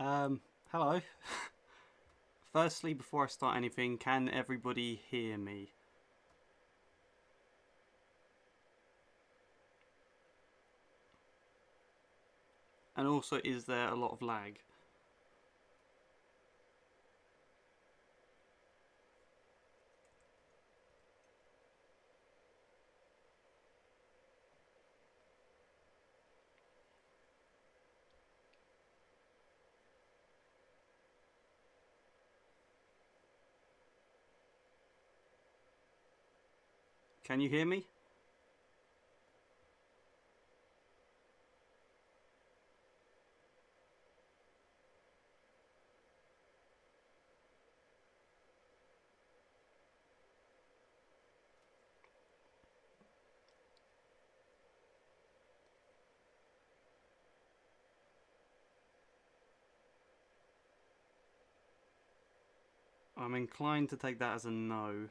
Hello. Firstly, before I start anything, can everybody hear me? And also, is there a lot of lag? Can you hear me? I'm inclined to take that as a no.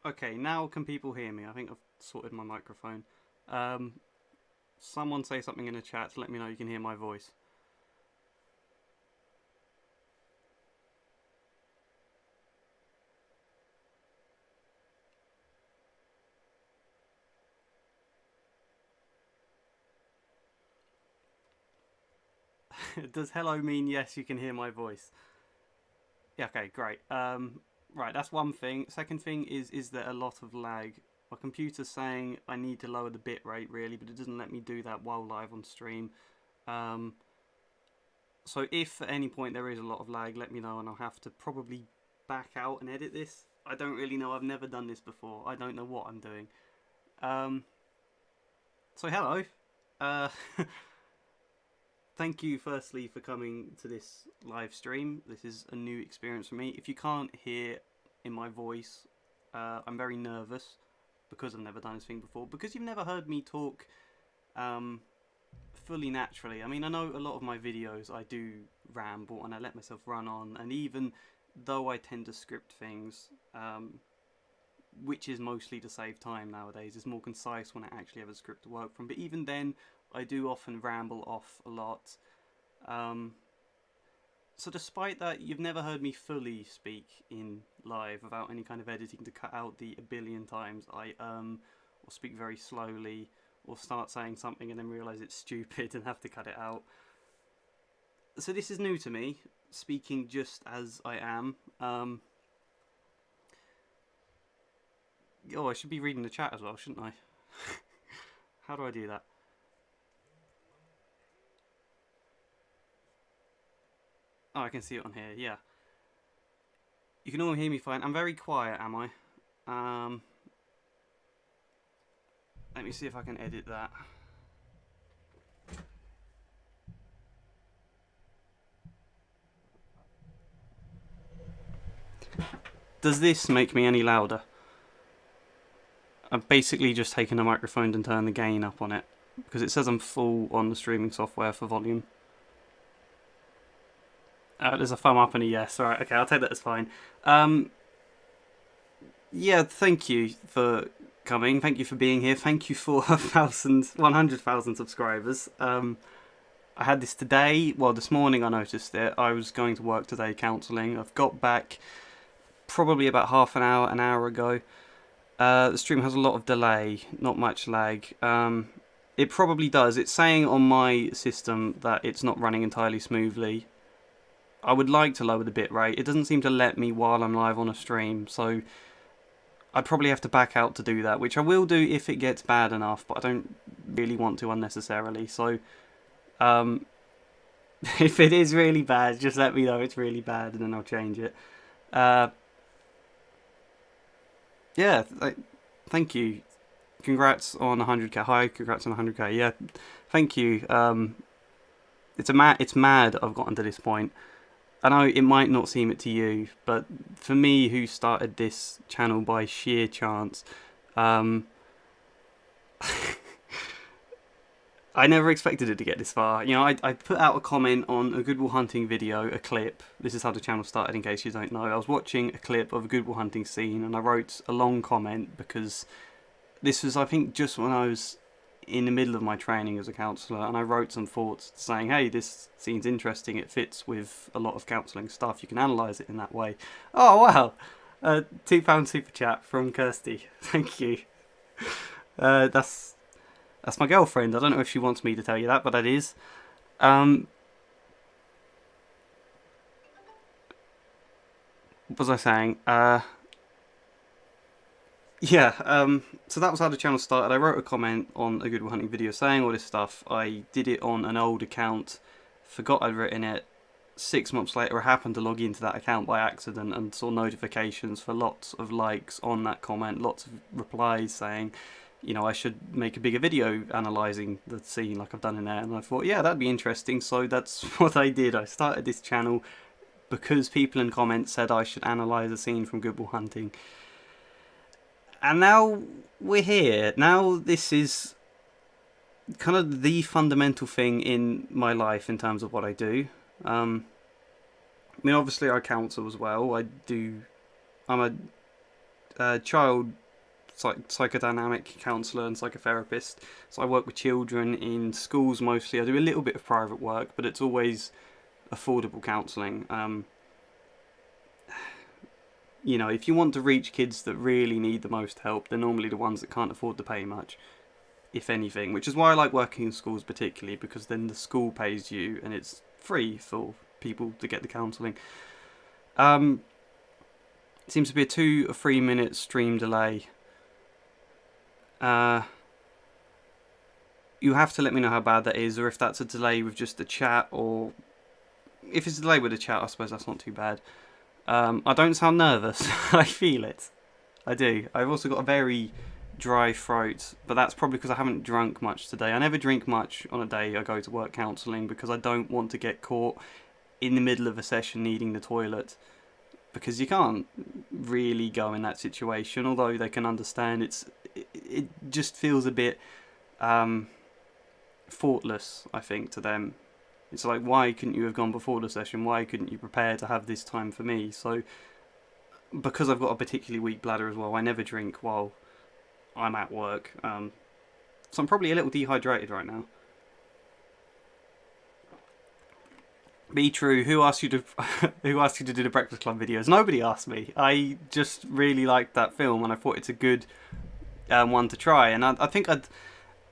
Okay, now can people hear me? I think I've sorted my microphone. Someone say something in the chat to let me know you can hear my voice. Does hello mean yes, you can hear my voice? Yeah, okay, great. Right, that's one thing. Second thing is there a lot of lag? My computer's saying I need to lower the bit rate really, but it doesn't let me do that while live on stream. So if at any point there is a lot of lag, let me know and I'll have to probably back out and edit this. I don't really know. I've never done this before. I don't know what I'm doing. So hello. Thank you firstly for coming to this live stream. This is a new experience for me. If you can't hear in my voice, I'm very nervous because I've never done this thing before. Because you've never heard me talk fully naturally. I mean, I know a lot of my videos I do ramble and I let myself run on. And even though I tend to script things, which is mostly to save time nowadays, it's more concise when I actually have a script to work from. But even then, I do often ramble off a lot. So despite that, you've never heard me fully speak in live without any kind of editing to cut out the a billion times I or speak very slowly, or start saying something and then realise it's stupid and have to cut it out. So this is new to me, speaking just as I am. Oh, I should be reading the chat as well, shouldn't I? How do I do that? Oh, I can see it on here, yeah. You can all hear me fine. I'm very quiet, am I? Let me see if I can edit that. Does this make me any louder? I've basically just taken a microphone and turned the gain up on it, because it says I'm full on the streaming software for volume. There's a thumb up and a yes. Alright, okay, I'll take that as fine. Yeah, thank you for coming. Thank you for being here. Thank you for 100,000 subscribers. I had this today. Well, this morning I noticed it. I was going to work today counselling. I've got back probably about half an hour ago. The stream has a lot of delay, not much lag. It probably does. It's saying on my system that it's not running entirely smoothly. I would like to lower the bitrate. It doesn't seem to let me while I'm live on a stream, so I probably have to back out to do that, which I will do if it gets bad enough, but I don't really want to unnecessarily. So if it is really bad, just let me know it's really bad and then I'll change it. Yeah, thank you. Congrats on 100k. Hi, congrats on 100k. Yeah, thank you. It's mad I've gotten to this point. I know it might not seem it to you, but for me, who started this channel by sheer chance, I never expected it to get this far. You know, I put out a comment on a Good Will Hunting video, a clip. This is how the channel started, in case you don't know. I was watching a clip of a Good Will Hunting scene, and I wrote a long comment because this was, I think, just when I was in the middle of my training as a counsellor, and I wrote some thoughts saying, hey, this scene's interesting, it fits with a lot of counselling stuff, you can analyse it in that way. Oh, wow! £2 super chat from Kirsty. Thank you. That's my girlfriend. I don't know if she wants me to tell you that, but that is. What was I saying? So that was how the channel started. I wrote a comment on a Good Will Hunting video saying all this stuff. I did it on an old account, forgot I'd written it. 6 months later, I happened to log into that account by accident and saw notifications for lots of likes on that comment, lots of replies saying, you know, I should make a bigger video analysing the scene like I've done in there. And I thought, yeah, that'd be interesting. So that's what I did. I started this channel because people in comments said I should analyse a scene from Good Will Hunting. And now we're here. Now this is kind of the fundamental thing in my life in terms of what I do. I mean, obviously I counsel as well. I'm a child psychodynamic counsellor and psychotherapist. So I work with children in schools mostly. I do a little bit of private work, but it's always affordable counselling. You know, if you want to reach kids that really need the most help, they're normally the ones that can't afford to pay much, if anything. Which is why I like working in schools particularly, because then the school pays you and it's free for people to get the counselling. It seems to be a 2 or 3 minute stream delay. You have to let me know how bad that is, or if that's a delay with just the chat, or if it's a delay with the chat, I suppose that's not too bad. I don't sound nervous. I feel it. I do. I've also got a very dry throat, but that's probably because I haven't drunk much today. I never drink much on a day I go to work counselling because I don't want to get caught in the middle of a session needing the toilet, because you can't really go in that situation, although they can understand. It just feels a bit thoughtless, I think, to them. It's like, why couldn't you have gone before the session? Why couldn't you prepare to have this time for me? So, because I've got a particularly weak bladder as well, I never drink while I'm at work. So I'm probably a little dehydrated right now. Be true. Who asked you to do the Breakfast Club videos? Nobody asked me. I just really liked that film, and I thought it's a good one to try. And I think I'd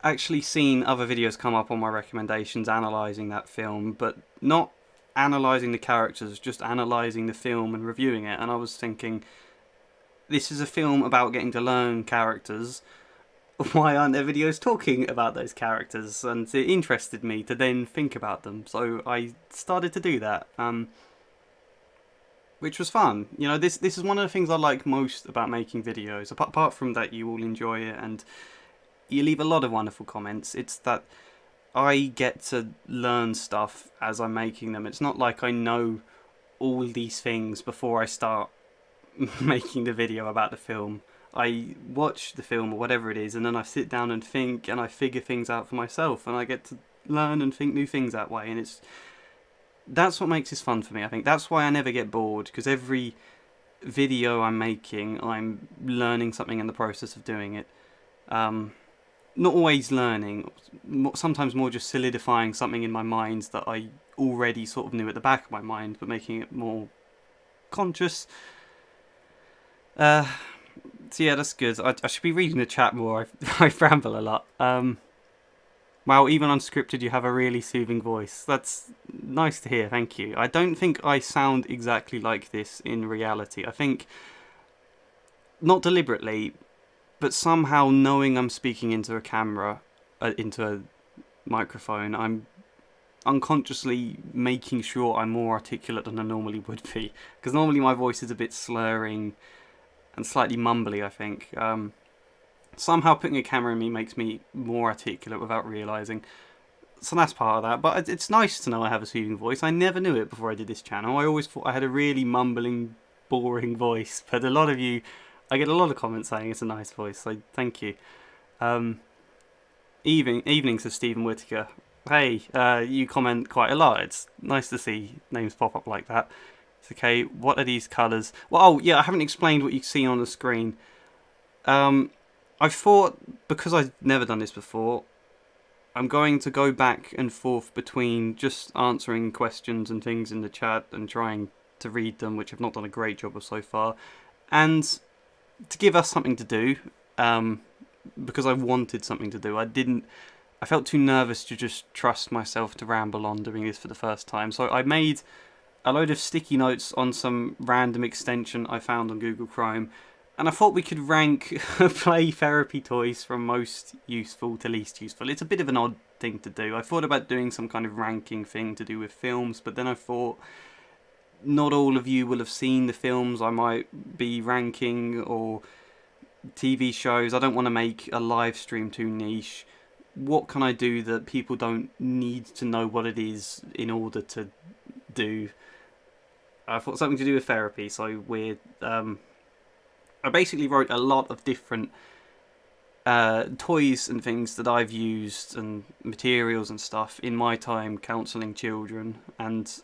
actually seen other videos come up on my recommendations analysing that film, but not analysing the characters, just analysing the film and reviewing it. And I was thinking, this is a film about getting to learn characters. Why aren't there videos talking about those characters? And it interested me to then think about them, so I started to do that, which was fun. You know, this is one of the things I like most about making videos, apart from that you all enjoy it and you leave a lot of wonderful comments. It's that I get to learn stuff as I'm making them. It's not like I know all these things before I start making the video about the film. I watch the film or whatever it is, and then I sit down and think, and I figure things out for myself, and I get to learn and think new things that way. And that's what makes this fun for me, I think. That's why I never get bored, because every video I'm making, I'm learning something in the process of doing it. Not always learning, sometimes more just solidifying something in my mind that I already sort of knew at the back of my mind, but making it more conscious. So yeah, that's good. I should be reading the chat more. I ramble a lot. Wow, even unscripted, you have a really soothing voice. That's nice to hear, thank you. I don't think I sound exactly like this in reality. I think, not deliberately, but somehow knowing I'm speaking into a camera, into a microphone, I'm unconsciously making sure I'm more articulate than I normally would be. Because normally my voice is a bit slurring and slightly mumbly, I think. Somehow putting a camera in me makes me more articulate without realising. So that's part of that. But it's nice to know I have a soothing voice. I never knew it before I did this channel. I always thought I had a really mumbling, boring voice. But a lot of you, I get a lot of comments saying it's a nice voice. So thank you. Evenings of Stephen Whittaker. Hey, you comment quite a lot. It's nice to see names pop up like that. It's okay. What are these colours? Well, oh yeah, I haven't explained what you've seen on the screen. I thought, because I've never done this before, I'm going to go back and forth between just answering questions and things in the chat and trying to read them, which I've not done a great job of so far, and to give us something to do, because I wanted something to do. I felt too nervous to just trust myself to ramble on doing this for the first time, so I made a load of sticky notes on some random extension I found on Google Chrome, and I thought we could rank play therapy toys from most useful to least useful. It's a bit of an odd thing to do. I thought about doing some kind of ranking thing to do with films, but then I thought not all of you will have seen the films I might be ranking, or TV shows. I don't want to make a live stream too niche. What can I do that people don't need to know what it is in order to do? I thought something to do with therapy, so we're... I basically wrote a lot of different toys and things that I've used and materials and stuff in my time counselling children, and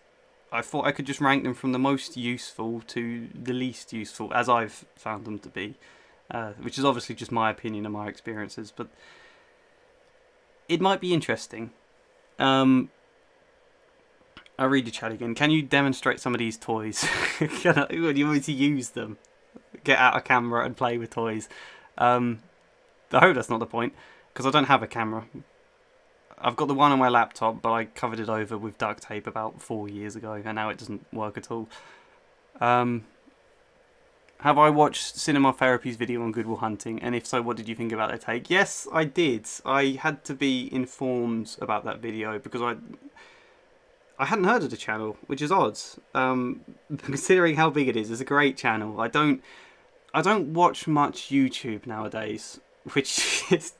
I thought I could just rank them from the most useful to the least useful, as I've found them to be, which is obviously just my opinion and my experiences, but it might be interesting. I'll read the chat again. Can you demonstrate some of these toys? You want me to use them? Get out a camera and play with toys. I hope that's not the point, because I don't have a camera. I've got the one on my laptop, but I covered it over with duct tape about 4 years ago, and now it doesn't work at all. Have I watched Cinema Therapy's video on Good Will Hunting, and if so, what did you think about their take? Yes, I did. I had to be informed about that video, because I hadn't heard of the channel, which is odd. Considering how big it is, it's a great channel. I don't watch much YouTube nowadays, which is...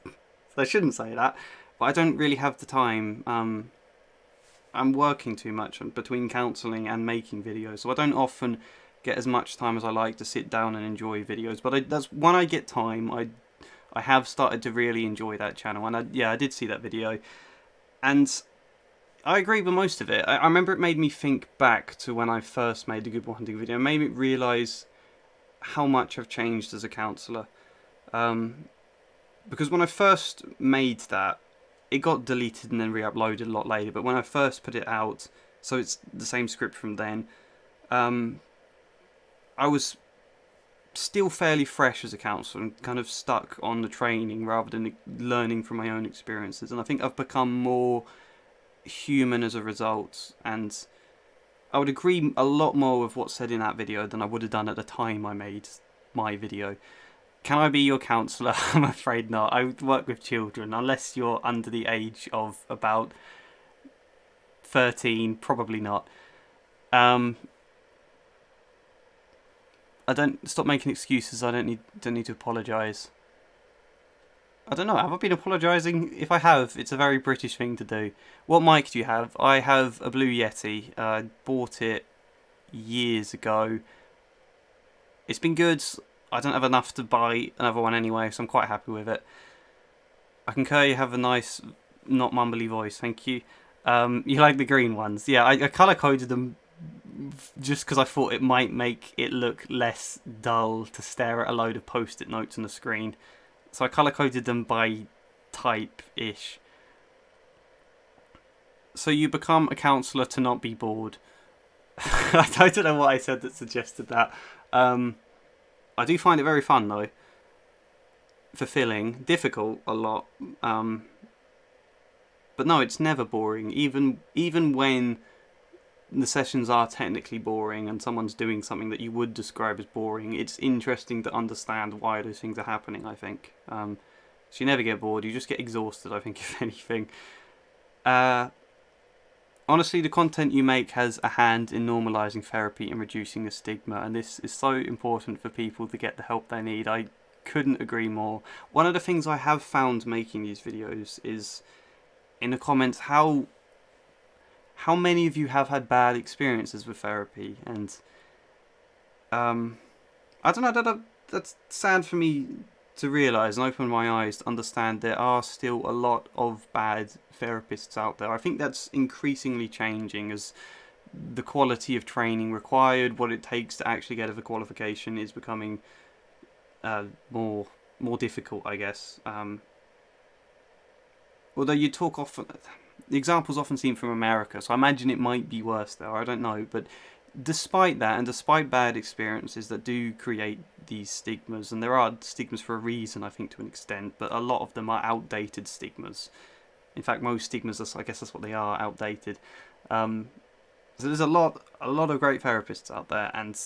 I shouldn't say that, but I don't really have the time. I'm working too much between counselling and making videos, so I don't often get as much time as I like to sit down and enjoy videos. But that's when I get time, I have started to really enjoy that channel, and I did see that video, and I agree with most of it. I remember it made me think back to when I first made the Good Will Hunting video. It made me realise how much I've changed as a counsellor. Because when I first made that, it got deleted and then re-uploaded a lot later. But when I first put it out, so it's the same script from then, I was still fairly fresh as a counsellor and kind of stuck on the training rather than learning from my own experiences. And I think I've become more human as a result, and I would agree a lot more with what's said in that video than I would have done at the time I made my video. Can I be your counsellor? I'm afraid not. I work with children, unless you're under the age of about 13, probably not. I don't stop making excuses. I don't need to apologise. I don't know, have I been apologising? If I have, it's a very British thing to do. What mic do you have? I have a Blue Yeti. I bought it years ago. It's been good. I don't have enough to buy another one anyway, so I'm quite happy with it. I concur you have a nice, not mumbly voice, thank you. You like the green ones? Yeah, I colour-coded them just because I thought it might make it look less dull to stare at a load of post-it notes on the screen. So I colour-coded them by type-ish. So you become a counsellor to not be bored. I don't know what I said that suggested that. I do find it very fun though. Fulfilling. Difficult a lot. But no, it's never boring. Even when the sessions are technically boring and someone's doing something that you would describe as boring, it's interesting to understand why those things are happening, I think. So you never get bored, you just get exhausted, I think, if anything. Honestly, the content you make has a hand in normalising therapy and reducing the stigma, and this is so important for people to get the help they need. I couldn't agree more. One of the things I have found making these videos is in the comments how many of you have had bad experiences with therapy, and I don't know, that's sad for me to realise and open my eyes to understand there are still a lot of bad therapists out there. I think that's increasingly changing as the quality of training required, what it takes to actually get a qualification, is becoming more difficult, I guess. Although you talk often, the examples often seem from America, so I imagine it might be worse there. I don't know, but despite that, and despite bad experiences that do create these stigmas, and there are stigmas for a reason, I think, to an extent, but a lot of them are outdated stigmas. In fact, most stigmas, I guess that's what they are, outdated. So there's a lot of great therapists out there, and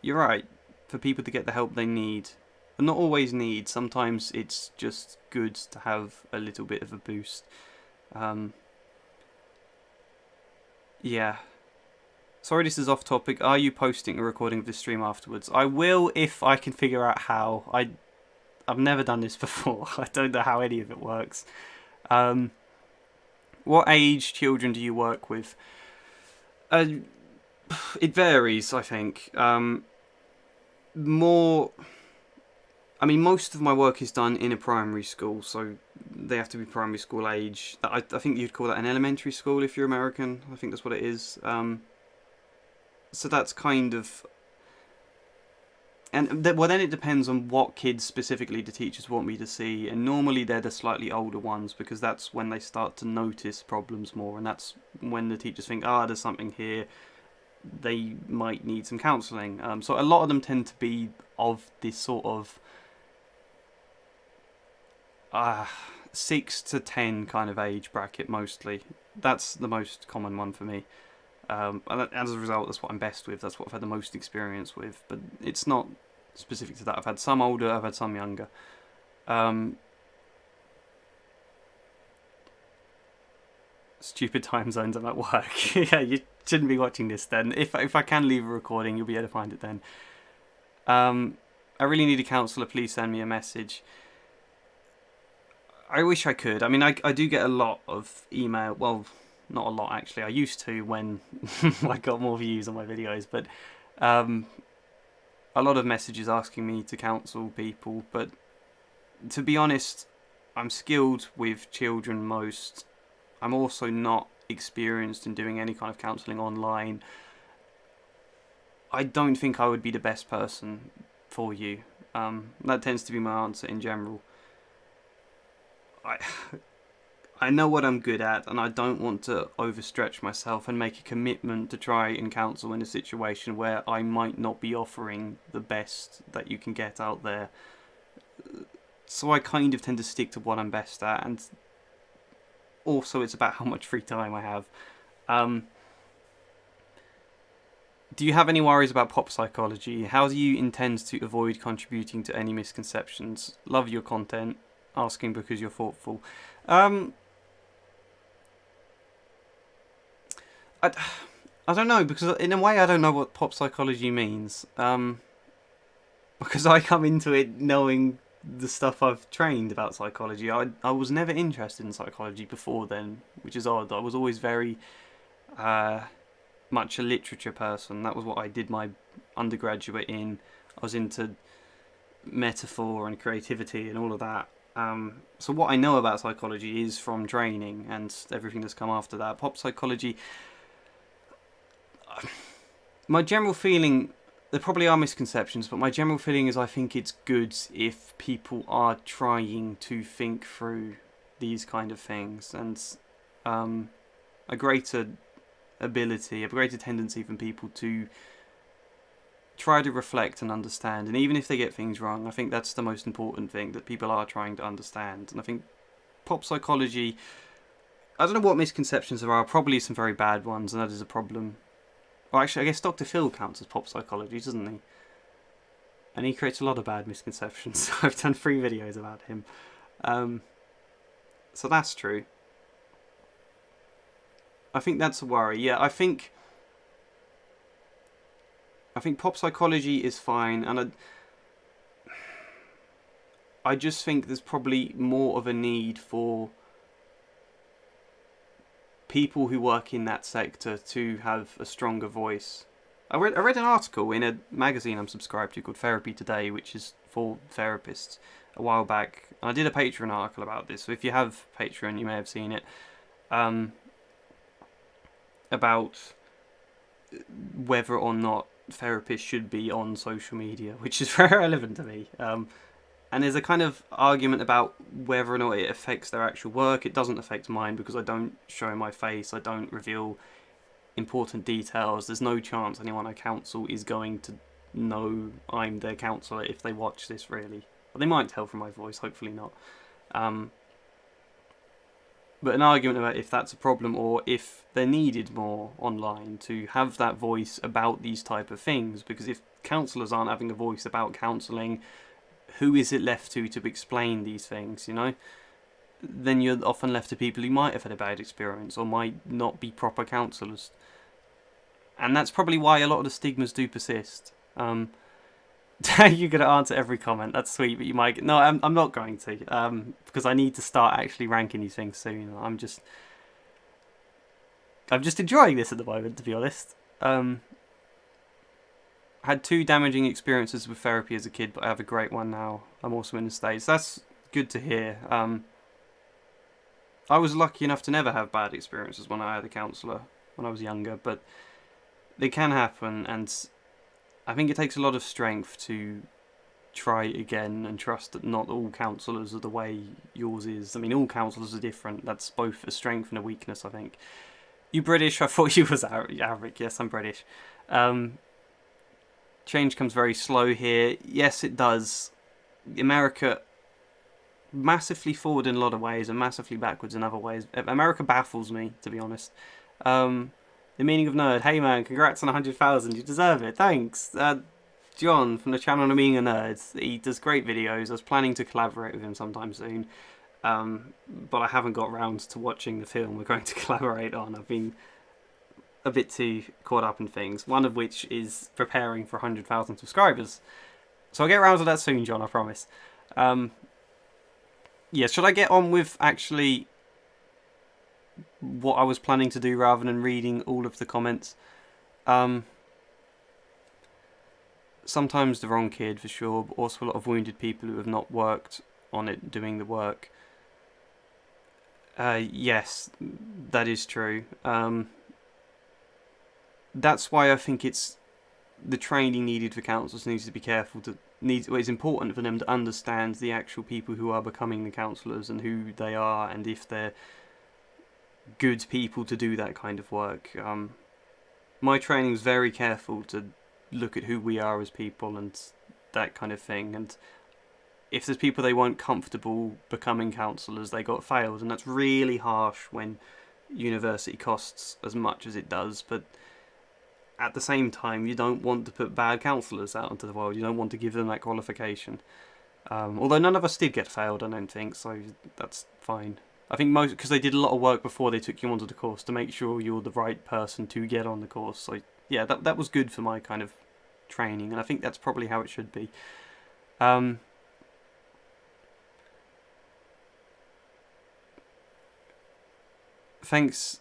you're right, for people to get the help they need, and not always need, sometimes it's just good to have a little bit of a boost. Yeah. Sorry, this is off topic. Are you posting a recording of this stream afterwards? I will if I can figure out how. I've never done this before. I don't know how any of it works. What age children do you work with? It varies, I think. Most of my work is done in a primary school, so they have to be primary school age. I think you'd call that an elementary school if you're American. I think that's what it is. So that's kind of... And then it depends on what kids specifically the teachers want me to see, and normally they're the slightly older ones, because that's when they start to notice problems more, and that's when the teachers think, there's something here, they might need some counselling. So a lot of them tend to be of this sort of 6 to 10 kind of age bracket mostly. That's the most common one for me. And as a result, that's what I'm best with. That's what I've had the most experience with. But it's not specific to that. I've had some older, I've had some younger. Stupid time zones, I'm at work. Yeah, you shouldn't be watching this then. If I can leave a recording, you'll be able to find it then. I really need a counsellor. Please send me a message. I wish I could. I do get a lot of email. Well, not a lot actually. I used to when I got more views on my videos, but a lot of messages asking me to counsel people. But to be honest, I'm skilled with children most. I'm also not experienced in doing any kind of counselling online. I don't think I would be the best person for you. That tends to be my answer in general. I know what I'm good at, and I don't want to overstretch myself and make a commitment to try and counsel in a situation where I might not be offering the best that you can get out there. So I kind of tend to stick to what I'm best at, and also it's about how much free time I have. Do you have any worries about pop psychology? How do you intend to avoid contributing to any misconceptions? Love your content. Asking because you're thoughtful. I don't know, because in a way I don't know what pop psychology means. Because I come into it knowing the stuff I've trained about psychology. I was never interested in psychology before then, which is odd. I was always very much a literature person. That was what I did my undergraduate in. I was into metaphor and creativity and all of that. So what I know about psychology is from training and everything that's come after that. Pop psychology, my general feeling, there probably are misconceptions, but my general feeling is I think it's good if people are trying to think through these kind of things, and a greater ability, a greater tendency from people to try to reflect and understand, and even if they get things wrong, I think that's the most important thing, that people are trying to understand. And I think pop psychology, I don't know what misconceptions there are, probably some very bad ones, and that is a problem. Well, actually, I guess Dr. Phil counts as pop psychology, doesn't he? And he creates a lot of bad misconceptions. I've done 3 videos about him. So that's true. I think that's a worry. Yeah, I think pop psychology is fine, and I just think there's probably more of a need for people who work in that sector to have a stronger voice. I read an article in a magazine I'm subscribed to called Therapy Today, which is for therapists, a while back. I did a Patreon article about this, so if you have Patreon, you may have seen it, about whether or not therapists should be on social media, which is very relevant to me. And there's a kind of argument about whether or not it affects their actual work. It doesn't affect mine because I don't show my face, I don't reveal important details. There's no chance anyone I counsel is going to know I'm their counsellor if they watch this, really. Well, they might tell from my voice, hopefully not. But an argument about if that's a problem or if they're needed more online to have that voice about these type of things. Because if counsellors aren't having a voice about counselling, who is it left to explain these things, you know? Then you're often left to people who might have had a bad experience or might not be proper counsellors. And that's probably why a lot of the stigmas do persist. You're going to answer every comment. That's sweet, but you might... No, I'm not going to. Because I need to start actually ranking these things soon. I'm just enjoying this at the moment, to be honest. Had 2 damaging experiences with therapy as a kid, but I have a great one now. I'm also in the States. That's good to hear. I was lucky enough to never have bad experiences when I had a counsellor when I was younger, but they can happen, and I think it takes a lot of strength to try again and trust that not all counsellors are the way yours is. I mean, all counsellors are different. That's both a strength and a weakness, I think. You British? I thought you was Arabic. Yes, I'm British. Change comes very slow here. Yes, it does. America, massively forward in a lot of ways and massively backwards in other ways. America baffles me, to be honest. The meaning of nerd. Hey man, congrats on 100,000. You deserve it. Thanks. John from the channel The Meaning of Nerds. He does great videos. I was planning to collaborate with him sometime soon. But I haven't got round to watching the film we're going to collaborate on. I've been a bit too caught up in things, one of which is preparing for 100,000 subscribers. So I'll get around to that soon, John, I promise. Yeah, should I get on with actually what I was planning to do rather than reading all of the comments? Sometimes the wrong kid, for sure, but also a lot of wounded people who have not worked on it doing the work. Yes, that is true. That's why I think it's the training needed for counsellors needs to be careful to it's important for them to understand the actual people who are becoming the counsellors and who they are and if they're good people to do that kind of work. My training is very careful to look at who we are as people and that kind of thing, and if there's people they weren't comfortable becoming counsellors, they got failed, and that's really harsh when university costs as much as it does. But at the same time, you don't want to put bad counsellors out into the world. You don't want to give them that qualification. Although none of us did get failed, I don't think, so that's fine. I think most, because they did a lot of work before they took you onto the course to make sure you're the right person to get on the course. So yeah, that was good for my kind of training, and I think that's probably how it should be. Thanks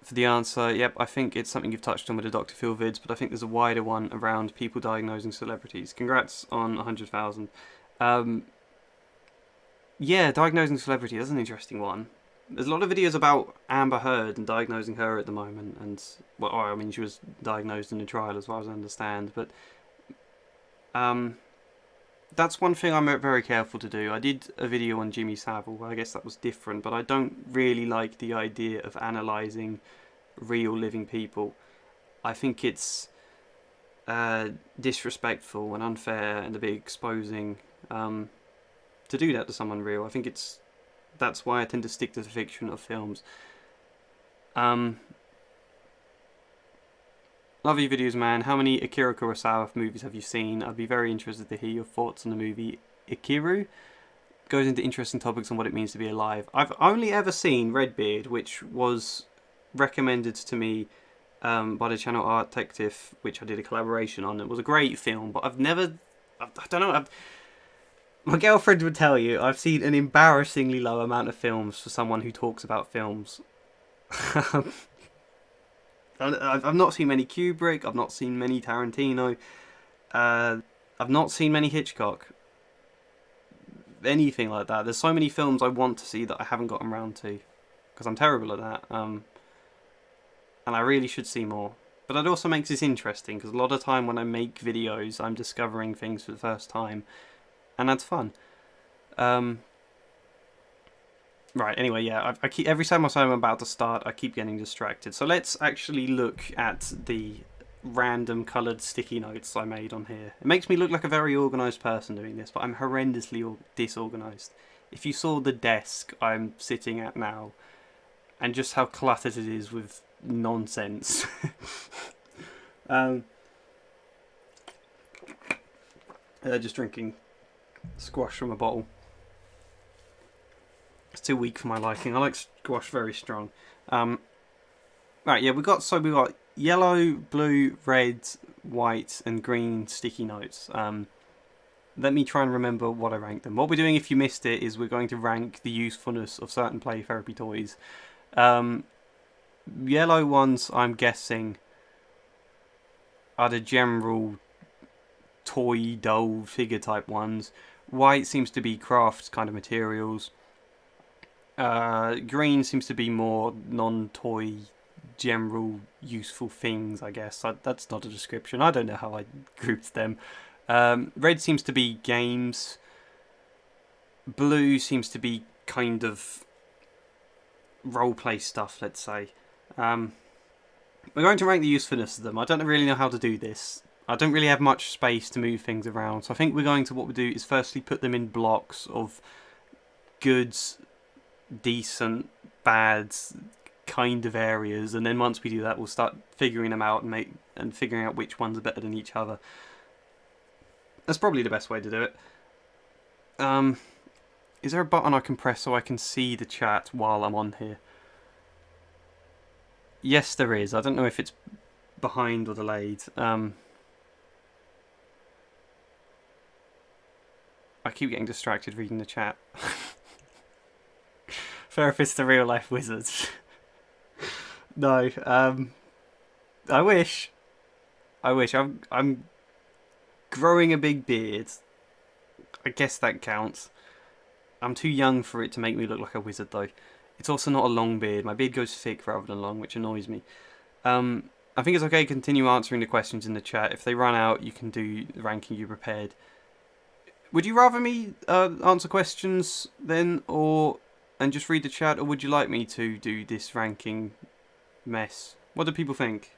for the answer. Yep, I think it's something you've touched on with the Dr. Phil vids, but I think there's a wider one around people diagnosing celebrities. Congrats on 100,000. Yeah, diagnosing celebrities, that's an interesting one. There's a lot of videos about Amber Heard and diagnosing her at the moment, and well, I mean, she was diagnosed in a trial as far as I understand, but that's one thing I'm very careful to do. I did a video on Jimmy Savile, I guess that was different, but I don't really like the idea of analysing real living people. I think it's disrespectful and unfair and a bit exposing to do that to someone real. I think that's why I tend to stick to the fiction of films. Love your videos, man. How many Akira Kurosawa movies have you seen? I'd be very interested to hear your thoughts on the movie Akira. Goes into interesting topics on what it means to be alive. I've only ever seen Redbeard, which was recommended to me by the channel Art Detective, which I did a collaboration on. It was a great film, but I don't know. My girlfriend would tell you I've seen an embarrassingly low amount of films for someone who talks about films. I've not seen many Kubrick. I've not seen many Tarantino. I've not seen many Hitchcock. Anything like that. There's so many films I want to see that I haven't gotten around to, because I'm terrible at that. And I really should see more. But that also makes this interesting, because a lot of time when I make videos, I'm discovering things for the first time, and that's fun. Right, anyway, yeah, I keep, every time I'm about to start, I keep getting distracted. So let's actually look at the random coloured sticky notes I made on here. It makes me look like a very organised person doing this, but I'm horrendously disorganised. If you saw the desk I'm sitting at now, and just how cluttered it is with nonsense. Just drinking squash from a bottle. It's too weak for my liking. I like squash very strong. Right, yeah, we got yellow, blue, red, white, and green sticky notes. Let me try and remember what I ranked them. What we're doing, if you missed it, is we're going to rank the usefulness of certain play therapy toys. Yellow ones, I'm guessing, are the general toy, doll, figure type ones. White seems to be craft kind of materials. Green seems to be more non-toy, general, useful things, I guess. That's not a description. I don't know how I grouped them. Red seems to be games. Blue seems to be kind of roleplay stuff, let's say. We're going to rank the usefulness of them. I don't really know how to do this. I don't really have much space to move things around. So I think what we do is firstly put them in blocks of goods, decent, bad kind of areas, and then once we do that, we'll start figuring them out and figuring out which ones are better than each other. That's probably the best way to do it. Is there a button I can press so I can see the chat while I'm on here? Yes, there is. I don't know if it's behind or delayed. I keep getting distracted reading the chat. Therapists are real life wizards. No, I wish. I'm growing a big beard. I guess that counts. I'm too young for it to make me look like a wizard, though. It's also not a long beard. My beard goes thick rather than long, which annoys me. I think it's okay to continue answering the questions in the chat. If they run out, you can do the ranking you prepared. Would you rather me answer questions then, and just read the chat, or would you like me to do this ranking mess? What do people think?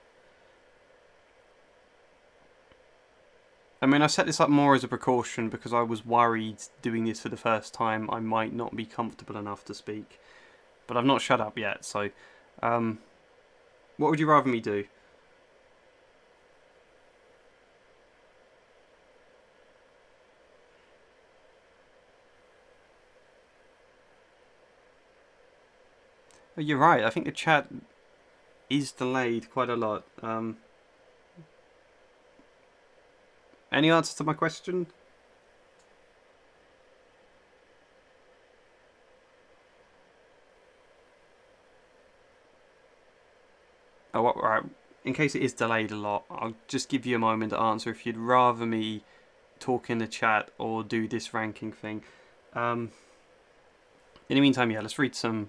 I mean, I set this up more as a precaution because I was worried doing this for the first time I might not be comfortable enough to speak. But I've not shut up yet, so what would you rather me do? Oh, you're right, I think the chat is delayed quite a lot. Any answer to my question? Oh, right. In case it is delayed a lot, I'll just give you a moment to answer if you'd rather me talk in the chat or do this ranking thing. In the meantime, yeah, let's read some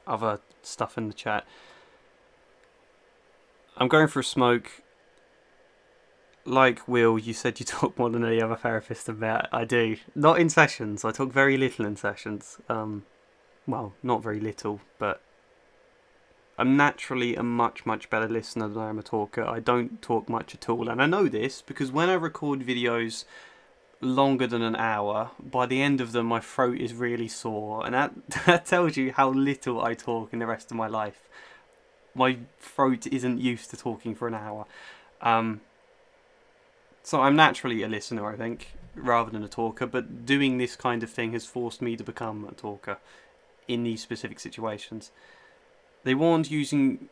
other stuff in the chat. I'm going for a smoke. Like Will, you said you talk more than any other therapist about. I do. Not in sessions. I talk very little in sessions. Well, not very little, but I'm naturally a much, much better listener than I am a talker. I don't talk much at all. And I know this because when I record videos longer than an hour, by the end of them my throat is really sore. And that tells you how little I talk in the rest of my life. My throat isn't used to talking for an hour. So I'm naturally a listener, I think, rather than a talker. But doing this kind of thing has forced me to become a talker in these specific situations. They warned using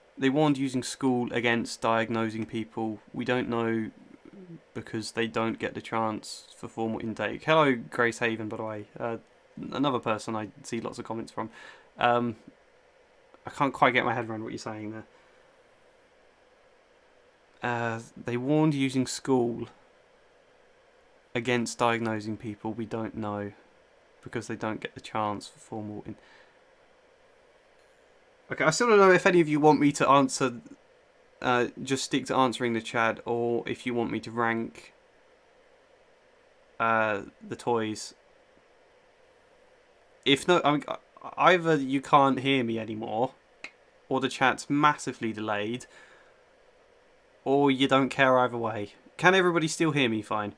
school against diagnosing people. We don't know because they don't get the chance for formal intake. Hello, Grace Haven, by the way. Another person I see lots of comments from. I can't quite get my head around what you're saying there. They warned using school against diagnosing people we don't know because they don't get the chance for formal Okay, I still don't know if any of you want me to answer, just stick to answering the chat, or if you want me to rank the toys. If not, I mean, either you can't hear me anymore, or the chat's massively delayed, or you don't care either way. Can everybody still hear me fine?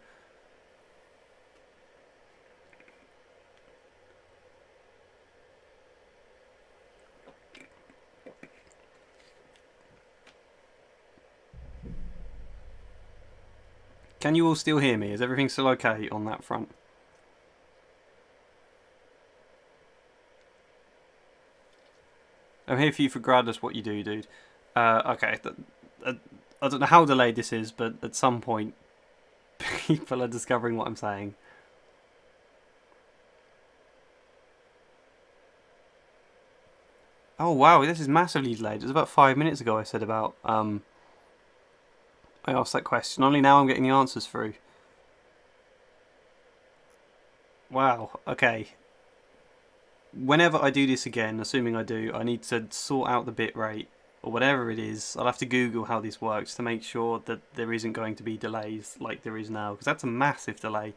Can you all still hear me? Is everything still okay on that front? I'm here for you regardless what you do, dude. Okay. I don't know how delayed this is, but at some point, people are discovering what I'm saying. Oh wow, this is massively delayed. It was about 5 minutes ago I said about I asked that question. Only now I'm getting the answers through. Wow, okay. Whenever I do this again, assuming I do, I need to sort out the bit rate or whatever it is. I'll have to Google how this works to make sure that there isn't going to be delays like there is now, because that's a massive delay.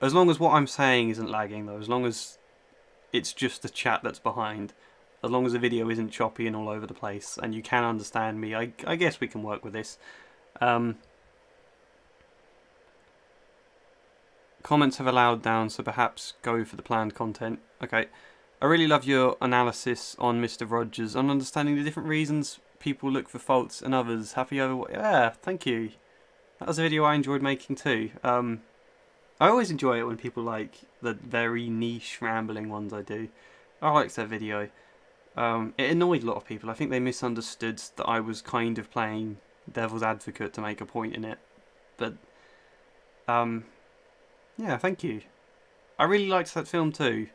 As long as what I'm saying isn't lagging though, as long as it's just the chat that's behind, as long as the video isn't choppy and all over the place and you can understand me, I guess we can work with this. Comments have allowed down, so perhaps go for the planned content. Okay. I really love your analysis on Mr. Rogers on understanding the different reasons people look for faults in others. Happy over... Yeah, thank you. That was a video I enjoyed making too. I always enjoy it when people like the very niche rambling ones I do. I liked that video. It annoyed a lot of people. I think they misunderstood that I was kind of playing devil's advocate to make a point in it. But, yeah, thank you. I really liked that film too.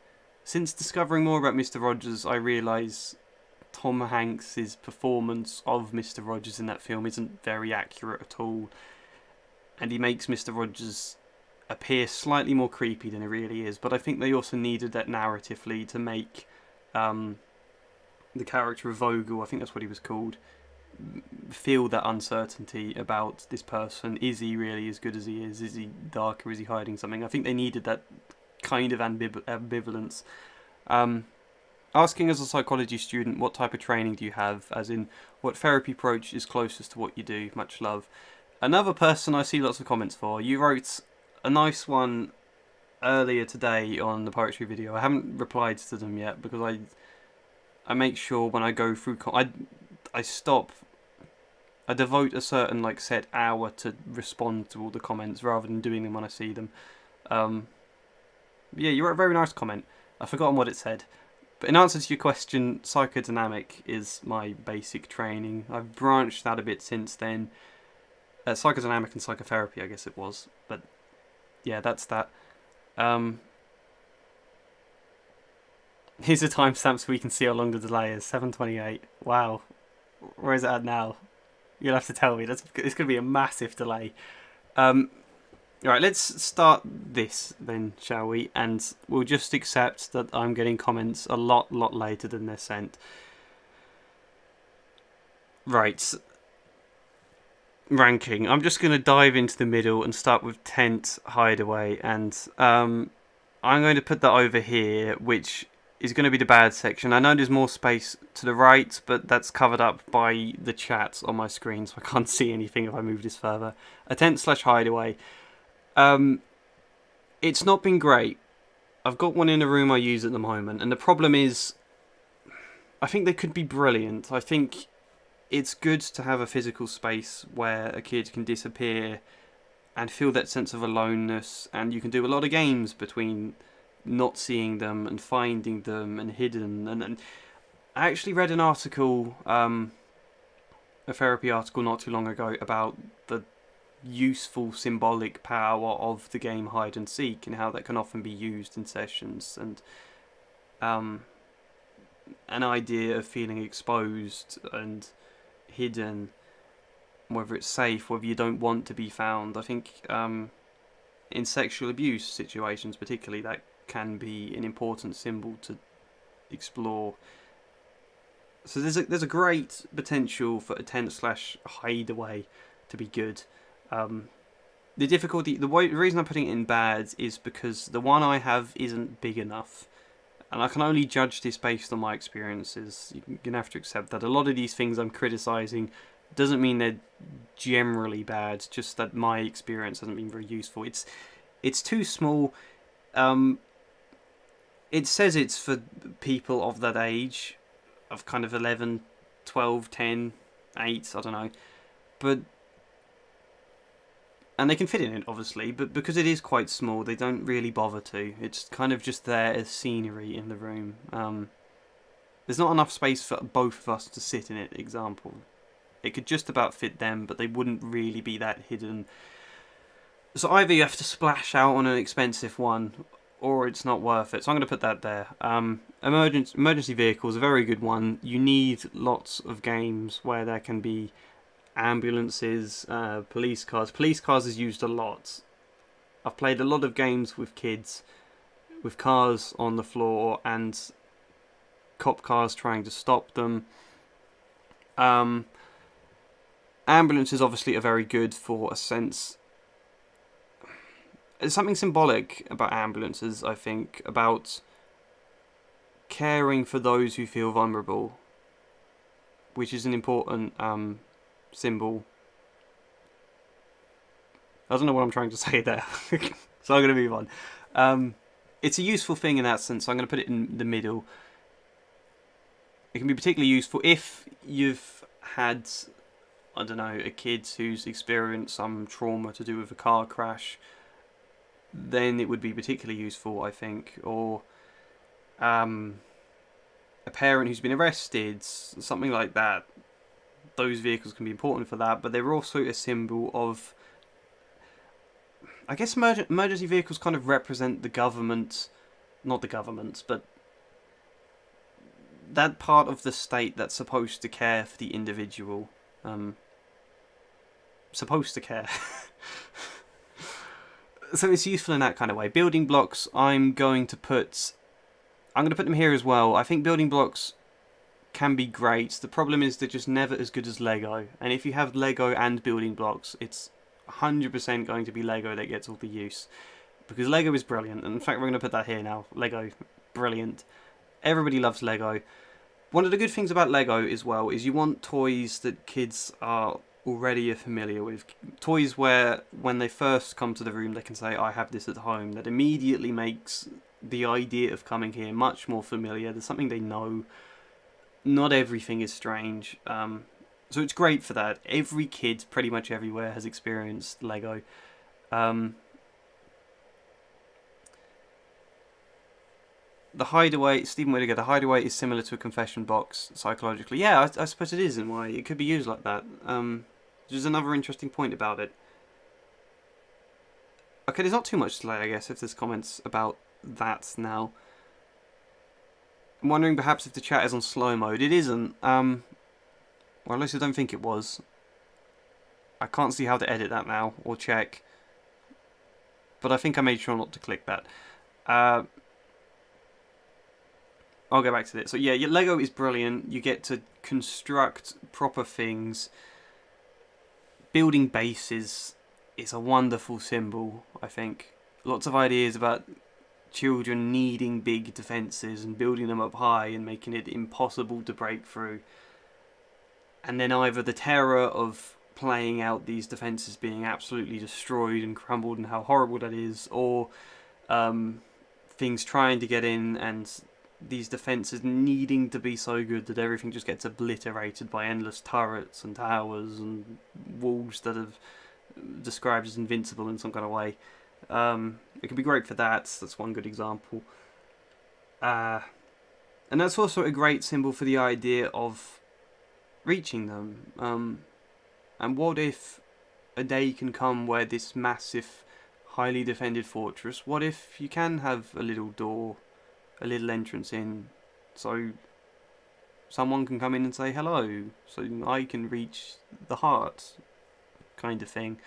Since discovering more about Mr. Rogers, I realise Tom Hanks' performance of Mr. Rogers in that film isn't very accurate at all. And he makes Mr. Rogers appear slightly more creepy than he really is. But I think they also needed that narratively to make the character of Vogel, I think that's what he was called, feel that uncertainty about this person. Is he really as good as he is? Is he darker? Is he hiding something? I think they needed that kind of ambivalence. Asking as a psychology student, what type of training do you have? As in, what therapy approach is closest to what you do? Much love. Another person I see lots of comments for. You wrote a nice one earlier today on the poetry video. I haven't replied to them yet because I make sure when I go through... I stop... I devote a certain set hour to respond to all the comments rather than doing them when I see them. Yeah, you wrote a very nice comment. I've forgotten what it said. But in answer to your question, psychodynamic is my basic training. I've branched out a bit since then. Psychodynamic and psychotherapy, I guess it was. But yeah, that's that. Here's the timestamp so we can see how long the delay is. 7:28. Wow. Where is it at now? You'll have to tell me. It's going to be a massive delay. Alright, let's start this then, shall we? And we'll just accept that I'm getting comments a lot later than they're sent. Right. Ranking. I'm just going to dive into the middle and start with Tent Hideaway. And I'm going to put that over here, which is going to be the bad section. I know there's more space to the right, but that's covered up by the chat on my screen, so I can't see anything if I move this further. A Tent/Hideaway. It's not been great. I've got one in a room I use at the moment, and the problem is I think they could be brilliant. I think it's good to have a physical space where a kid can disappear and feel that sense of aloneness, and you can do a lot of games between not seeing them and finding them and hidden. And I actually read an article, a therapy article not too long ago about the useful symbolic power of the game hide and seek, and how that can often be used in sessions, and an idea of feeling exposed and hidden, whether it's safe, whether you don't want to be found. I think in sexual abuse situations particularly, that can be an important symbol to explore. So there's a great potential for a tent/hideaway to be good. The difficulty, the reason I'm putting it in bad is because the one I have isn't big enough, and I can only judge this based on my experiences. You're gonna have to accept that a lot of these things I'm criticising doesn't mean they're generally bad, just that my experience hasn't been very useful. It's too small. It says it's for people of that age, of kind of 11, 12, 10, 8, I don't know. And they can fit in it, obviously, but because it is quite small, they don't really bother to. It's kind of just there as scenery in the room. There's not enough space for both of us to sit in it, example. It could just about fit them, but they wouldn't really be that hidden. So either you have to splash out on an expensive one, or it's not worth it. So I'm going to put that there. Emergency vehicles, a very good one. You need lots of games where there can be ambulances, police cars. Police cars is used a lot. I've played a lot of games with kids with cars on the floor and cop cars trying to stop them. Ambulances obviously are very good for a sense. There's something symbolic about ambulances, I think, about caring for those who feel vulnerable, which is an important symbol. I don't know what I'm trying to say there, so I'm going to move on. It's a useful thing in that sense, so I'm going to put it in the middle. It can be particularly useful if you've had, I don't know, a kid who's experienced some trauma to do with a car crash. Then it would be particularly useful, I think. Or a parent who's been arrested, something like that. Those vehicles can be important for that, but they're also a symbol of, I guess emergency vehicles kind of represent the government, not the government, but that part of the state that's supposed to care for the individual. Supposed to care. So it's useful in that kind of way. Building blocks, I'm going to put them here as well. I think building blocks can be great. The problem is they're just never as good as Lego. And if you have Lego and building blocks, it's 100% going to be Lego that gets all the use. Because Lego is brilliant. And in fact, we're going to put that here now. Lego, brilliant. Everybody loves Lego. One of the good things about Lego as well is you want toys that kids are already familiar with. Toys where when they first come to the room they can say, I have this at home. That immediately makes the idea of coming here much more familiar. There's something they know. Not everything is strange. So it's great for that. Every kid pretty much everywhere has experienced Lego. The hideaway, Stephen Whittaker, the hideaway is similar to a confession box psychologically. Yeah, I suppose it is in a way. It could be used like that. There's another interesting point about it. Okay, there's not too much to say, I guess, if there's comments about that now. I'm wondering perhaps if the chat is on slow mode. It isn't. Well, at least I don't think it was. I can't see how to edit that now, or check. But I think I made sure not to click that. I'll go back to this. So yeah, your Lego is brilliant. You get to construct proper things. Building bases is a wonderful symbol, I think. Lots of ideas about children needing big defences and building them up high and making it impossible to break through. And then either the terror of playing out these defences being absolutely destroyed and crumbled and how horrible that is, or things trying to get in and these defences needing to be so good that everything just gets obliterated by endless turrets and towers and walls that are described as invincible in some kind of way. It can be great for that. That's one good example. And that's also a great symbol for the idea of reaching them. And what if a day can come where this massive, highly defended fortress, what if you can have a little door, a little entrance in, so someone can come in and say hello, so I can reach the heart, kind of thing.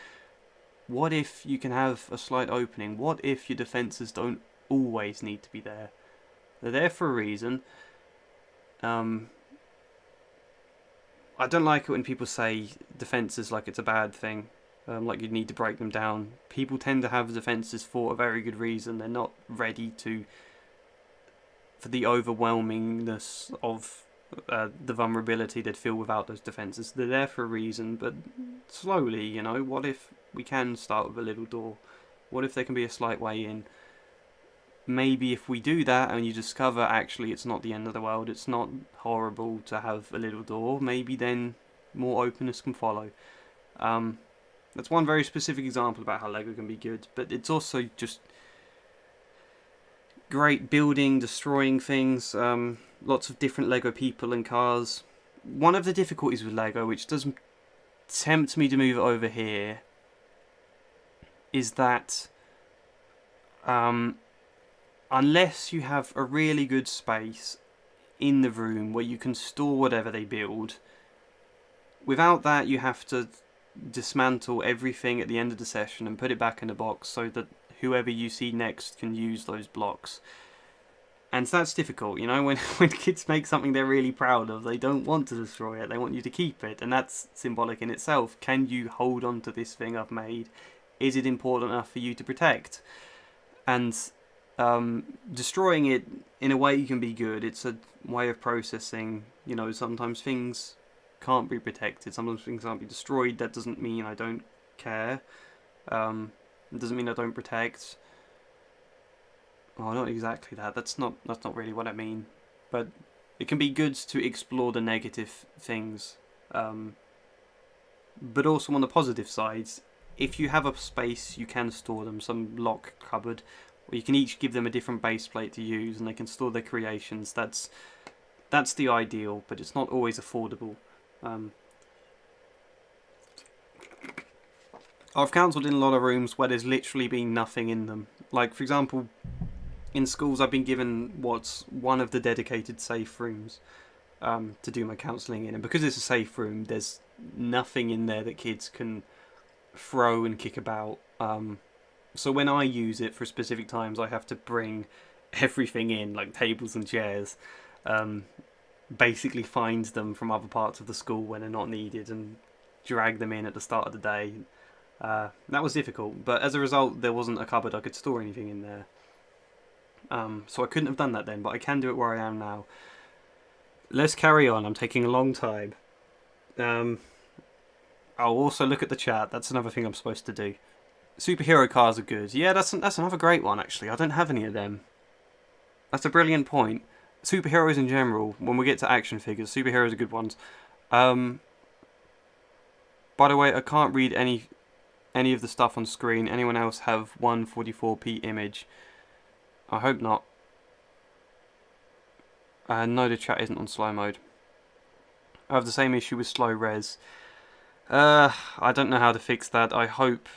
What if you can have a slight opening? What if your defences don't always need to be there? They're there for a reason. I don't like it when people say defences like it's a bad thing, like you need to break them down. People tend to have defences for a very good reason. They're not ready for the overwhelmingness of the vulnerability they'd feel without those defences. They're there for a reason, but slowly, you know, what if we can start with a little door? What if there can be a slight way in? Maybe if we do that and you discover actually it's not the end of the world, it's not horrible to have a little door, maybe then more openness can follow. That's one very specific example about how Lego can be good, but it's also just great building, destroying things, lots of different Lego people and cars. One of the difficulties with Lego, which does tempt me to move it over here, is that unless you have a really good space in the room where you can store whatever they build, without that you have to dismantle everything at the end of the session and put it back in the box so that whoever you see next can use those blocks. And that's difficult, you know, when kids make something they're really proud of, they don't want to destroy it, they want you to keep it, and that's symbolic in itself. Can you hold on to this thing I've made? Is it important enough for you to protect? And destroying it in a way can be good. It's a way of processing, you know, sometimes things can't be protected, sometimes things can't be destroyed. That doesn't mean I don't care. It doesn't mean I don't protect. Well, not exactly that. That's not really what I mean. But it can be good to explore the negative things. But also on the positive sides, if you have a space, you can store them, some lock cupboard, or you can each give them a different base plate to use, and they can store their creations. That's the ideal, but it's not always affordable. I've counselled in a lot of rooms where there's literally been nothing in them. Like, for example, in schools I've been given what's one of the dedicated safe rooms to do my counselling in. And because it's a safe room, there's nothing in there that kids can throw and kick about. So when I use it for specific times, I have to bring everything in, like tables and chairs. Basically find them from other parts of the school when they're not needed and drag them in at the start of the day. That was difficult, but as a result there wasn't a cupboard I could store anything in there. So I couldn't have done that then, but I can do it where I am now. Let's carry on. I'm taking a long time. I'll also look at the chat. That's another thing I'm supposed to do. Superhero cars are good. Yeah, that's another great one, actually. I don't have any of them. That's a brilliant point. Superheroes in general, when we get to action figures, superheroes are good ones. By the way, I can't read any of the stuff on screen. Anyone else have 144p image? I hope not. No, the chat isn't on slow mode. I have the same issue with slow res. I don't know how to fix that. I hope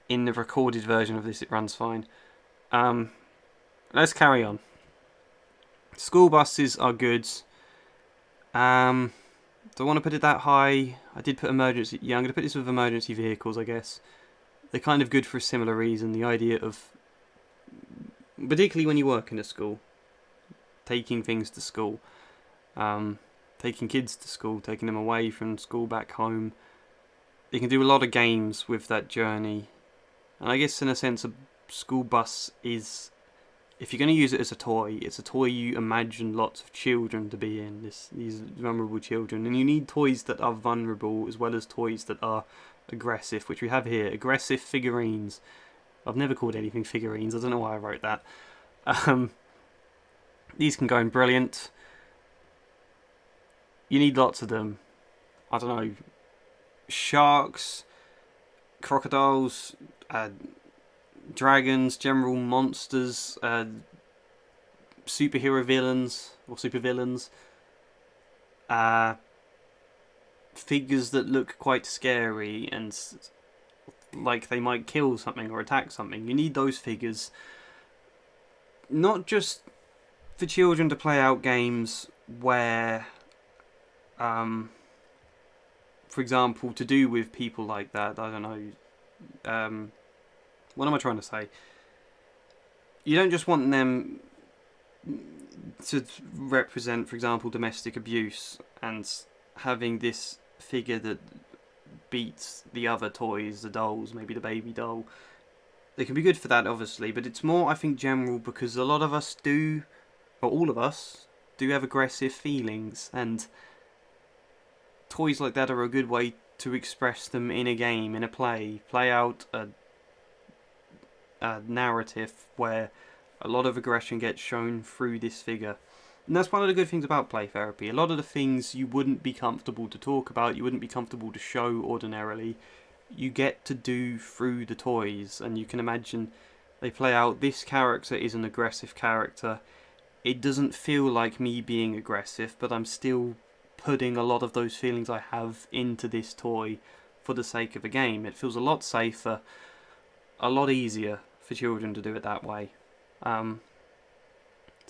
in the recorded version of this it runs fine. Let's carry on. School buses are good. Do I want to put it that high? I did put emergency. Yeah, I'm going to put this with emergency vehicles, I guess. They're kind of good for a similar reason. The idea of, particularly when you work in a school, taking things to school, taking kids to school, taking them away from school back home. You can do a lot of games with that journey. And I guess in a sense a school bus is, if you're going to use it as a toy, it's a toy you imagine lots of children to be in, these vulnerable children. And you need toys that are vulnerable as well as toys that are aggressive, which we have here. Aggressive figurines. I've never called anything figurines, I don't know why I wrote that. These can go in brilliant. You need lots of them. I don't know. Sharks, crocodiles, dragons, general monsters, superhero villains or supervillains, figures that look quite scary and like they might kill something or attack something. You need those figures, not just for children to play out games where, for example, to do with people like that. I don't know. What am I trying to say? You don't just want them to represent, for example, domestic abuse and having this figure that beats the other toys, the dolls, maybe the baby doll. They can be good for that, obviously, but it's more, I think, general, because a lot of us do, or all of us, do have aggressive feelings, and toys like that are a good way to express them in a game, in a play out a narrative where a lot of aggression gets shown through this figure. And that's one of the good things about play therapy. A lot of the things you wouldn't be comfortable to talk about, you wouldn't be comfortable to show ordinarily, you get to do through the toys. And you can imagine they play out, this character is an aggressive character. It doesn't feel like me being aggressive, but I'm still putting a lot of those feelings I have into this toy for the sake of a game. It feels a lot safer, a lot easier for children to do it that way. So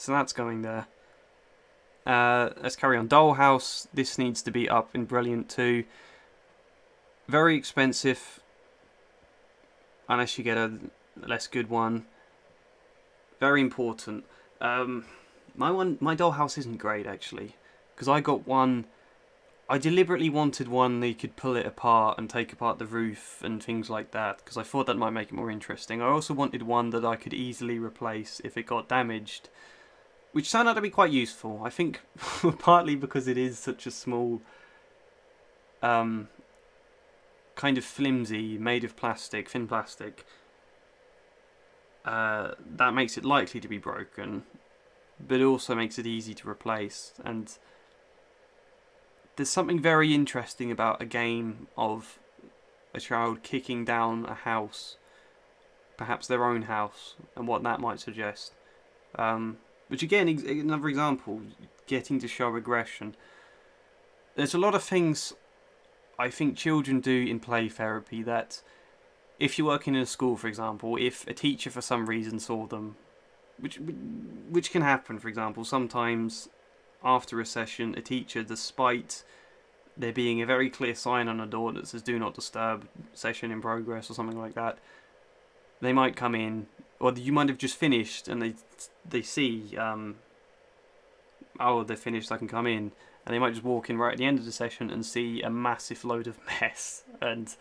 that's going there. Let's carry on. Dollhouse. This needs to be up in Brilliant too. Very expensive, unless you get a less good one. Very important. My dollhouse isn't great actually, because I got one. I deliberately wanted one that you could pull it apart and take apart the roof and things like that, because I thought that might make it more interesting. I also wanted one that I could easily replace if it got damaged, which turned out to be quite useful. I think partly because it is such a small, kind of flimsy, made of plastic, thin plastic, that makes it likely to be broken, but it also makes it easy to replace. And there's something very interesting about a game of a child kicking down a house, perhaps their own house, and what that might suggest. Which again, another example, getting to show aggression. There's a lot of things I think children do in play therapy that, if you're working in a school, for example, if a teacher for some reason saw them, which can happen, for example, sometimes after a session, a teacher, despite there being a very clear sign on a door that says "Do not disturb, session in progress" or something like that, they might come in, or you might have just finished and they see, oh, they're finished, I can come in, and they might just walk in right at the end of the session and see a massive load of mess and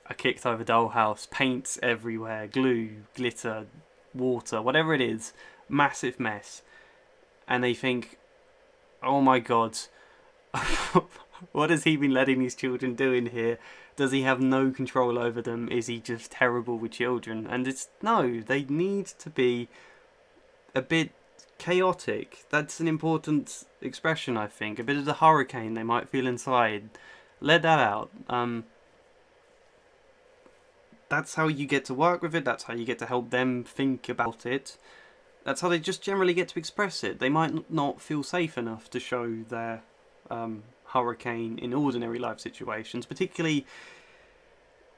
a kicked over dollhouse, paint everywhere, glue, glitter, water, whatever it is, massive mess, and they think, oh my god, what has he been letting these children do in here? Does he have no control over them? Is he just terrible with children? And it's no, they need to be a bit chaotic. That's an important expression, I think. A bit of the hurricane they might feel inside. Let that out. That's how you get to work with it. That's how you get to help them think about it. That's how they just generally get to express it. They might not feel safe enough to show their hurricane in ordinary life situations, particularly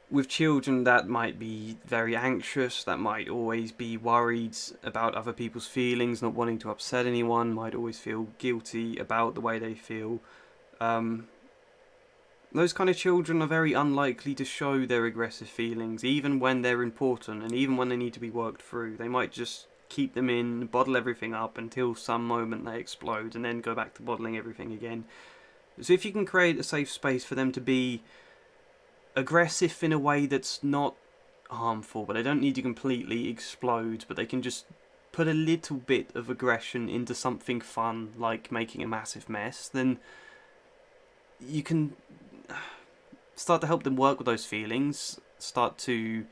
with children that might be very anxious, that might always be worried about other people's feelings, not wanting to upset anyone, might always feel guilty about the way they feel. Those kind of children are very unlikely to show their aggressive feelings, even when they're important and even when they need to be worked through. They might just keep them in, bottle everything up until some moment they explode, and then go back to bottling everything again. So if you can create a safe space for them to be aggressive in a way that's not harmful, but they don't need to completely explode, but they can just put a little bit of aggression into something fun, like making a massive mess, then you can start to help them work with those feelings, start to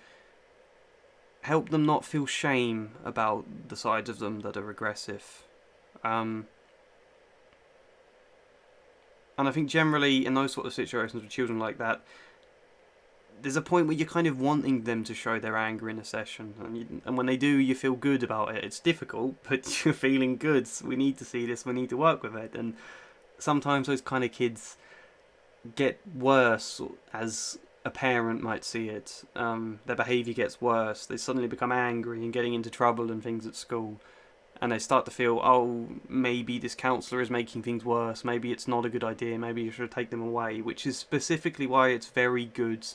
help them not feel shame about the sides of them that are aggressive. And I think generally in those sort of situations with children like that, there's a point where you're kind of wanting them to show their anger in a session, and when they do, you feel good about it. It's difficult, but you're feeling good. We need to see this, we need to work with it. And sometimes those kind of kids get worse as a parent might see it. Their behaviour gets worse. They suddenly become angry and getting into trouble and things at school. And they start to feel, oh, maybe this counsellor is making things worse. Maybe it's not a good idea. Maybe you should take them away. Which is specifically why it's very good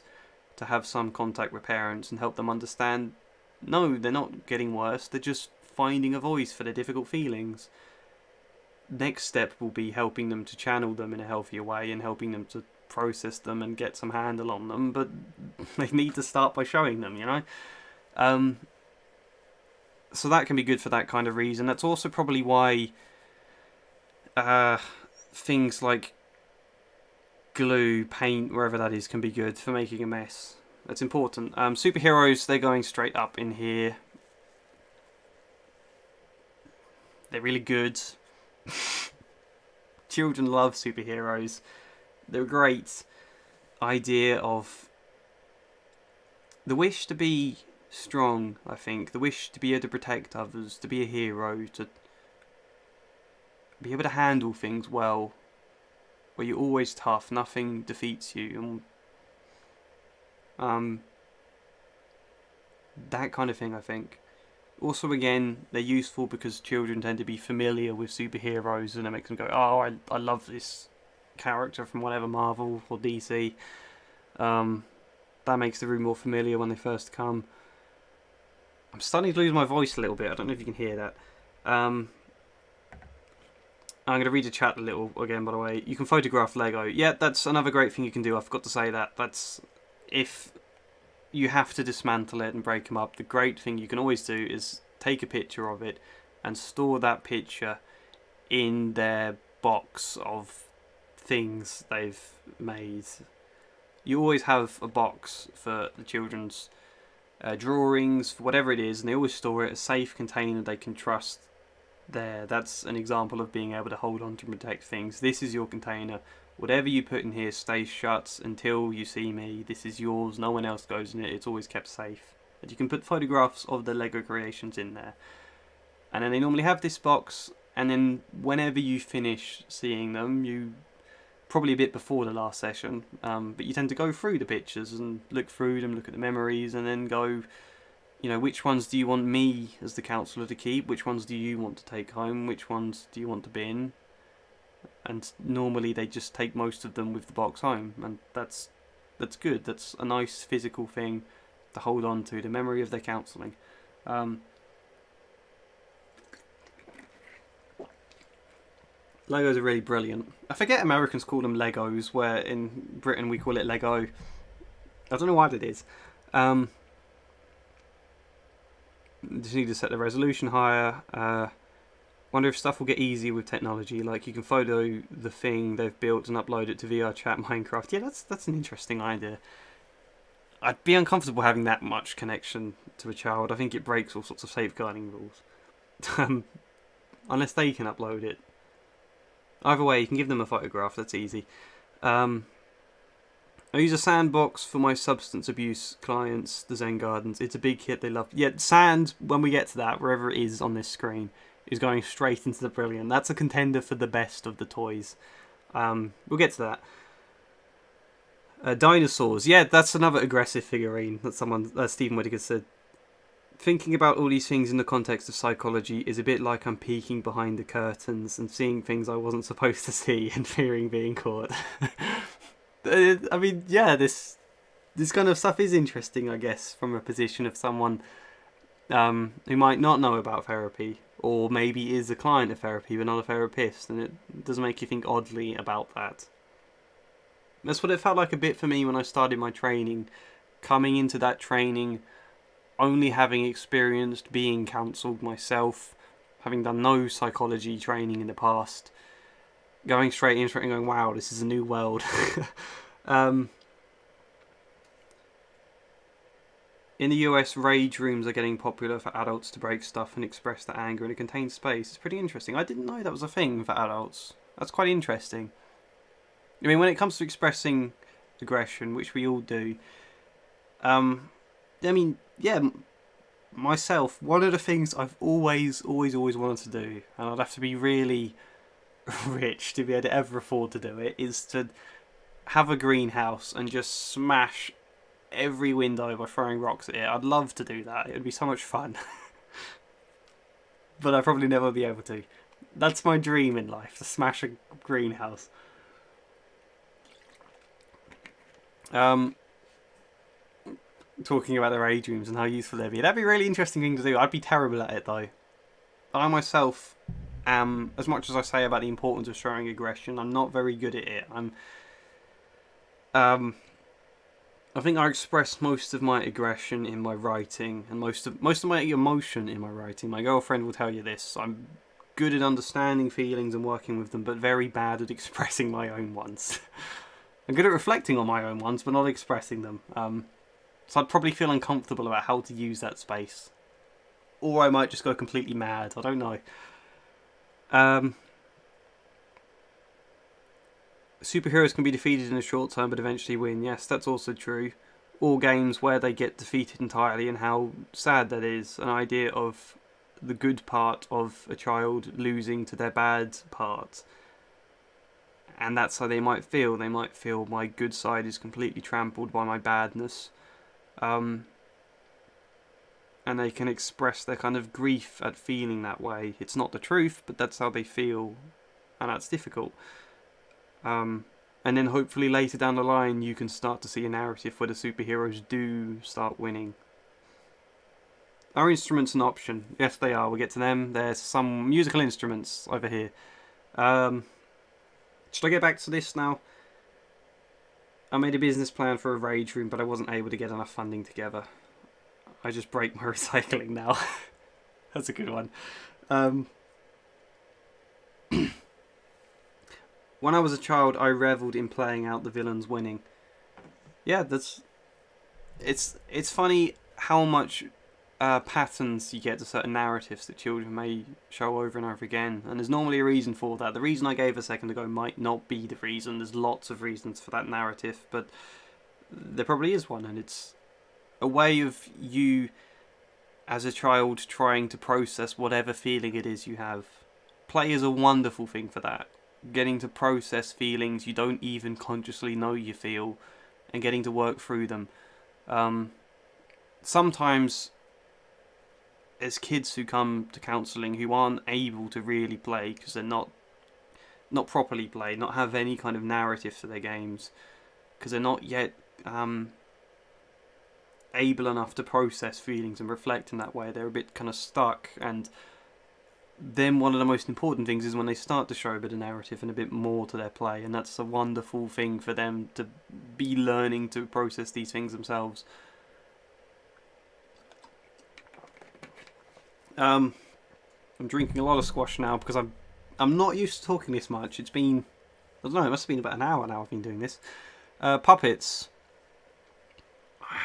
to have some contact with parents and help them understand, no, they're not getting worse. They're just finding a voice for their difficult feelings. Next step will be helping them to channel them in a healthier way and helping them to process them and get some handle on them, but they need to start by showing them, you know. So that can be good for that kind of reason. That's also probably why things like glue, paint, wherever that is, can be good for making a mess. That's important. Superheroes, they're going straight up in here. They're really good. Children love superheroes. They're a great idea of the wish to be strong, I think. The wish to be able to protect others, to be a hero, to be able to handle things well, where you're always tough, nothing defeats you, and that kind of thing, I think. Also, again, they're useful because children tend to be familiar with superheroes, and it makes them go, oh, I love this character from whatever, Marvel or DC. That makes the room more familiar when they first come. I'm starting to lose my voice a little bit. I don't know if you can hear that. I'm going to read the chat a little again, by the way. You can photograph Lego. Yeah, that's another great thing you can do. I forgot to say that. That's if you have to dismantle it and break them up. The great thing you can always do is take a picture of it and store that picture in their box of things they've made. You always have a box for the children's drawings, for whatever it is, and they always store it, a safe container they can trust there. That's an example of being able to hold on to protect things. This is your container. Whatever you put in here stays shut until you see me. This is yours. No one else goes in it. It's always kept safe. And you can put photographs of the Lego creations in there. And then they normally have this box, and then whenever you finish seeing them, you probably a bit before the last session, but you tend to go through the pictures and look through them, look at the memories, and then go, you know, which ones do you want me as the counsellor to keep? Which ones do you want to take home? Which ones do you want to bin? And normally they just take most of them with the box home, and that's good. That's a nice physical thing to hold on to, the memory of their counselling. Legos are really brilliant. I forget Americans call them Legos, where in Britain we call it Lego. I don't know why that is. Just need to set the resolution higher. Wonder if stuff will get easier with technology. Like you can photo the thing they've built and upload it to VR chat Minecraft. Yeah, that's an interesting idea. I'd be uncomfortable having that much connection to a child. I think it breaks all sorts of safeguarding rules. Unless they can upload it. Either way, you can give them a photograph. That's easy. I use a sandbox for my substance abuse clients, the Zen Gardens. It's a big hit. They love. Yeah, sand, when we get to that, wherever it is on this screen, is going straight into the brilliant. That's a contender for the best of the toys. We'll get to that. Dinosaurs. Yeah, that's another aggressive figurine that Stephen Whittaker said. Thinking about all these things in the context of psychology is a bit like I'm peeking behind the curtains and seeing things I wasn't supposed to see and fearing being caught. I mean, yeah, this kind of stuff is interesting, I guess, from a position of someone who might not know about therapy, or maybe is a client of therapy but not a therapist, and it does make you think oddly about that. That's what it felt like a bit for me when I started my training. Coming into that training, only having experienced being counselled myself, having done no psychology training in the past, going straight into it and going, wow, this is a new world. In the US, rage rooms are getting popular for adults to break stuff and express their anger in a contained space. It's pretty interesting. I didn't know that was a thing for adults. That's quite interesting. I mean, when it comes to expressing aggression, which we all do, I mean, yeah, myself, one of the things I've always wanted to do, and I'd have to be really rich to be able to ever afford to do it, is to have a greenhouse and just smash every window by throwing rocks at it. I'd love to do that. It would be so much fun. But I'd probably never be able to. That's my dream in life, to smash a greenhouse. Talking about their daydreams and how useful they'd be. That'd be a really interesting thing to do. I'd be terrible at it though. I myself am, as much as I say about the importance of showing aggression, I'm not very good at it. I think I express most of my aggression in my writing and most of my emotion in my writing. My girlfriend will tell you this. I'm good at understanding feelings and working with them, but very bad at expressing my own ones. I'm good at reflecting on my own ones, but not expressing them. So I'd probably feel uncomfortable about how to use that space. Or I might just go completely mad. I don't know. Superheroes can be defeated in a short time but eventually win. Yes, that's also true. Or games where they get defeated entirely and how sad that is. An idea of the good part of a child losing to their bad part. And that's how they might feel. They might feel my good side is completely trampled by my badness. And they can express their kind of grief at feeling that way. It's not the truth, but that's how they feel. And that's difficult. And then hopefully later down the line you can start to see a narrative where the superheroes do start winning. Are instruments an option? Yes, they are. We'll get to them. There's some musical instruments over here. Should I get back to this now? I made a business plan for a rage room, but I wasn't able to get enough funding together. I just break my recycling now. That's a good one. When I was a child, I revelled in playing out the villains winning. Yeah, it's funny how much patterns you get to certain narratives that children may show over and over again, and there's normally a reason for that. The reason I gave a second ago might not be the reason. There's lots of reasons for that narrative, but there probably is one, and it's a way of you as a child trying to process whatever feeling it is you have. Play is a wonderful thing for that. Getting to process feelings you don't even consciously know you feel and getting to work through them. Sometimes there's kids who come to counselling who aren't able to really play because they're not properly play, not have any kind of narrative to their games, because they're not yet able enough to process feelings and reflect in that way. They're a bit kind of stuck, and then one of the most important things is when they start to show a bit of narrative and a bit more to their play, and that's a wonderful thing for them to be learning to process these things themselves. I'm drinking a lot of squash now because I'm not used to talking this much. It's been, I don't know, it must have been about an hour now I've been doing this. Puppets.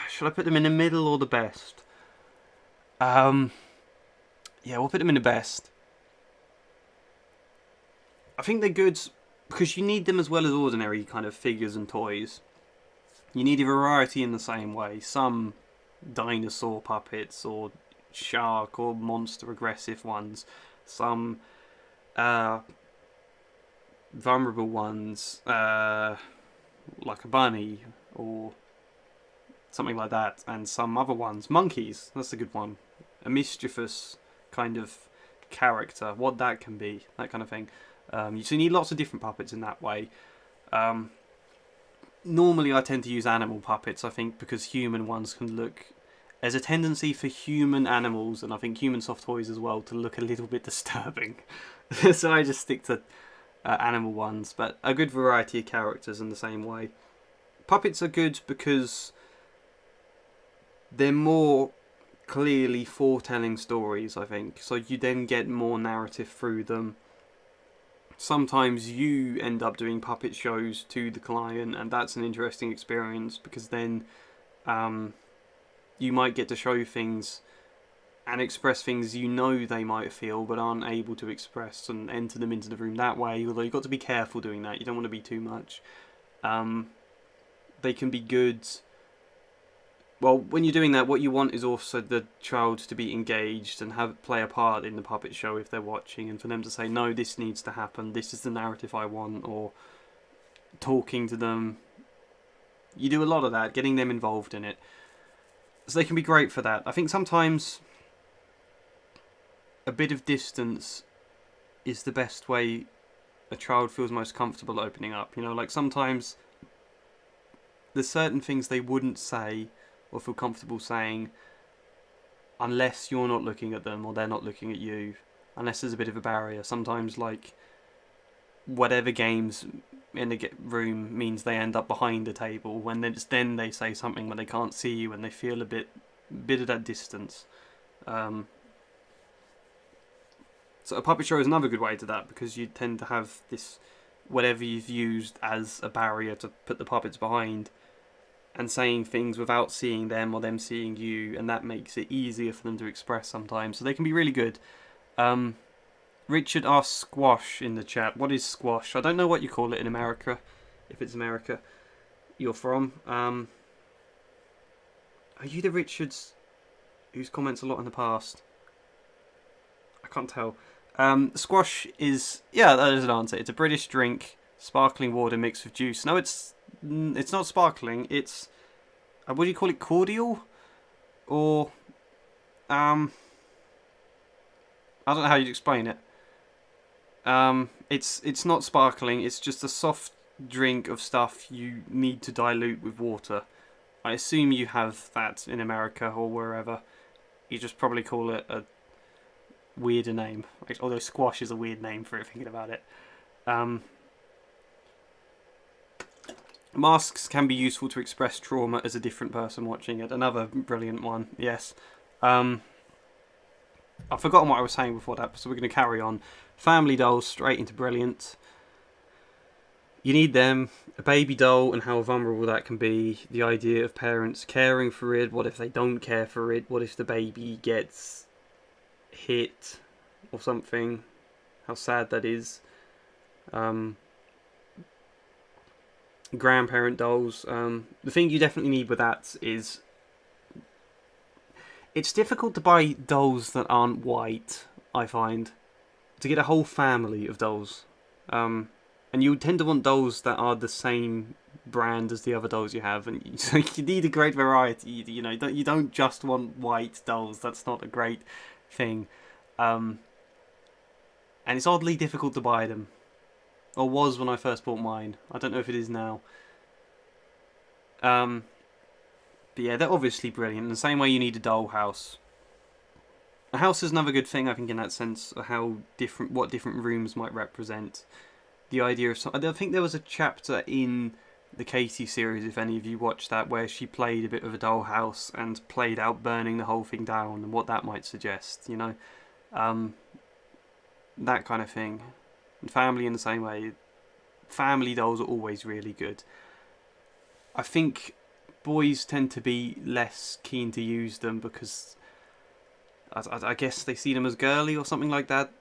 Should I put them in the middle or the best? Yeah, we'll put them in the best. I think they're good because you need them as well as ordinary kind of figures and toys. You need a variety in the same way. Some dinosaur puppets or shark or monster aggressive ones. Some vulnerable ones, like a bunny or something like that. And some other ones. Monkeys, that's a good one. A mischievous kind of character, what that can be, that kind of thing. So you need lots of different puppets in that way. Normally I tend to use animal puppets, I think, because human ones can look... There's a tendency for human animals, and I think human soft toys as well, to look a little bit disturbing. So I just stick to animal ones, but a good variety of characters in the same way. Puppets are good because they're more clearly foretelling stories, I think, so you then get more narrative through them. Sometimes you end up doing puppet shows to the client, and that's an interesting experience because then you might get to show things and express things you know they might feel but aren't able to express, and enter them into the room that way, although you've got to be careful doing that. You don't want to be too much. They can be good. Well, when you're doing that, what you want is also the child to be engaged and play a part in the puppet show if they're watching, and for them to say, no, this needs to happen, this is the narrative I want, or talking to them You do a lot of that, getting them involved in it. So they can be great for that. I think sometimes a bit of distance is the best way a child feels most comfortable opening up. You know, like sometimes there's certain things they wouldn't say or feel comfortable saying unless you're not looking at them or they're not looking at you, unless there's a bit of a barrier. Sometimes, like, whatever games in the room means they end up behind a table, when then they say something when they can't see you and they feel a bit of that distance. So a puppet show is another good way to that, because you tend to have this, whatever you've used as a barrier to put the puppets behind, and saying things without seeing them or them seeing you, and that makes it easier for them to express sometimes. So they can be really good. Richard asks squash in the chat. What is squash? I don't know what you call it in America, if it's America you're from. Are you the Richards whose comments a lot in the past? I can't tell. Squash is, yeah, that is an answer. It's a British drink, sparkling water mixed with juice. No, it's not sparkling. It's, what do you call it? Cordial, or I don't know how you'd explain it. It's not sparkling. It's just a soft drink of stuff you need to dilute with water. I assume you have that in America or wherever. You just probably call it a weirder name, although squash is a weird name for it, thinking about it. Masks can be useful to express trauma as a different person watching it. Another brilliant one, yes. I've forgotten what I was saying before that, so we're going to carry on. Family dolls, straight into brilliant. You need them. A baby doll and how vulnerable that can be. The idea of parents caring for it. What if they don't care for it? What if the baby gets hit or something? How sad that is. Grandparent dolls. The thing you definitely need with that is, it's difficult to buy dolls that aren't white, I find, to get a whole family of dolls. And you tend to want dolls that are the same brand as the other dolls you have, and so you need a great variety. You know, you don't just want white dolls. That's not a great thing. And it's oddly difficult to buy them, or was when I first bought mine. I don't know if it is now. But yeah, they're obviously brilliant. In the same way you need a dollhouse. A house is another good thing, I think, in that sense, of what different rooms might represent. The idea of I think there was a chapter in the Katie series, if any of you watched that, where she played a bit of a dollhouse and played out burning the whole thing down and what that might suggest, you know. That kind of thing. And family in the same way. Family dolls are always really good. I think boys tend to be less keen to use them because I guess they see them as girly or something like that.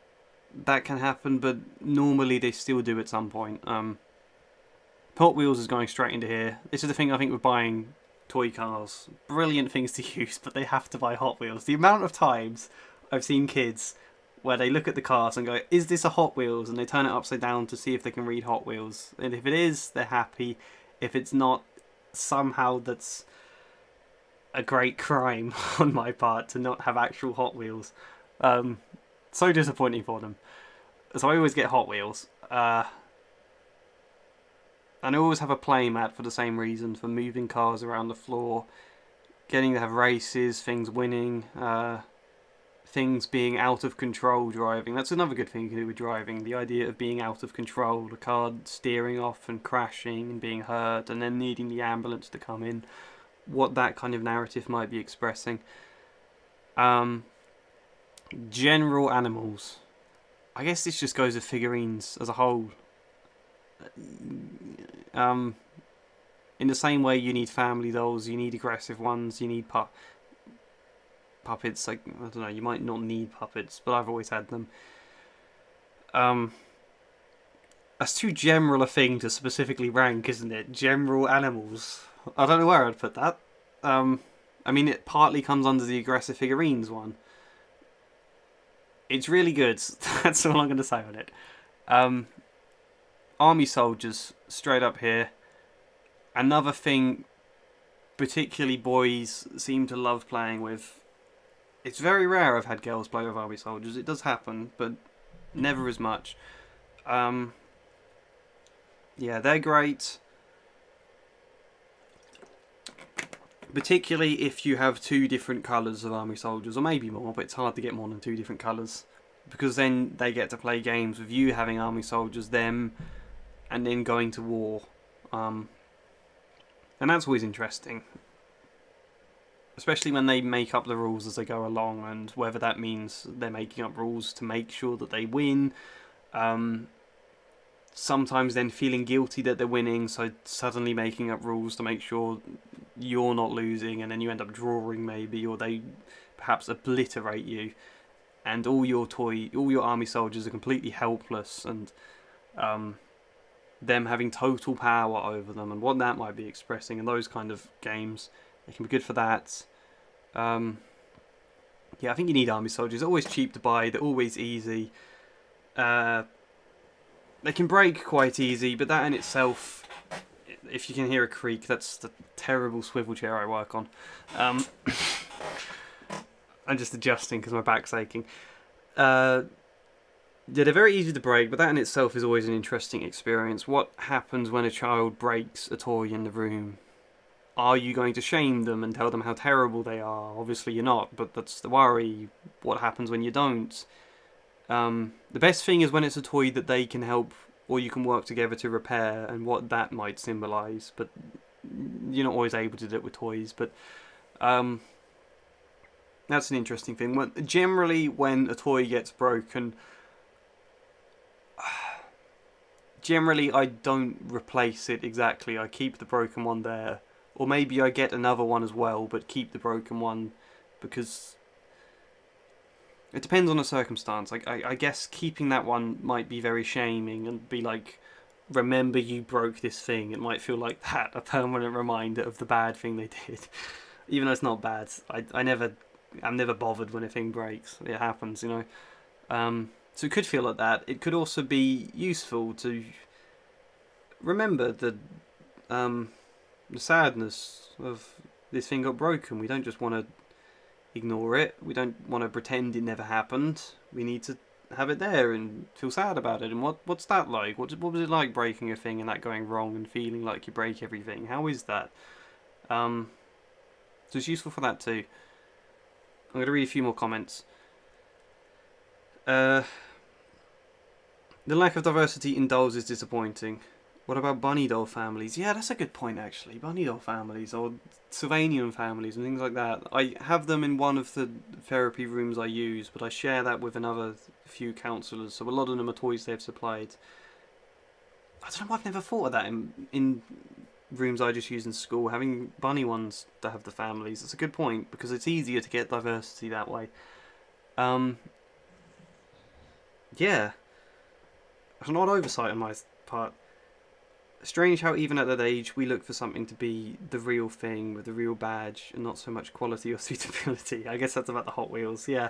That can happen, but normally they still do at some point. Hot Wheels is going straight into here. This is the thing I think with buying toy cars. Brilliant things to use, but they have to buy Hot Wheels. The amount of times I've seen kids where they look at the cars and go, is this a Hot Wheels? And they turn it upside down to see if they can read Hot Wheels. And if it is, they're happy. If it's not, somehow that's a great crime on my part to not have actual Hot Wheels. So disappointing for them. So I always get Hot Wheels. And I always have a play mat for the same reason, for moving cars around the floor, getting to have races, things winning, things being out of control driving. That's another good thing you can do with driving. The idea of being out of control, the car steering off and crashing and being hurt and then needing the ambulance to come in. What that kind of narrative might be expressing. General animals. I guess this just goes with figurines as a whole. In the same way you need family dolls, you need aggressive ones, you need puppets. Like, I don't know, you might not need puppets, but I've always had them. That's too general a thing to specifically rank, isn't it? General animals. I don't know where I'd put that. I mean, it partly comes under the aggressive figurines one. It's really good. That's all I'm going to say on it. Army soldiers, straight up here. Another thing, particularly boys seem to love playing with. It's very rare I've had girls play with army soldiers. It does happen, but never as much. Yeah, they're great. Particularly if you have 2 different colours of army soldiers, or maybe more, but it's hard to get more than 2 different colours. Because then they get to play games with you having army soldiers, them, and then going to war. And that's always interesting. Especially when they make up the rules as they go along, and whether that means they're making up rules to make sure that they win. Sometimes then feeling guilty that they're winning, so suddenly making up rules to make sure you're not losing, and then you end up drawing maybe, or they perhaps obliterate you, and all your army soldiers are completely helpless, and them having total power over them, and what that might be expressing in those kind of games. They can be good for that. Yeah, I think you need army soldiers. They're always cheap to buy. They're always easy. They can break quite easy, but that in itself, if you can hear a creak, that's the terrible swivel chair I work on. I'm just adjusting because my back's aching. Yeah, they're very easy to break, but that in itself is always an interesting experience. What happens when a child breaks a toy in the room? Are you going to shame them and tell them how terrible they are? Obviously you're not, but that's the worry. What happens when you don't? The best thing is when it's a toy that they can help, or you can work together to repair, and what that might symbolise. But you're not always able to do it with toys. But that's an interesting thing. Generally, when a toy gets broken, generally I don't replace it exactly. I keep the broken one there. Or maybe I get another one as well, but keep the broken one, because it depends on the circumstance. I guess keeping that one might be very shaming and be like, remember you broke this thing. It might feel like that, a permanent reminder of the bad thing they did. Even though it's not bad. I'm never bothered when a thing breaks. It happens, you know. So it could feel like that. It could also be useful to remember the sadness of this thing got broken. We don't just want to ignore it. We don't want to pretend it never happened. We need to have it there and feel sad about it. And what's that like? What was it like breaking a thing and that going wrong and feeling like you break everything? How is that? So it's useful for that too. I'm going to read a few more comments. The lack of diversity in dolls is disappointing. What about bunny doll families? Yeah, that's a good point actually. Bunny doll families or Sylvanian families and things like that. I have them in one of the therapy rooms I use, but I share that with another few counsellors, so a lot of them are toys they've supplied. I don't know why I've never thought of that in rooms I just use in school, having bunny ones to have the families. It's a good point, because it's easier to get diversity that way. Yeah. It's not oversight on my part. Strange how even at that age we look for something to be the real thing with the real badge and not so much quality or suitability. I guess that's about the Hot Wheels, yeah.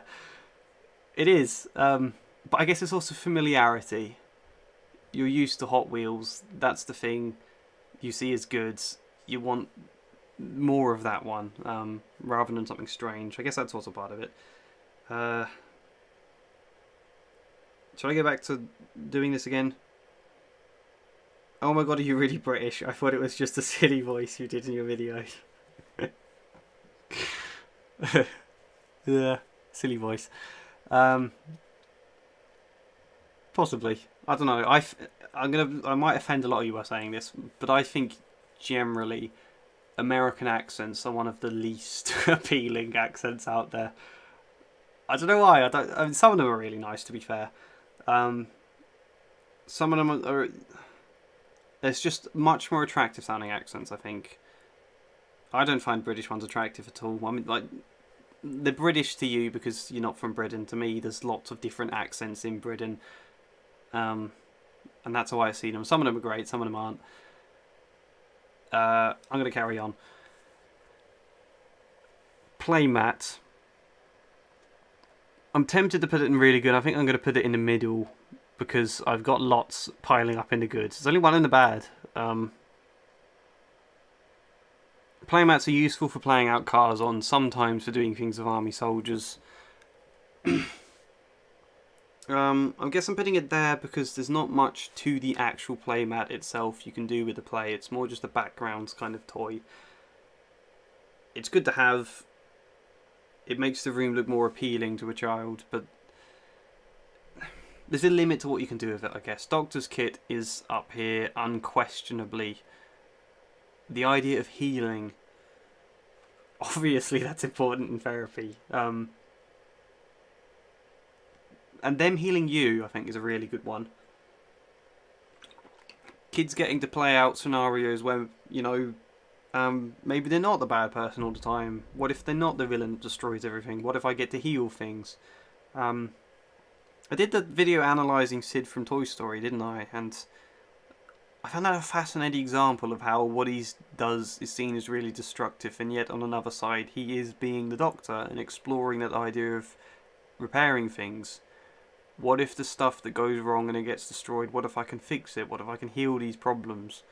It is, but I guess it's also familiarity. You're used to Hot Wheels, that's the thing you see as goods. You want more of that one, rather than something strange. I guess that's also part of it. Shall I go back to doing this again? Oh my god, are you really British? I thought it was just a silly voice you did in your video. Yeah, silly voice. Possibly. I don't know. I might offend a lot of you by saying this, but I think generally American accents are one of the least appealing accents out there. I don't know why. I mean, some of them are really nice, to be fair. Some of them are. There's just much more attractive sounding accents, I think. I don't find British ones attractive at all. I mean, like, they're British to you because you're not from Britain. To me, there's lots of different accents in Britain. And that's why I see them. Some of them are great, some of them aren't. I'm going to carry on. Playmat. I'm tempted to put it in really good. I think I'm going to put it in the middle, because I've got lots piling up in the good. There's only one in the bad. Playmats are useful for playing out cars on, sometimes for doing things with army soldiers. I guess I'm putting it there because there's not much to the actual playmat itself you can do with the play. It's more just a background kind of toy. It's good to have. It makes the room look more appealing to a child, but there's a limit to what you can do with it, I guess. Doctor's kit is up here, unquestionably. The idea of healing. Obviously, that's important in therapy. And them healing you, I think, is a really good one. Kids getting to play out scenarios where, you know, maybe they're not the bad person all the time. What if they're not the villain that destroys everything? What if I get to heal things? I did the video analysing Sid from Toy Story, didn't I? And I found that a fascinating example of how what he does is seen as really destructive, and yet on another side he is being the Doctor and exploring that idea of repairing things. What if the stuff that goes wrong and it gets destroyed, what if I can fix it? What if I can heal these problems?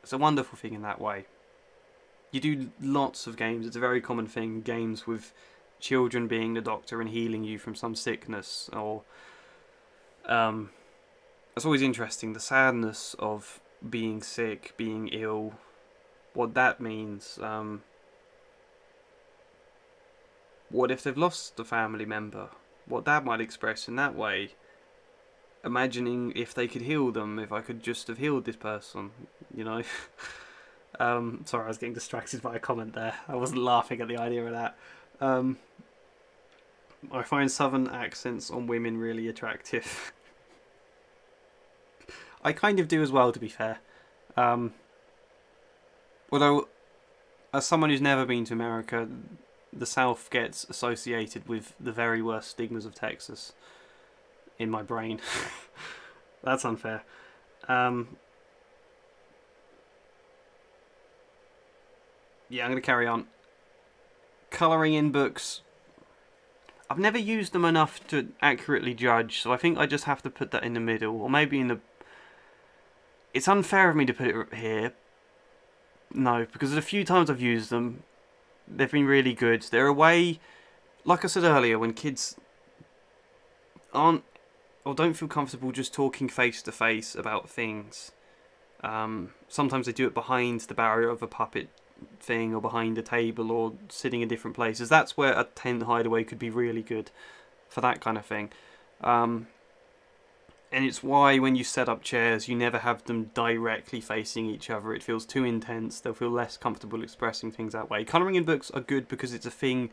It's a wonderful thing in that way. You do lots of games, it's a very common thing, games with children being the Doctor and healing you from some sickness, or it's always interesting, the sadness of being sick, being ill, what that means. What if they've lost a family member? What that might express in that way. Imagining if they could heal them, if I could just have healed this person, you know. Sorry, I was getting distracted by a comment there. I wasn't laughing at the idea of that. I find southern accents on women really attractive. I kind of do as well, to be fair. Although, as someone who's never been to America, the South gets associated with the very worst stigmas of Texas in my brain. That's unfair. Yeah, I'm going to carry on. Colouring in books. I've never used them enough to accurately judge, so I think I just have to put that in the middle, or maybe in the... It's unfair of me to put it here. No, because the few times I've used them, they've been really good. They're a way, like I said earlier, when kids aren't or don't feel comfortable just talking face to face about things. Sometimes they do it behind the barrier of a puppet thing, or behind a table, or sitting in different places. That's where a tent hideaway could be really good for that kind of thing. And it's why when you set up chairs, you never have them directly facing each other. It feels too intense. They'll feel less comfortable expressing things that way. Colouring in books are good because it's a thing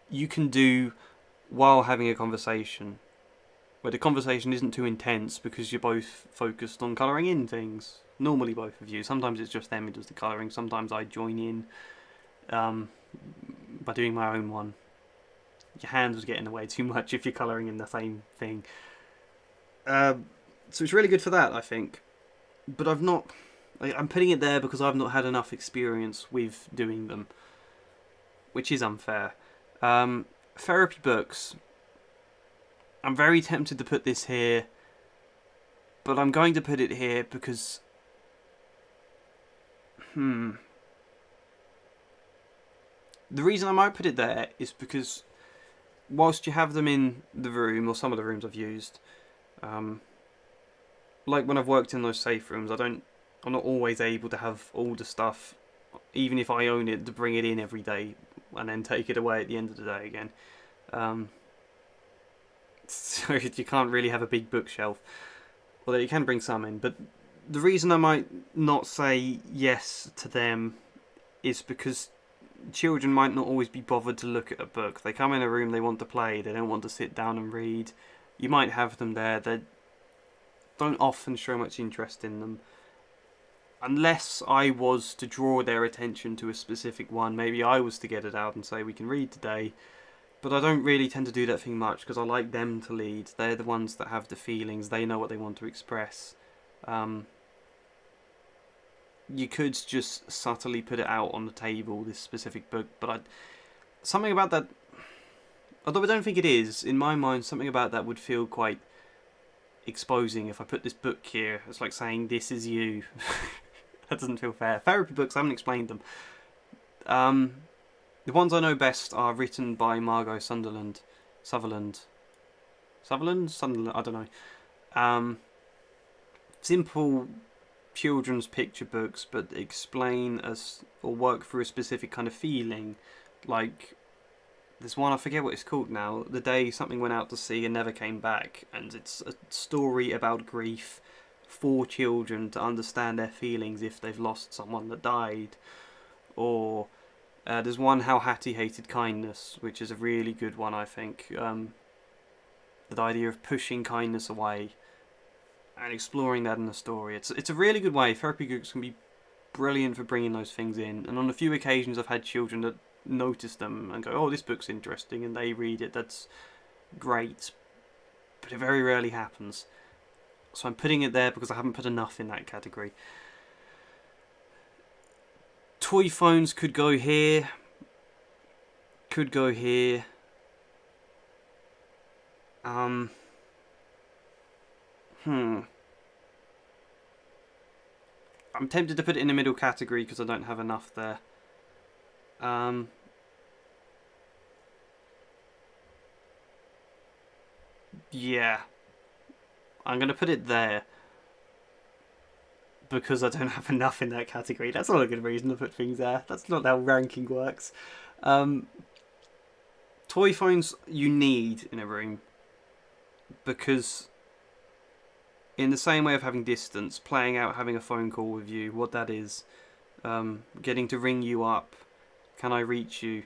you can do while having a conversation, where the conversation isn't too intense because you're both focused on colouring in things. Normally both of you. Sometimes it's just them who does the colouring. Sometimes I join in by doing my own one. Your hands would get in the way too much if you're colouring in the same thing. So it's really good for that, I think. But I'm putting it there because I've not had enough experience with doing them, which is unfair. Therapy books. I'm very tempted to put this here, but I'm going to put it here because... The reason I might put it there is because whilst you have them in the room, or some of the rooms I've used... like when I've worked in those safe rooms, I'm not always able to have all the stuff, even if I own it, to bring it in every day and then take it away at the end of the day again. So you can't really have a big bookshelf, although you can bring some in. But the reason I might not say yes to them is because children might not always be bothered to look at a book. They come in a room, they want to play, they don't want to sit down and read. You might have them there, they don't often show much interest in them. Unless I was to draw their attention to a specific one, maybe I was to get it out and say we can read today. But I don't really tend to do that thing much because I like them to lead. They're the ones that have the feelings, they know what they want to express. You could just subtly put it out on the table, this specific book, but something about that... Although I don't think it is, in my mind, something about that would feel quite exposing. If I put this book here, it's like saying, this is you. That doesn't feel fair. Therapy books, I haven't explained them. The ones I know best are written by Margot Sunderland. Sutherland? Sunderland? I don't know. Simple children's picture books, but explain us or work through a specific kind of feeling. Like, there's one, I forget what it's called now, The Day Something Went Out to Sea and Never Came Back, and it's a story about grief for children to understand their feelings if they've lost someone that died. Or there's one, How Hattie Hated Kindness, which is a really good one, I think. The idea of pushing kindness away and exploring that in the story. It's a really good way. Therapy groups can be brilliant for bringing those things in. And on a few occasions I've had children that notice them and go, oh, this book's interesting, and they read it. That's great. But it very rarely happens. So I'm putting it there because I haven't put enough in that category. Toy phones could go here. Could go here. I'm tempted to put it in the middle category because I don't have enough there. Yeah. I'm going to put it there because I don't have enough in that category. That's not a good reason to put things there. That's not how ranking works. Toy phones you need in a room because in the same way of having distance, playing out having a phone call with you, what that is, getting to ring you up, can I reach you,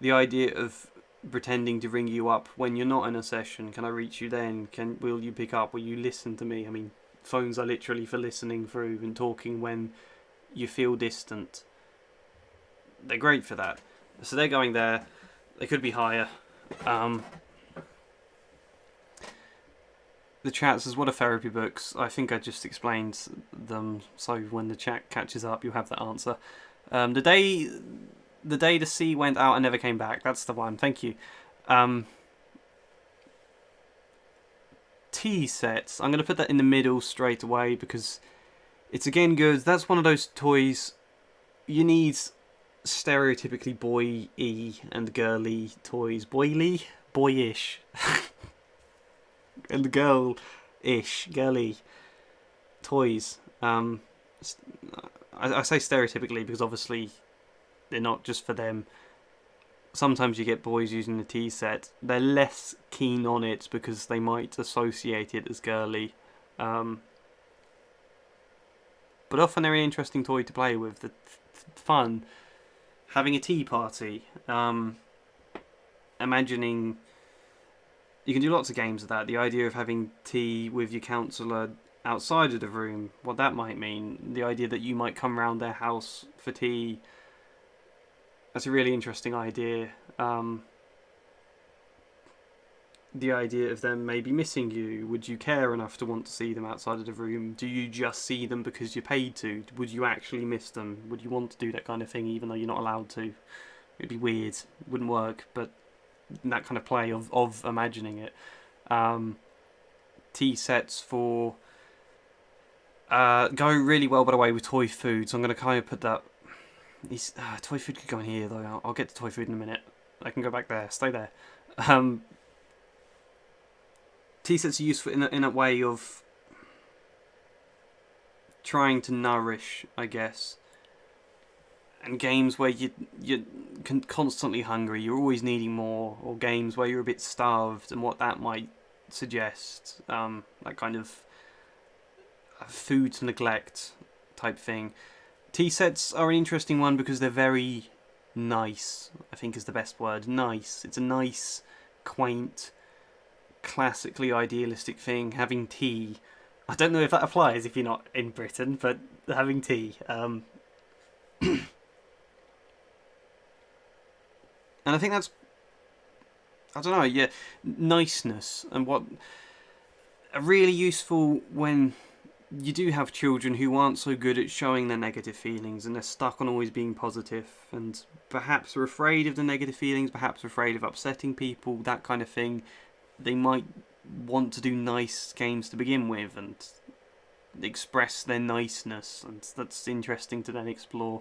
the idea of pretending to ring you up when you're not in a session, can I reach you then, will you pick up, will you listen to me. I mean, phones are literally for listening through and talking when you feel distant. They're great for that, so they're going there. They could be higher. The chat says, what are therapy books? I think I just explained them, so when the chat catches up you'll have that answer. The day the sea went out and never came back, that's the one. Thank you. Tea sets, I'm going to put that in the middle straight away because it's again good. That's one of those toys you need stereotypically boy-y and girly toys. Boily? Boyish. And girl-ish, girly toys. I say stereotypically because obviously they're not just for them. Sometimes you get boys using the tea set. They're less keen on it because they might associate it as girly. But often they're an interesting toy to play with. The fun. Having a tea party. Imagining... You can do lots of games of that. The idea of having tea with your counsellor outside of the room, what that might mean. The idea that you might come round their house for tea. That's a really interesting idea. The idea of them maybe missing you. Would you care enough to want to see them outside of the room? Do you just see them because you're paid to? Would you actually miss them? Would you want to do that kind of thing even though you're not allowed to? It'd be weird. It wouldn't work, but that kind of play of imagining it. Tea sets for go really well by the way with toy food, so I'm going to kind of put that. These toy food could go in here though. I'll get to toy food in a minute. I can go back there. Stay there. Tea sets are useful in a way of trying to nourish, I guess. And games where you're constantly hungry, you're always needing more, or games where you're a bit starved, and what that might suggest, that kind of food to neglect type thing. Tea sets are an interesting one because they're very nice, I think is the best word. Nice. It's a nice, quaint, classically idealistic thing. Having tea. I don't know if that applies if you're not in Britain, but having tea. And I think that's, I don't know, yeah, niceness, and what are really useful when you do have children who aren't so good at showing their negative feelings and they're stuck on always being positive and perhaps are afraid of the negative feelings, perhaps are afraid of upsetting people, that kind of thing. They might want to do nice games to begin with and express their niceness, and that's interesting to then explore.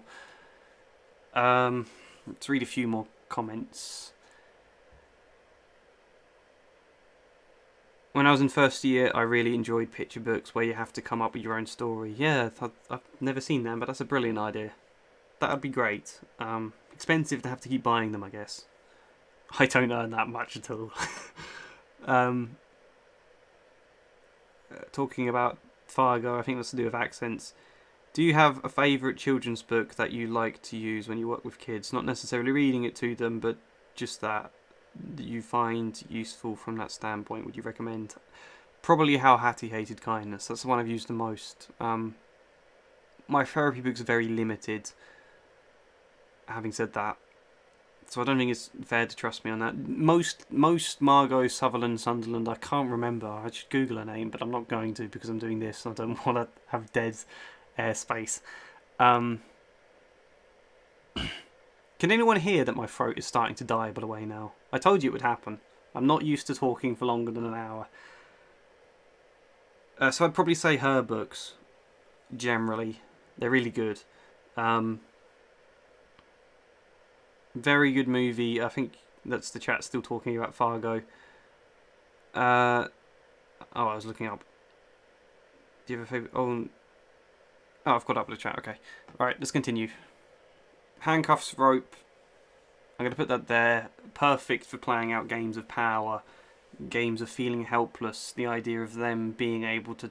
Let's read a few more comments. When I was in first year, I really enjoyed picture books where you have to come up with your own story. Yeah, I've never seen them, but that's a brilliant idea. That would be great. Expensive to have to keep buying them, I guess. I don't earn that much at all. Talking about Fargo, I think that's to do with accents. Do you have a favourite children's book that you like to use when you work with kids? Not necessarily reading it to them, but just that you find useful from that standpoint. Would you recommend? Probably How Hattie Hated Kindness. That's the one I've used the most. My therapy books are very limited. Having said that, so I don't think it's fair to trust me on that. Most Margot Sutherland Sunderland, I can't remember. I should Google her name, but I'm not going to because I'm doing this and I don't want to have dead airspace. Can anyone hear that my throat is starting to die, by the way, now? I told you it would happen. I'm not used to talking for longer than an hour. So I'd probably say her books, generally. They're really good. Very good movie. I think that's the chat still talking about Fargo. I was looking up. Do you have a favourite? Oh, I've got up the chat. Okay. Alright, let's continue. Handcuffs, rope. I'm going to put that there. Perfect for playing out games of power, games of feeling helpless. The idea of them being able to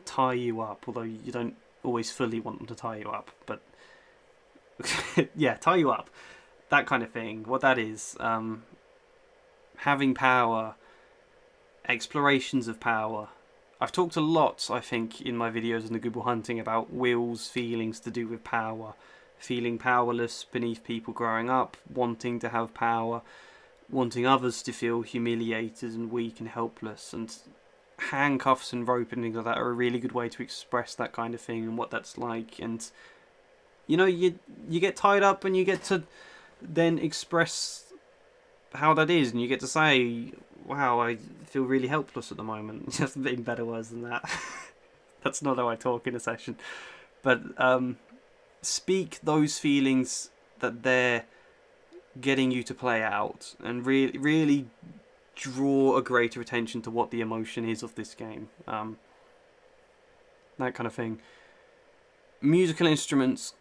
tie you up, although you don't always fully want them to tie you up. But yeah, tie you up. That kind of thing. What that is, having power, explorations of power. I've talked a lot, I think, in my videos in the Google Hunting about Will's feelings to do with power. Feeling powerless beneath people growing up, wanting to have power, wanting others to feel humiliated and weak and helpless. And handcuffs and rope and things like that are a really good way to express that kind of thing and what that's like. And, you know, you get tied up and you get to then express how that is, and you get to say, wow, I feel really helpless at the moment. Just in better words than that. That's not how I talk in a session. But speak those feelings that they're getting you to play out, and really draw a greater attention to what the emotion is of this game. That kind of thing. Musical instruments.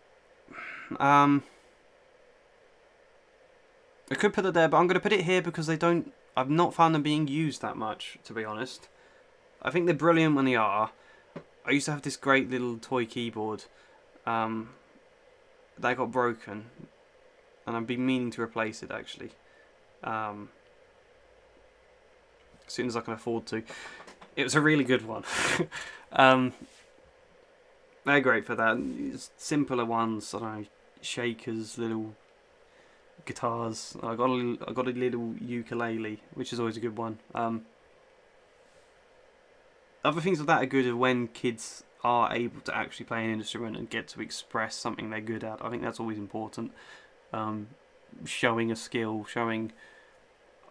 I could put it there, but I'm going to put it here because I've not found them being used that much, to be honest. I think they're brilliant when they are. I used to have this great little toy keyboard that got broken, and I've been meaning to replace it, actually. As soon as I can afford to. It was a really good one. They're great for that. It's simpler ones, I don't know, shakers, little guitars. I got a little ukulele, which is always a good one. Other things like that are good when kids are able to actually play an instrument and get to express something they're good at. I think that's always important. Showing a skill, showing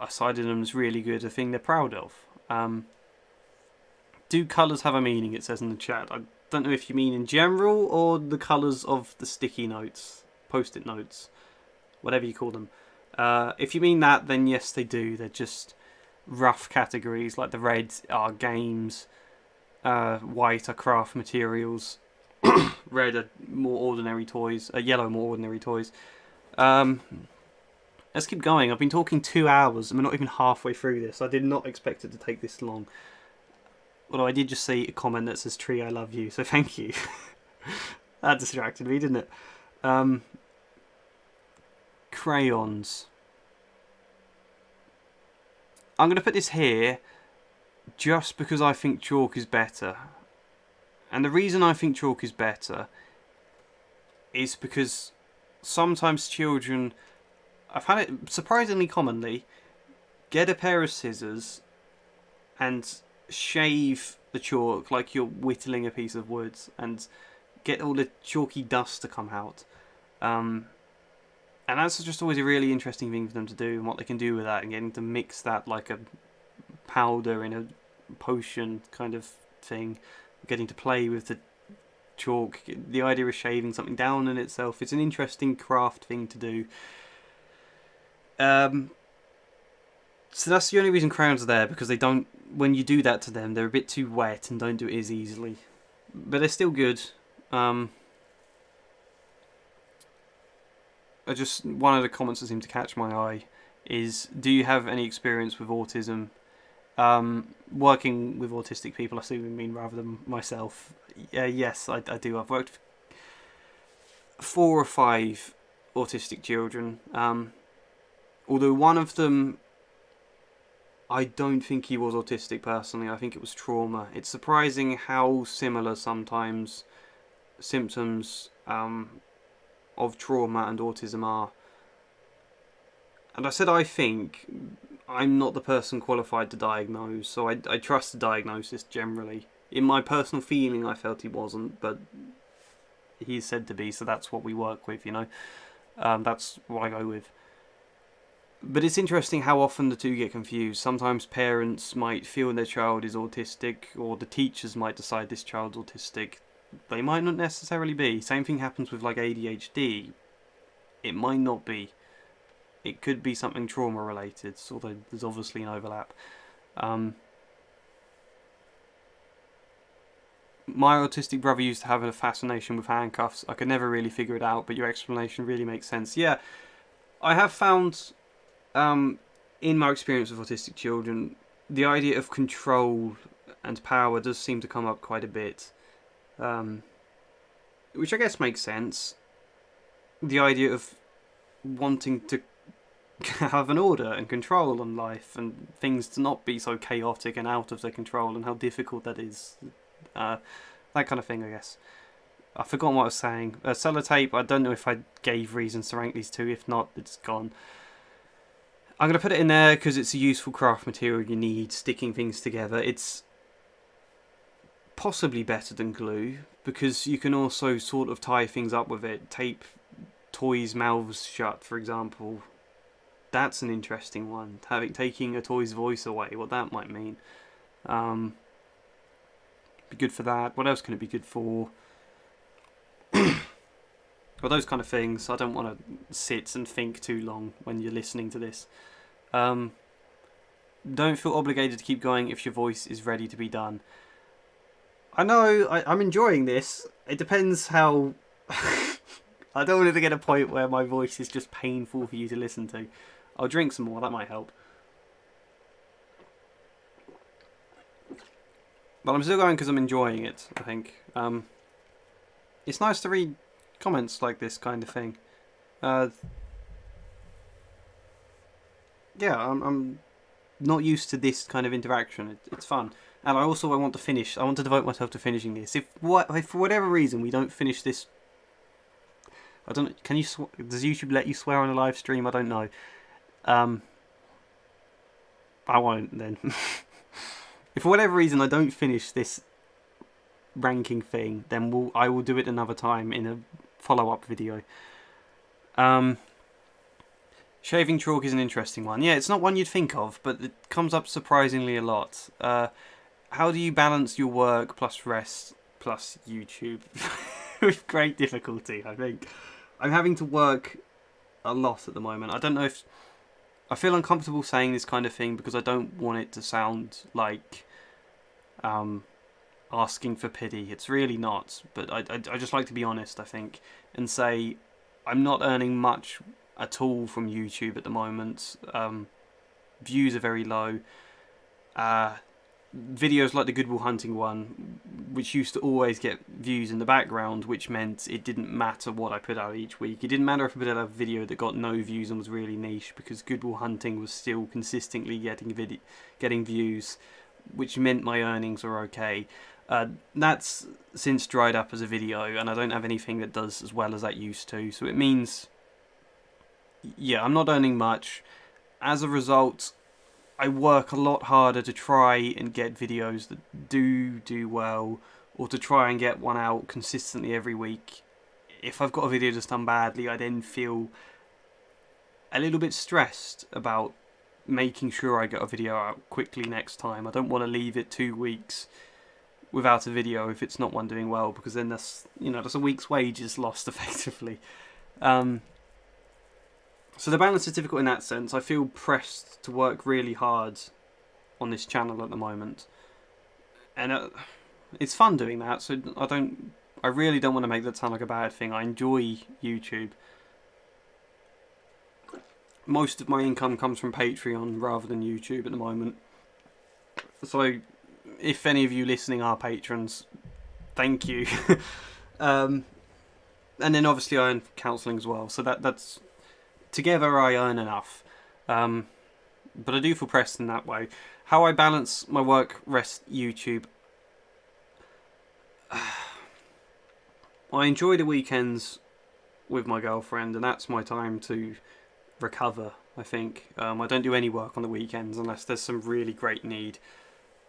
a side of them is really good, a thing they're proud of. Do colours have a meaning? It says in the chat. I don't know if you mean in general or the colours of the sticky notes, post-it notes, whatever you call them. If you mean that, then yes, they do. They're just rough categories. Like the red are games, white are craft materials, red are more ordinary toys, yellow more ordinary toys. Let's keep going. I've been talking 2 hours and we're not even halfway through this. I did not expect it to take this long. Although I did just see a comment that says, "Tree, I love you," so thank you. That distracted me, didn't it? Crayons. I'm going to put this here just because I think chalk is better. And the reason I think chalk is better is because sometimes children, I've had it surprisingly commonly, get a pair of scissors and shave the chalk like you're whittling a piece of wood and get all the chalky dust to come out. And that's just always a really interesting thing for them to do, and what they can do with that, and getting to mix that like a powder in a potion kind of thing, getting to play with the chalk. The idea of shaving something down in itself, it's an interesting craft thing to do. So that's the only reason crayons are there, because they don't, when you do that to them, they're a bit too wet and don't do it as easily. But they're still good. One of the comments that seemed to catch my eye is, do you have any experience with autism? Working with autistic people, I assume you mean, rather than myself. Yes, I do. I've worked with 4 or 5 autistic children. Although one of them, I don't think he was autistic personally. I think it was trauma. It's surprising how similar sometimes symptoms of trauma and autism are. And I said I think. I'm not the person qualified to diagnose, so I trust the diagnosis generally. In my personal feeling, I felt he wasn't, but he's said to be, so that's what we work with, you know. That's what I go with. But it's interesting how often the two get confused. Sometimes parents might feel their child is autistic, or the teachers might decide this child's autistic. They might not necessarily be. Same thing happens with like ADHD. It might not be. It could be something trauma related, although there's obviously an overlap. My autistic brother used to have a fascination with handcuffs. I could never really figure it out, but your explanation really makes sense. Yeah, I have found, in my experience with autistic children, the idea of control and power does seem to come up quite a bit, which I guess makes sense. The idea of wanting to have an order and control on life and things to not be so chaotic and out of their control, and how difficult that is. That kind of thing, I guess. I've forgotten what I was saying. Sellotape, I don't know if I gave reasons to rank these two. If not, it's gone. I'm going to put it in there because it's a useful craft material you need, sticking things together. It's possibly better than glue, because you can also sort of tie things up with it. Tape toys' mouths shut, for example. That's an interesting one. Taking a toy's voice away, what that might mean. Be good for that. What else can it be good for? Well, those kind of things. I don't want to sit and think too long when you're listening to this. Don't feel obligated to keep going if your voice is ready to be done. I know, I'm enjoying this. It depends how... I don't want it to get a point where my voice is just painful for you to listen to. I'll drink some more, that might help. But I'm still going because I'm enjoying it, I think. It's nice to read comments like this kind of thing. Yeah, I'm not used to this kind of interaction. It's fun. And I want to finish. I want to devote myself to finishing this. If for whatever reason we don't finish this... I don't know, can you... Does YouTube let you swear on a live stream? I don't know. I won't then. If for whatever reason I don't finish this ranking thing, then I will do it another time in a follow-up video. Shaving chalk is an interesting one. Yeah, it's not one you'd think of, but it comes up surprisingly a lot. How do you balance your work plus rest plus YouTube? With great difficulty, I think. I'm having to work a lot at the moment. I don't know if... I feel uncomfortable saying this kind of thing because I don't want it to sound like asking for pity. It's really not. But I just like to be honest, I think, and say I'm not earning much at all from YouTube at the moment. Views are very low. Videos like the Good Will Hunting one, which used to always get views in the background, which meant it didn't matter what I put out each week. It didn't matter if I put out a video that got no views and was really niche, because Good Will Hunting was still consistently getting views, which meant my earnings were okay. That's since dried up as a video, and I don't have anything that does as well as that used to. So it means, yeah, I'm not earning much. As a result, I work a lot harder to try and get videos that do well, or to try and get one out consistently every week. If I've got a video that's done badly, I then feel a little bit stressed about making sure I get a video out quickly next time. I don't want to leave it 2 weeks without a video if it's not one doing well, because then that's a week's wages lost effectively. So the balance is difficult in that sense. I feel pressed to work really hard on this channel at the moment, and it's fun doing that. So I really don't want to make that sound like a bad thing. I enjoy YouTube. Most of my income comes from Patreon rather than YouTube at the moment. So if any of you listening are patrons, thank you. And then obviously I earn counselling as well. So that's together I earn enough. But I do feel pressed in that way. How I balance my work, rest, YouTube. I enjoy the weekends with my girlfriend, and that's my time to recover, I think. I don't do any work on the weekends unless there's some really great need.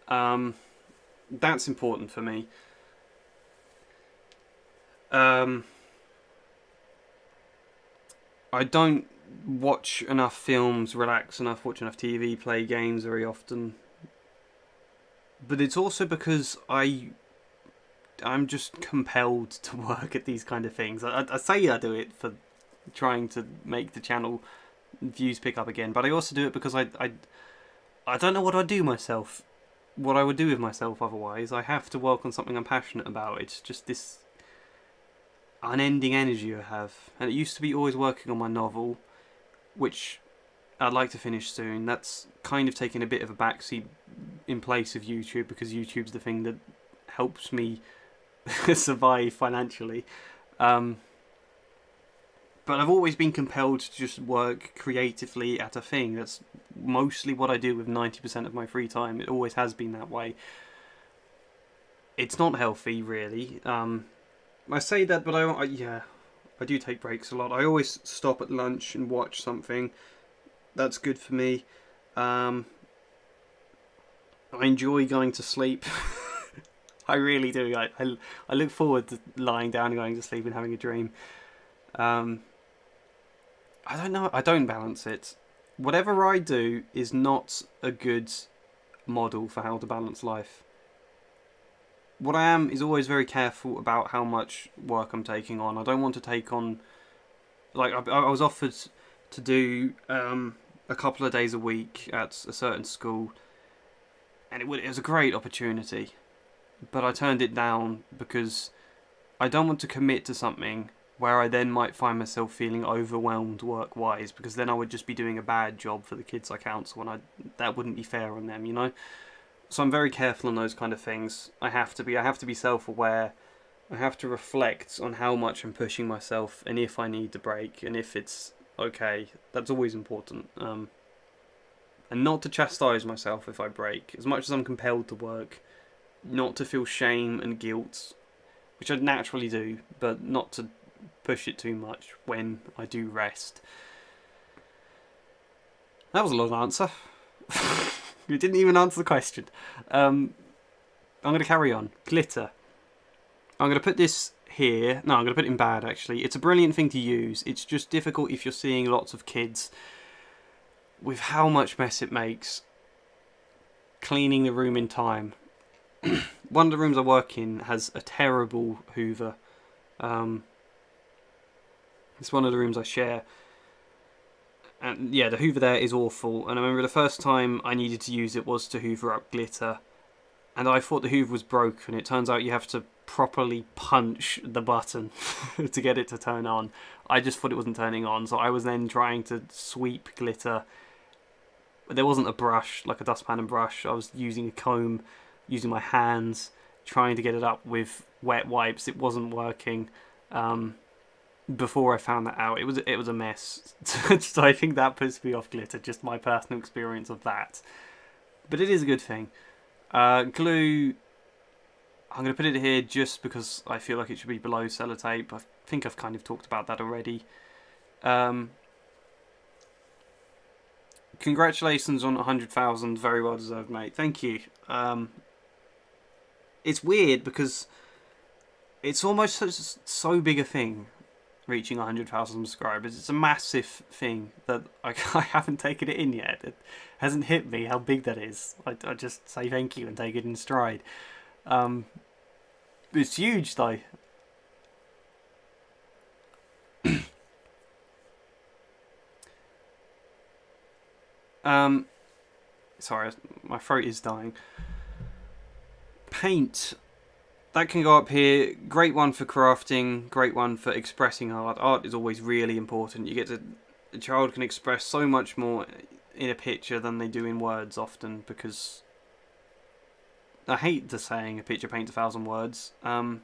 That's important for me. I don't watch enough films, relax enough, watch enough TV, play games very often. But it's also because I'm just compelled to work at these kind of things. I say I do it for trying to make the channel views pick up again, but I also do it because I don't know what I'd do myself. What I would do with myself otherwise. I have to work on something I'm passionate about. It's just this unending energy I have. And it used to be always working on my novel, which I'd like to finish soon. That's kind of taken a bit of a backseat in place of YouTube, because YouTube's the thing that helps me survive financially. But I've always been compelled to just work creatively at a thing. That's mostly what I do with 90% of my free time. It always has been that way. It's not healthy, really. I say that, but I do take breaks a lot. I always stop at lunch and watch something. That's good for me. I enjoy going to sleep. I really do. I look forward to lying down and going to sleep and having a dream. I don't know. I don't balance it. Whatever I do is not a good model for how to balance life. What I am is always very careful about how much work I'm taking on. I don't want to take on... Like, I was offered to do a couple of days a week at a certain school, and it was a great opportunity. But I turned it down because I don't want to commit to something where I then might find myself feeling overwhelmed work-wise, because then I would just be doing a bad job for the kids I counsel, and that wouldn't be fair on them, you know? So I'm very careful on those kind of things. I have to be self-aware. I have to reflect on how much I'm pushing myself, and if I need to break, and if it's okay. That's always important. And not to chastise myself if I break. As much as I'm compelled to work, not to feel shame and guilt, which I naturally do, but not to push it too much when I do rest. That was a long answer. You didn't even answer the question. I'm going to carry on. Glitter. I'm going to put this here. No, I'm going to put it in bad, actually. It's a brilliant thing to use. It's just difficult if you're seeing lots of kids with how much mess it makes cleaning the room in time. One of the rooms I work in has a terrible Hoover. It's one of the rooms I share. And yeah, the Hoover there is awful. And I remember the first time I needed to use it was to hoover up glitter. And I thought the Hoover was broken. It turns out you have to properly punch the button to get it to turn on. I just thought it wasn't turning on. So I was then trying to sweep glitter. There wasn't a brush, like a dustpan and brush. I was using a comb, using my hands, trying to get it up with wet wipes. It wasn't working. Before I found that out, it was a mess. So I think that puts me off glitter, just my personal experience of that. But it is a good thing. Glue, I'm going to put it here just because I feel like it should be below sellotape. I think I've kind of talked about that already. Congratulations on 100,000, very well deserved, mate. Thank you. It's weird because it's almost so big a thing, reaching 100,000 subscribers. It's a massive thing that I haven't taken it in yet. It hasn't hit me how big that is. I just say thank you and take it in stride. It's huge though. Sorry, my throat is dying. Paint. That can go up here. Great one for crafting. Great one for expressing art. Art is always really important. You get to... A child can express so much more in a picture than they do in words often, because... I hate the saying, a picture paints 1,000 words. I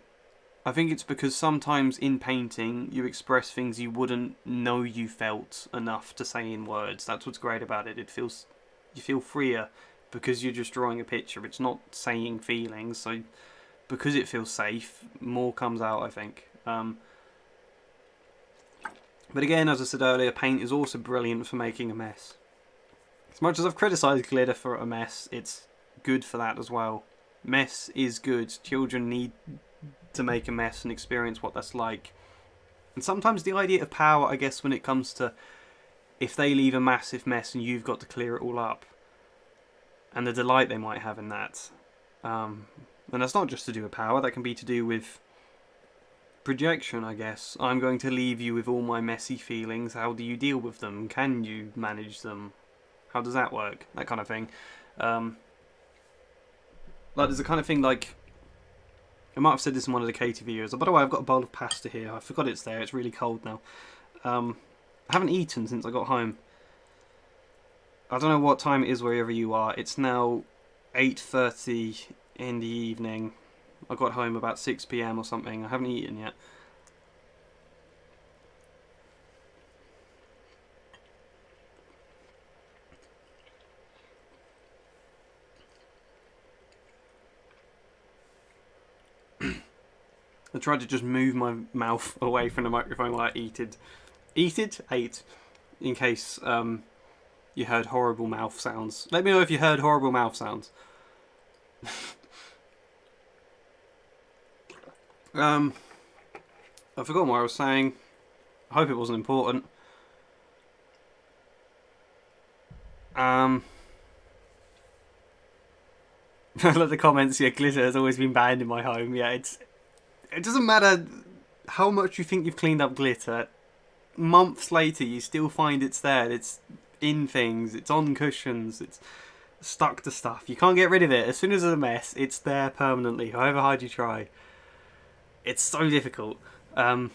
think it's because sometimes in painting you express things you wouldn't know you felt enough to say in words. That's what's great about it. You feel freer because you're just drawing a picture. It's not saying feelings, so because it feels safe, more comes out, I think. But again, as I said earlier, paint is also brilliant for making a mess. As much as I've criticised glitter for a mess, it's good for that as well. Mess is good. Children need to make a mess and experience what that's like. And sometimes the idea of power, I guess, when it comes to if they leave a massive mess and you've got to clear it all up, and the delight they might have in that. And that's not just to do with power, that can be to do with projection, I guess. I'm going to leave you with all my messy feelings. How do you deal with them? Can you manage them? How does that work? That kind of thing. Like, there's a kind of thing like... I might have said this in one of the KT videos. By the way, I've got a bowl of pasta here. I forgot it's there. It's really cold now. I haven't eaten since I got home. I don't know what time it is wherever you are. It's now 8:30 in the evening. I got home about 6 PM or something. I haven't eaten yet. I tried to just move my mouth away from the microphone while I ate, in case you heard horrible mouth sounds. Let me know if you heard horrible mouth sounds. I've forgotten what I was saying. I hope it wasn't important. I like the comments. Yeah, glitter has always been banned in my home. Yeah, it doesn't matter how much you think you've cleaned up glitter. Months later, you still find it's there. It's in things. It's on cushions. It's stuck to stuff. You can't get rid of it. As soon as it's a mess, it's there permanently, however hard you try. It's so difficult. Yeah.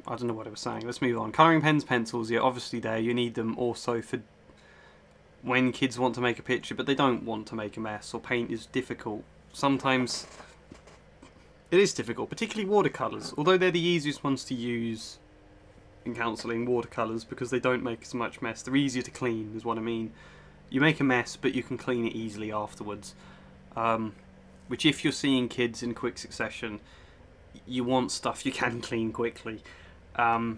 I don't know what I was saying. Let's move on. Colouring pens, pencils, yeah, obviously there. You need them also for when kids want to make a picture, but they don't want to make a mess, or paint is difficult. Sometimes it is difficult, particularly watercolours. Although they're the easiest ones to use in counselling, watercolours, because they don't make as much mess. They're easier to clean, is what I mean. You make a mess, but you can clean it easily afterwards. Which, if you're seeing kids in quick succession, you want stuff you can clean quickly. But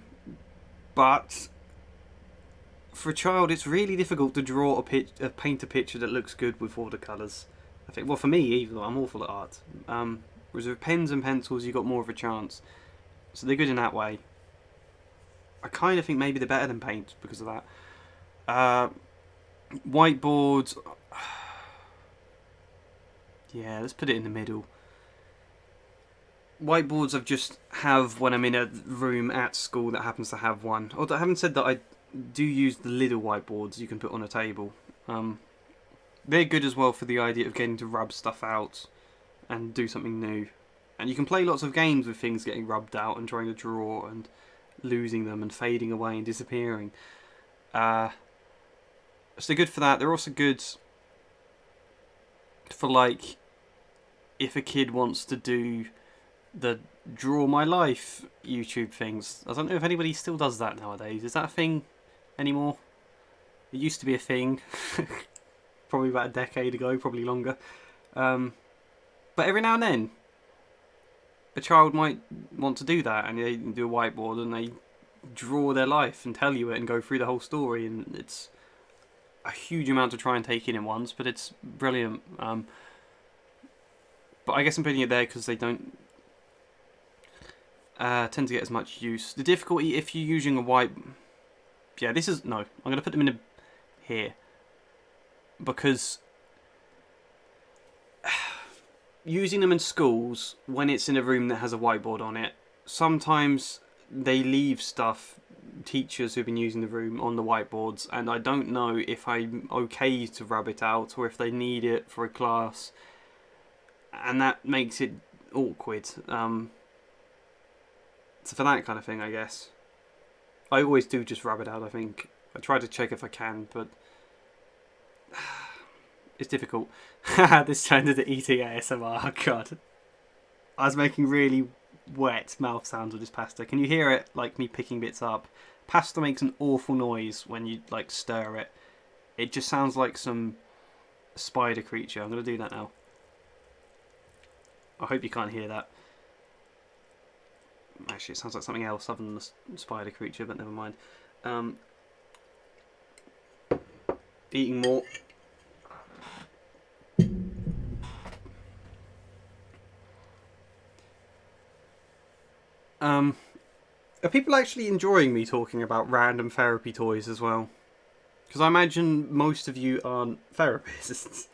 for a child, it's really difficult to draw paint a picture that looks good with watercolours. I think, well, for me, even though I'm awful at art. Whereas with pens and pencils, you've got more of a chance. So they're good in that way. I kind of think maybe they're better than paint because of that. Whiteboards. Yeah, let's put it in the middle. Whiteboards I just have when I'm in a room at school that happens to have one. Although I haven't said that I do use the little whiteboards you can put on a table. They're good as well for the idea of getting to rub stuff out and do something new. And you can play lots of games with things getting rubbed out and trying to draw and losing them and fading away and disappearing. So they're good for that. They're also good for, like, if a kid wants to do the Draw My Life YouTube things. I don't know if anybody still does that nowadays. Is that a thing anymore? It used to be a thing. Probably about a decade ago, probably longer. But every now and then, a child might want to do that, and they do a whiteboard and they draw their life and tell you it and go through the whole story, and it's a huge amount to try and take in at once, but it's brilliant. But I guess I'm putting it there because they don't tend to get as much use. The difficulty if you're using a white... Yeah, this is... No, I'm going to put them in here. Because using them in schools when it's in a room that has a whiteboard on it. Sometimes they leave stuff, teachers who've been using the room, on the whiteboards, and I don't know if I'm okay to rub it out or if they need it for a class, and that makes it awkward. So for that kind of thing, I guess I always do just rub it out. I think I try to check if I can, but it's difficult. This turned into eating ASMR. Oh, God, I was making really wet mouth sounds with this pasta. Can you hear it? Like me picking bits up. Pasta makes an awful noise when you like stir it. It just sounds like some spider creature. I'm gonna do that now. I hope you can't hear that. Actually, it sounds like something else other than the spider creature, but never mind. Eating more. Are people actually enjoying me talking about random therapy toys as well? Because I imagine most of you aren't therapists.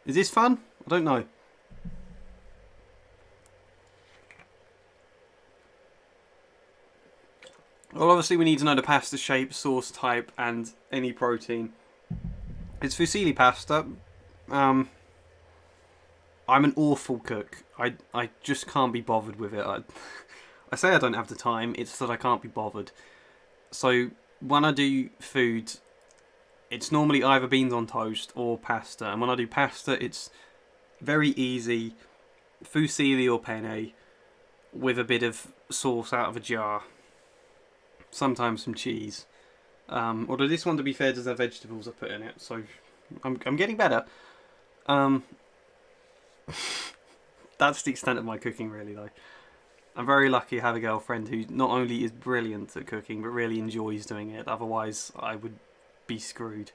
Is this fun? I don't know. Well, obviously we need to know the pasta shape, sauce type, and any protein. It's fusilli pasta. I'm an awful cook. I just can't be bothered with it. I say I don't have the time, it's that I can't be bothered. So when I do food, it's normally either beans on toast or pasta. And when I do pasta, it's very easy, fusilli or penne, with a bit of sauce out of a jar. Sometimes some cheese. Although this one, to be fair, does have vegetables I put in it, so I'm getting better. That's the extent of my cooking, really, though. I'm very lucky to have a girlfriend who not only is brilliant at cooking, but really enjoys doing it. Otherwise, I would be screwed.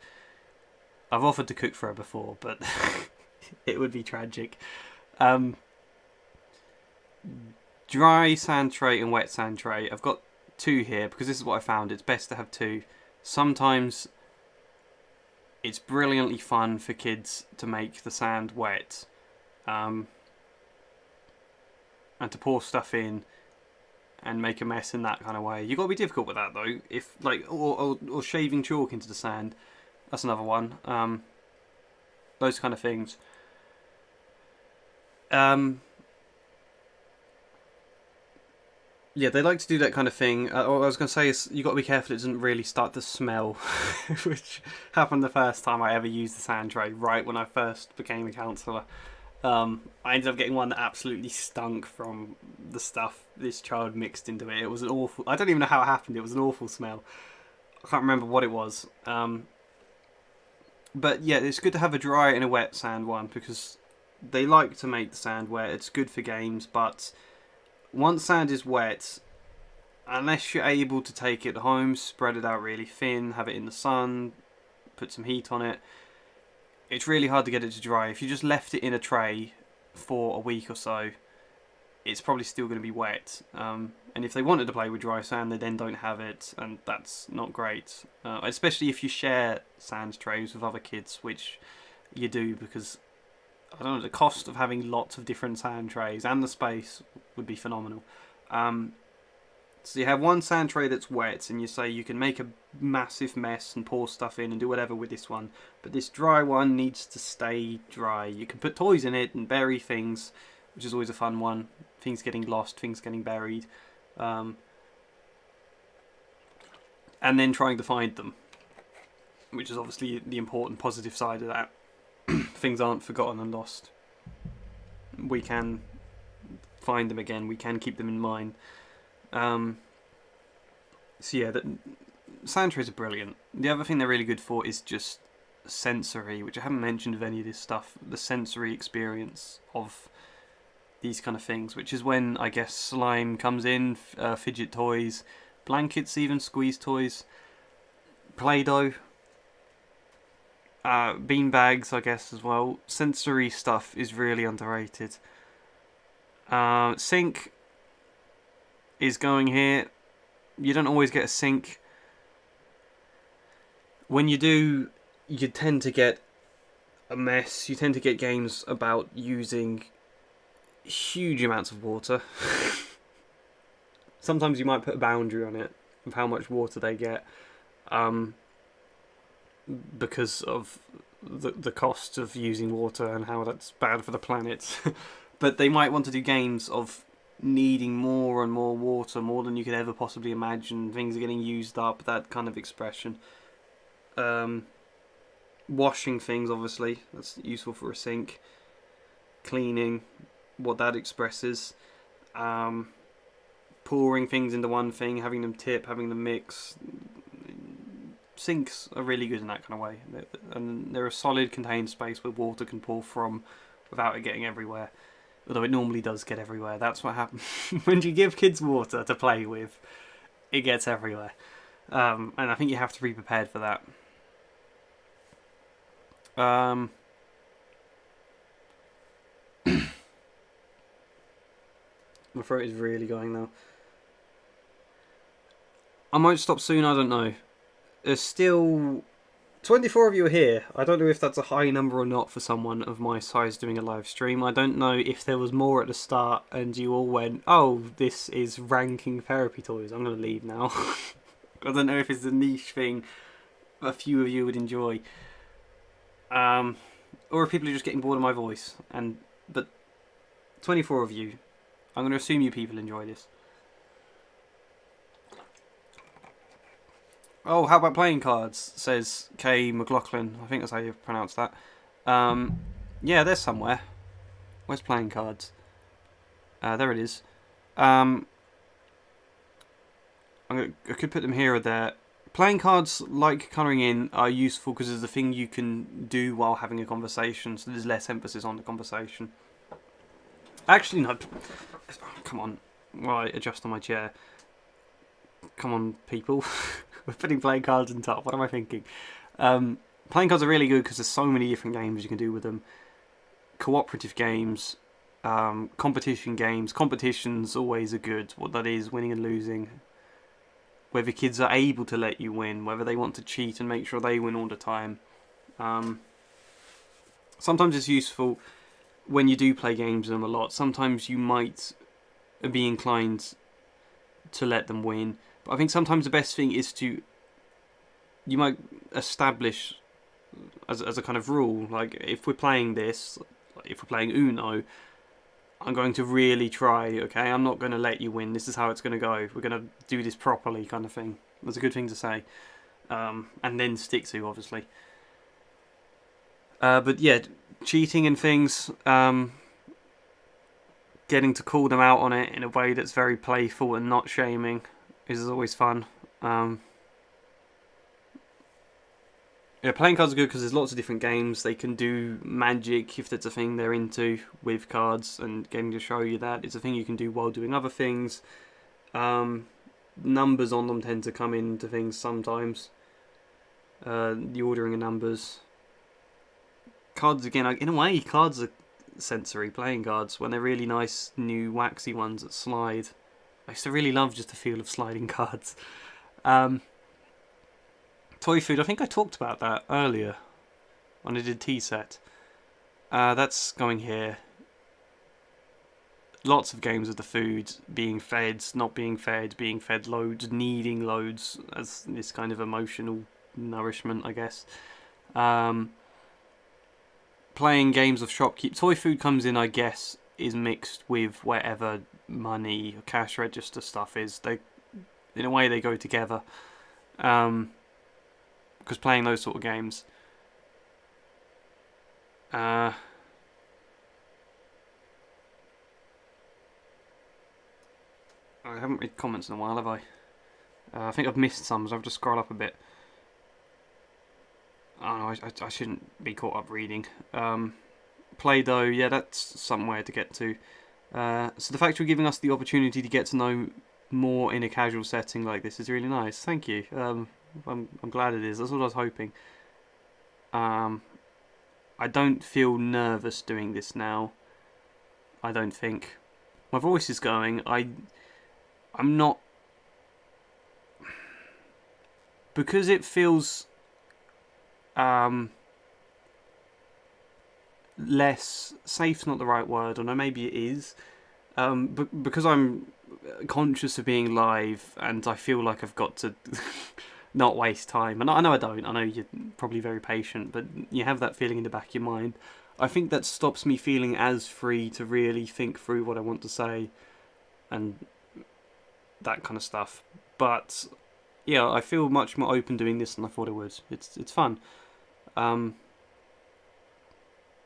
I've offered to cook for her before, but it would be tragic. Dry sand tray and wet sand tray. I've got two here because this is what I found. It's best to have two. Sometimes it's brilliantly fun for kids to make the sand wet. And to pour stuff in and make a mess in that kind of way. You've got to be difficult with that, though. If like or shaving chalk into the sand, that's another one. Those kind of things. Yeah, they like to do that kind of thing. What I was going to say is you've got to be careful it doesn't really start to smell, which happened the first time I ever used the sand tray, right when I first became a counsellor. I ended up getting one that absolutely stunk from the stuff this child mixed into it. It was an awful... I don't even know how it happened. It was an awful smell. I can't remember what it was. But yeah, it's good to have a dry and a wet sand one because they like to make the sand wet. It's good for games, but once sand is wet, unless you're able to take it home, spread it out really thin, have it in the sun, put some heat on it, it's really hard to get it to dry. If you just left it in a tray for a week or so, it's probably still going to be wet. And if they wanted to play with dry sand, they then don't have it, and that's not great. Especially if you share sand trays with other kids, which you do, because I don't know, the cost of having lots of different sand trays and the space would be phenomenal. So you have one sand tray that's wet, and you say you can make a massive mess and pour stuff in and do whatever with this one, but this dry one needs to stay dry. You can put toys in it and bury things, which is always a fun one. Things getting lost, things getting buried, and then trying to find them, which is obviously the important positive side of that. Things aren't forgotten and lost. We can find them again. We can keep them in mind. So yeah, sand trays are brilliant. The other thing they're really good for is just sensory, which I haven't mentioned of any of this stuff. The sensory experience of these kind of things, which is when I guess slime comes in, fidget toys, blankets, even squeeze toys, Play-Doh, bean bags, I guess as well. Sensory stuff is really underrated. Sink is going here. You don't always get a sink. When you do, you tend to get a mess. You tend to get games about using huge amounts of water. Sometimes you might put a boundary on it of how much water they get, because of the cost of using water and how that's bad for the planet. But they might want to do games of needing more and more water, more than you could ever possibly imagine. Things are getting used up, that kind of expression. Washing things, obviously, that's useful for a sink. Cleaning, what that expresses. Pouring things into one thing, having them tip, having them mix. Sinks are really good in that kind of way, and they're a solid contained space where water can pour from without it getting everywhere, although it normally does get everywhere. That's what happens when you give kids water to play with. It gets everywhere, and I think you have to be prepared for that. My throat is really going now. I might stop soon, I don't know. There's still 24 of you are here. I don't know if that's a high number or not for someone of my size doing a live stream. I don't know if there was more at the start and you all went, oh, this is ranking therapy toys, I'm going to leave now. I don't know if it's a niche thing a few of you would enjoy. Or if people are just getting bored of my voice. But 24 of you, I'm going to assume you people enjoy this. Oh, how about playing cards? Says K. McLaughlin. I think that's how you pronounce that. Yeah, there's somewhere. Where's playing cards? There it is. I could put them here or there. Playing cards, like colouring in, are useful because it's a thing you can do while having a conversation, so there's less emphasis on the conversation. Actually, no. Come on. Right, adjust on my chair. Come on, people. We're putting playing cards on top. What am I thinking? Playing cards are really good because there's so many different games you can do with them. Cooperative games, competition games. Competitions always are good. What that is, winning and losing. Whether kids are able to let you win, whether they want to cheat and make sure they win all the time. Sometimes it's useful when you do play games with them a lot. Sometimes you might be inclined to let them win. But I think sometimes the best thing is you might establish as a kind of rule, like if we're playing this, if we're playing Uno, I'm going to really try, okay? I'm not going to let you win. This is how it's going to go. We're going to do this properly, kind of thing. That's a good thing to say. And then stick to, obviously. But yeah, cheating and things, getting to call them out on it in a way that's very playful and not shaming is always fun. Yeah, playing cards are good because there's lots of different games. They can do magic if that's a thing they're into with cards, and getting to show you that it's a thing you can do while doing other things. Numbers on them tend to come into things sometimes. The ordering of numbers. Cards, again, in a way, cards are sensory, playing cards, when they're really nice, new, waxy ones that slide. I used to really love just the feel of sliding cards. Toy food, I think I talked about that earlier when I did tea set. That's going here. Lots of games of the food, being fed, not being fed loads, needing loads as this kind of emotional nourishment, I guess. Playing games of shopkeep. Toy food comes in, I guess, is mixed with whatever money or cash register stuff is. They, in a way, they go together. Because playing those sort of games. I haven't read comments in a while, have I? I think I've missed some, so I've just scrolled up a bit. Oh no, I shouldn't be caught up reading. Play-Doh, yeah, that's somewhere to get to. So the fact you're giving us the opportunity to get to know more in a casual setting like this is really nice. Thank you. I'm glad it is. That's what I was hoping. I don't feel nervous doing this now. I don't think. My voice is going. I'm not, because it feels less, safe's not the right word, or no, maybe it is, because I'm conscious of being live and I feel like I've got to not waste time. And I know I don't. I know you're probably very patient, but you have that feeling in the back of your mind. I think that stops me feeling as free to really think through what I want to say and that kind of stuff. But yeah, I feel much more open doing this than I thought I would. It's fun.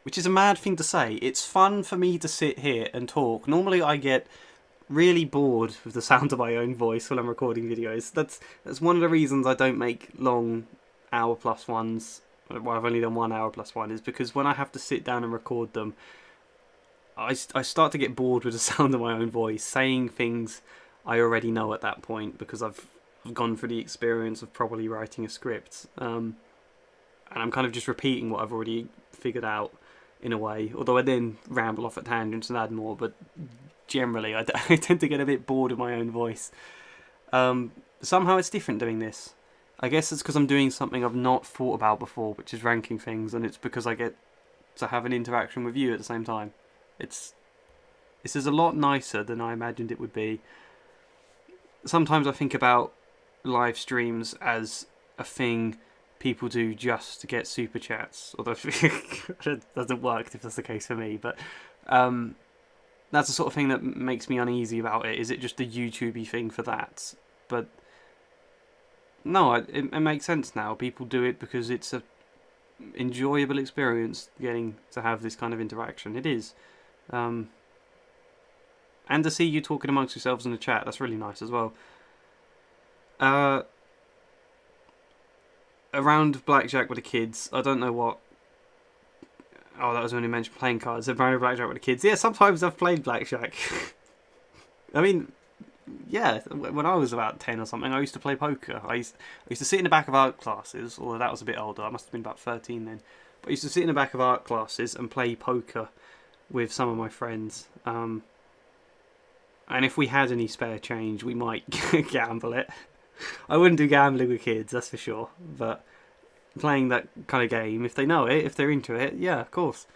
Which is a mad thing to say. It's fun for me to sit here and talk. Normally I get really bored with the sound of my own voice when I'm recording videos. That's one of the reasons I don't make long hour plus ones. Well, I've only done 1 hour plus one, is because when I have to sit down and record them, I start to get bored with the sound of my own voice, saying things I already know at that point because I've gone through the experience of probably writing a script. And I'm kind of just repeating what I've already figured out in a way, although I then ramble off at tangents and add more, but generally I tend to get a bit bored of my own voice. Somehow it's different doing this. I guess it's because I'm doing something I've not thought about before, which is ranking things, and it's because I get to have an interaction with you at the same time. This is a lot nicer than I imagined it would be. Sometimes I think about live streams as a thing people do just to get super chats, although it doesn't work if that's the case for me, but that's the sort of thing that makes me uneasy about it. Is it just a YouTubey thing for that? But no, it makes sense now. People do it because it's a enjoyable experience getting to have this kind of interaction. It is. And to see you talking amongst yourselves in the chat, that's really nice as well. Around blackjack with the kids, I don't know what. Oh, that was when you mentioned playing cards. Around blackjack with the kids. Yeah, sometimes I've played blackjack. I mean, yeah, when I was about 10 or something, I used to play poker. I used to sit in the back of art classes, although that was a bit older. I must have been about 13 then. But I used to sit in the back of art classes and play poker with some of my friends. And if we had any spare change, we might gamble it. I wouldn't do gambling with kids, that's for sure. But playing that kind of game, if they know it, if they're into it, yeah, of course.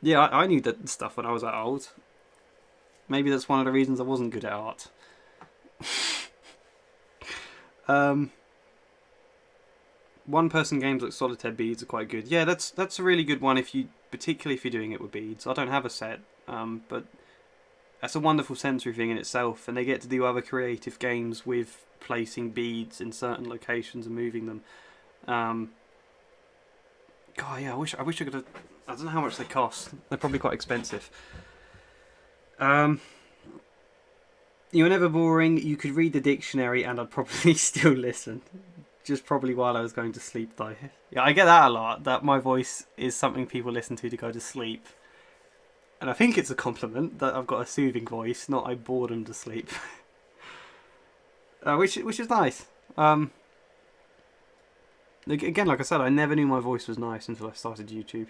Yeah, I knew that stuff when I was that old. Maybe that's one of the reasons I wasn't good at art. One-person games like solitaire beads are quite good. Yeah, that's a really good one particularly if you're doing it with beads. I don't have a set, but that's a wonderful sensory thing in itself, and they get to do other creative games with placing beads in certain locations and moving them. God, yeah, I wish I could have. I don't know how much they cost. They're probably quite expensive. You were never boring. You could read the dictionary, and I'd probably still listen. Just probably while I was going to sleep, though. Yeah, I get that a lot. That my voice is something people listen to go to sleep. And I think it's a compliment that I've got a soothing voice, not I bore them to sleep. Which is nice. Again, like I said, I never knew my voice was nice until I started YouTube.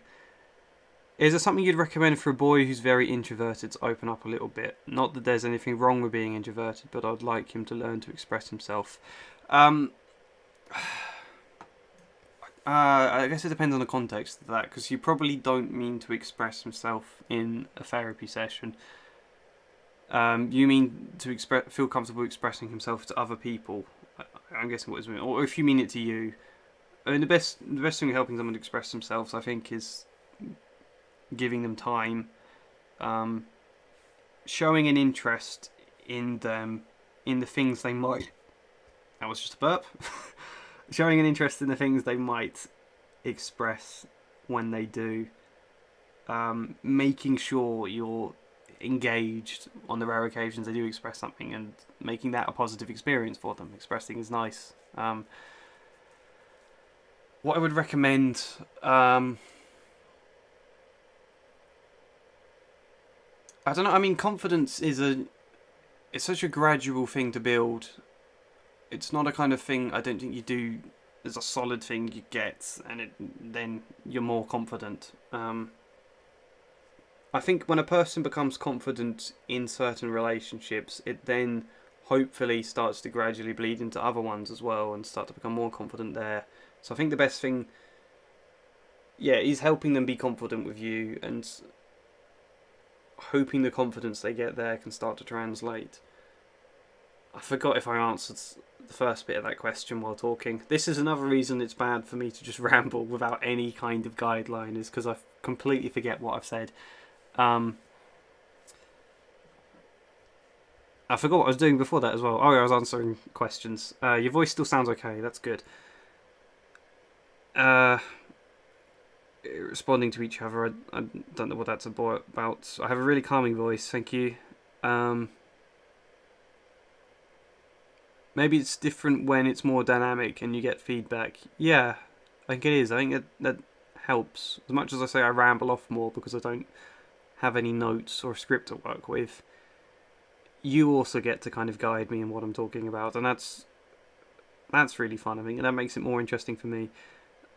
Is there something you'd recommend for a boy who's very introverted to open up a little bit? Not that there's anything wrong with being introverted, but I'd like him to learn to express himself. I guess it depends on the context of that, because you probably don't mean to express himself in a therapy session. You mean to feel comfortable expressing himself to other people. I'm guessing what is meant, or if you mean it to you. I mean, the best thing helping someone to express themselves, I think, is giving them time, showing an interest in them, in the things they might. That was just a burp. Showing an interest in the things they might express when they do. Making sure you're engaged on the rare occasions they do express something, and making that a positive experience for them. Expressing is nice. What I would recommend, I don't know. I mean, confidence it's such a gradual thing to build. It's not a kind of thing I don't think you do as a solid thing you get, and then you're more confident. I think when a person becomes confident in certain relationships, it then hopefully starts to gradually bleed into other ones as well, and start to become more confident there. So I think the best thing yeah, he's helping them be confident with you and hoping the confidence they get there can start to translate. I forgot if I answered the first bit of that question while talking. This is another reason it's bad for me to just ramble without any kind of guideline, is because I completely forget what I've said. I forgot what I was doing before that as well. Oh, yeah, I was answering questions. Your voice still sounds okay. That's good. Responding to each other. I don't know what that's about. I have a really calming voice. Thank you. Maybe it's different when it's more dynamic and you get feedback. Yeah, I think it is. I think that helps. As much as I say I ramble off more because I don't have any notes or script to work with, you also get to kind of guide me in what I'm talking about, and that's really fun, I think, and that makes it more interesting for me.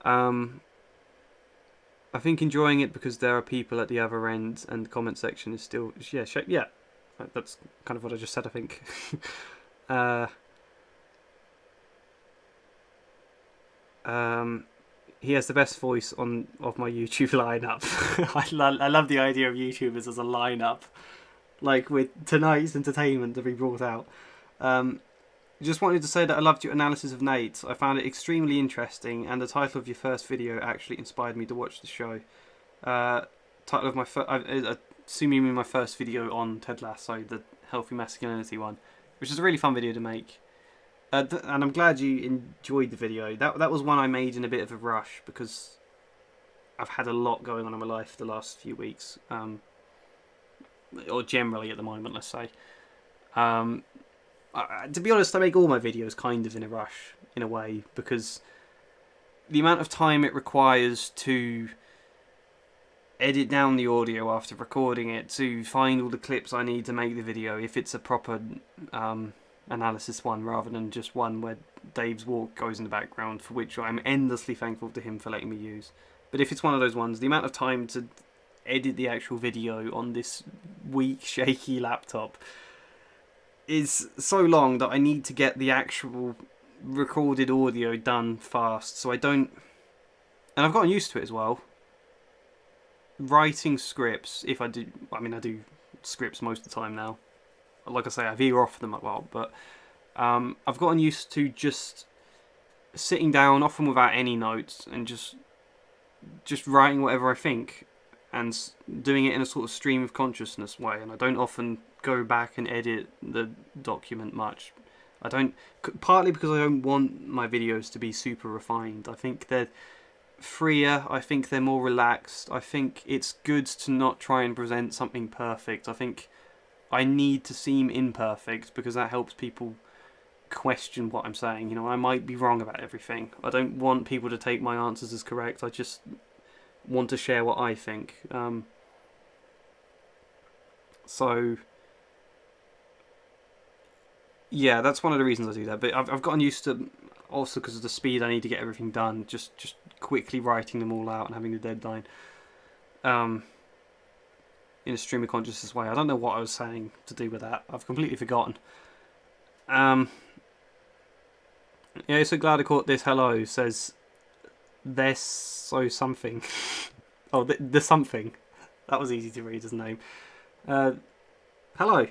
I think enjoying it because there are people at the other end, and the comment section is still yeah. That's kind of what I just said, I think. He has the best voice of my YouTube lineup. I love the idea of YouTubers as a lineup, like with tonight's entertainment to be brought out. Just wanted to say that I loved your analysis of Nate. I found it extremely interesting, and the title of your first video actually inspired me to watch the show. Title of my I assume you mean my first video on Ted Lasso, the healthy masculinity one, which is a really fun video to make. And I'm glad you enjoyed the video. That was one I made in a bit of a rush because I've had a lot going on in my life the last few weeks, or generally at the moment, let's say. To be honest, I make all my videos kind of in a rush, in a way, because the amount of time it requires to edit down the audio after recording it, to find all the clips I need to make the video, if it's a proper analysis one rather than just one where Dave's walk goes in the background, for which I'm endlessly thankful to him for letting me use. But if it's one of those ones, the amount of time to edit the actual video on this weak, shaky laptop is so long that I need to get the actual recorded audio done fast, so I don't... And I've gotten used to it as well. Writing scripts, I do scripts most of the time now. Like I say, I veer off them a lot, but I've gotten used to just sitting down, often without any notes, and just writing whatever I think, and doing it in a sort of stream of consciousness way. And I don't often go back and edit the document much. I don't, partly because I don't want my videos to be super refined. I think they're freer. I think they're more relaxed. I think it's good to not try and present something perfect. I think I need to seem imperfect because that helps people question what I'm saying. You know, I might be wrong about everything. I don't want people to take my answers as correct. I just want to share what I think. So yeah, that's one of the reasons I do that. But I've gotten used to, also because of the speed I need to get everything done, just quickly writing them all out and having the deadline. In a stream of consciousness way. I don't know what I was saying to do with that. I've completely forgotten. Yeah, so glad I caught this. Hello, says there's so something. Oh, the something. That was easy to read his name. Hello.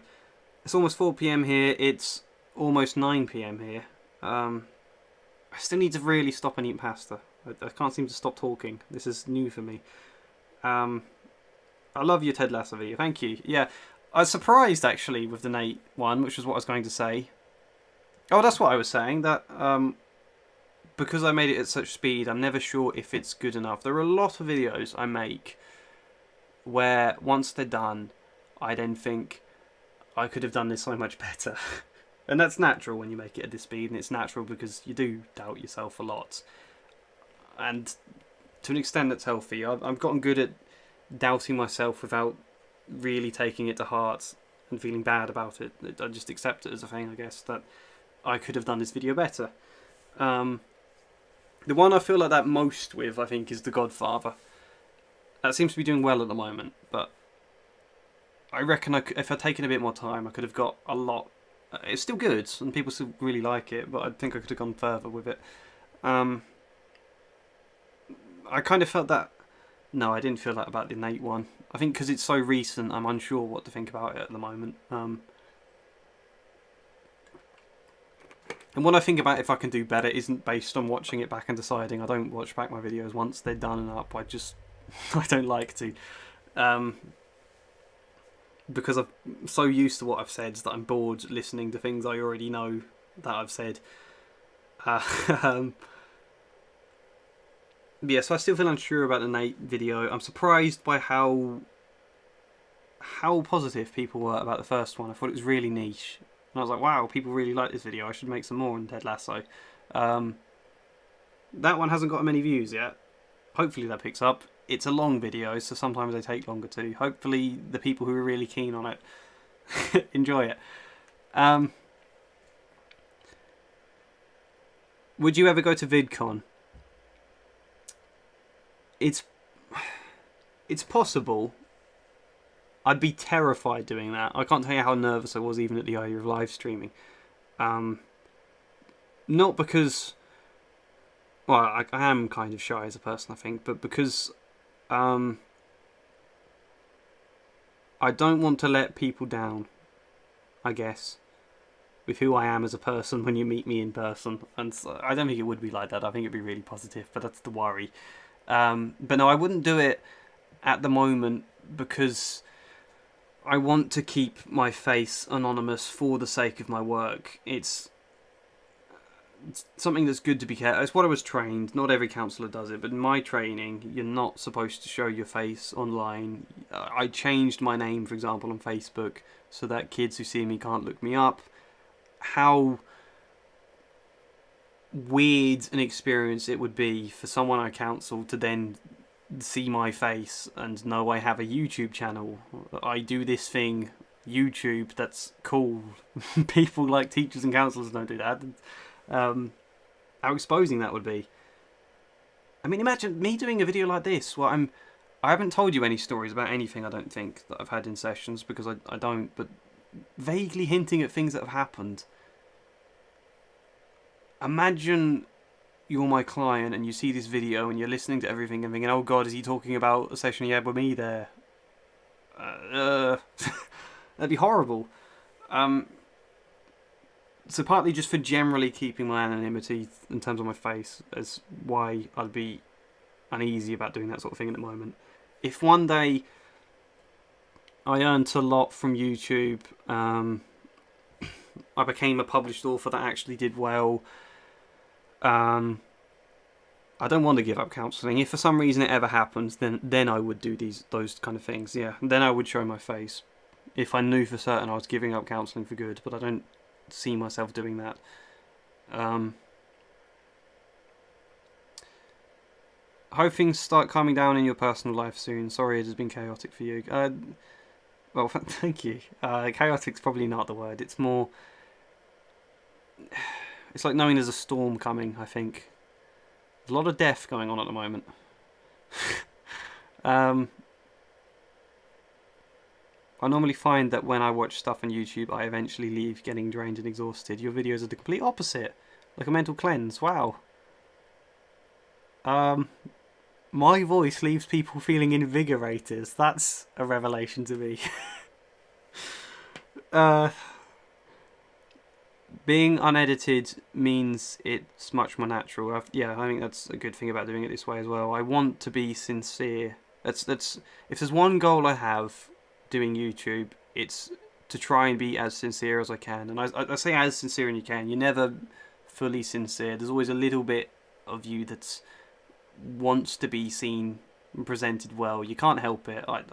It's almost 4 PM here. It's almost 9 PM here. I still need to really stop and eat pasta. I can't seem to stop talking. This is new for me. I love your Ted Lasso video. Thank you. Yeah, I was surprised actually with the Nate one, which was what I was going to say. Oh, that's what I was saying. That because I made it at such speed, I'm never sure if it's good enough. There are a lot of videos I make where once they're done, I then think I could have done this so much better. And that's natural when you make it at this speed, and it's natural because you do doubt yourself a lot. And to an extent that's healthy. I've gotten good at doubting myself without really taking it to heart and feeling bad about it. I just accept it as a thing, I guess, that I could have done this video better. The one I feel like that most with, I think, is The Godfather. That seems to be doing well at the moment, but I reckon if I'd taken a bit more time, I could have got a lot. It's still good, and people still really like it, but I think I could have gone further with it. I kind of felt that No, I didn't feel that about the Nate one. I think because it's so recent, I'm unsure what to think about it at the moment. And what I think about if I can do better isn't based on watching it back and deciding. I don't watch back my videos once they're done and up. I just, I don't like to. Because I'm so used to what I've said that I'm bored listening to things I already know that I've said. Yeah, so I still feel unsure about the Nate video. I'm surprised by how positive people were about the first one. I thought it was really niche. And I was like, wow, people really like this video. I should make some more on Ted Lasso. That one hasn't got many views yet. Hopefully that picks up. It's a long video, so sometimes they take longer too. Hopefully the people who are really keen on it enjoy it. Would you ever go to VidCon? It's possible. I'd be terrified doing that. I can't tell you how nervous I was even at the idea of live streaming. Not because, well, I am kind of shy as a person, I think, but because I don't want to let people down, I guess, with who I am as a person when you meet me in person. And so I don't think it would be like that. I think it'd be really positive, but that's the worry. But no, I wouldn't do it at the moment because I want to keep my face anonymous for the sake of my work. It's something that's good to be careful. It's what I was trained. Not every counsellor does it, but in my training, you're not supposed to show your face online. I changed my name, for example, on Facebook so that kids who see me can't look me up. How weird an experience it would be for someone I counsel to then see my face and know I have a YouTube channel. I do this thing, YouTube, that's cool. People like teachers and counsellors don't do that. How exposing that would be. I mean, imagine me doing a video like this. Well, I haven't told you any stories about anything, I don't think, that I've had in sessions, because I don't, but vaguely hinting at things that have happened. Imagine you're my client and you see this video and you're listening to everything and thinking, oh god, is he talking about a session he had with me there? That'd be horrible. So partly just for generally keeping my anonymity in terms of my face is why I'd be uneasy about doing that sort of thing at the moment. If one day I earned a lot from YouTube, I became a published author that actually did well, I don't want to give up counselling. If for some reason it ever happens, then I would do those kind of things. Yeah, then I would show my face. If I knew for certain I was giving up counselling for good, but I don't see myself doing that. Hope things start calming down in your personal life soon. Sorry it has been chaotic for you. Well, thank you. Chaotic's probably not the word. It's more... It's like knowing there's a storm coming, I think. There's a lot of death going on at the moment. I normally find that when I watch stuff on YouTube, I eventually leave getting drained and exhausted. Your videos are the complete opposite. Like a mental cleanse. Wow. My voice leaves people feeling invigorated. That's a revelation to me. Being unedited means it's much more natural. Yeah, I think that's a good thing about doing it this way as well. I want to be sincere. That's if there's one goal I have doing YouTube, it's to try and be as sincere as I can. And I say as sincere as you can. You're never fully sincere. There's always a little bit of you that wants to be seen and presented well. You can't help it. I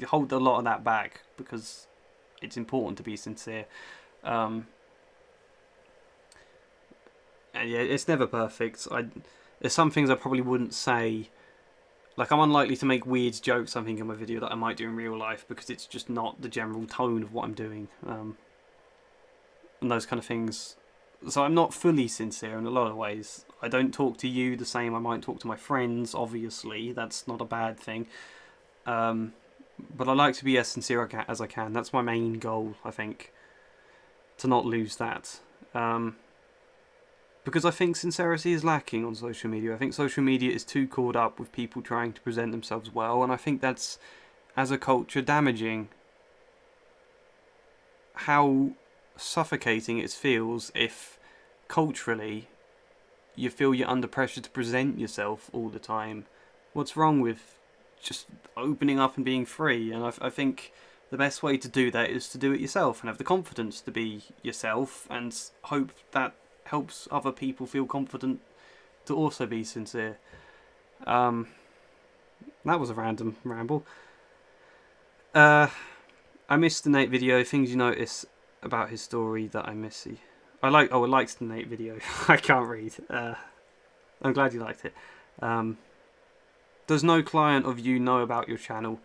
hold a lot of that back because it's important to be sincere. And yeah, it's never perfect. There's some things I probably wouldn't say. Like, I'm unlikely to make weird jokes, I think, in my video that I might do in real life because it's just not the general tone of what I'm doing. And those kind of things. So I'm not fully sincere in a lot of ways. I don't talk to you the same I might talk to my friends, obviously. That's not a bad thing. But I like to be as sincere as I can. That's my main goal, I think. To not lose that. because I think sincerity is lacking on social media. I think social media is too caught up with people trying to present themselves well, and I think that's, as a culture, damaging. How suffocating it feels if, culturally, you feel you're under pressure to present yourself all the time. What's wrong with just opening up and being free? And I think the best way to do that is to do it yourself and have the confidence to be yourself, and hope that helps other people feel confident to also be sincere. That was a random ramble. I missed the Nate video. Things you notice about his story that I miss. I liked the Nate video. I can't read. I'm glad you liked it. Does no client of you know about your channel?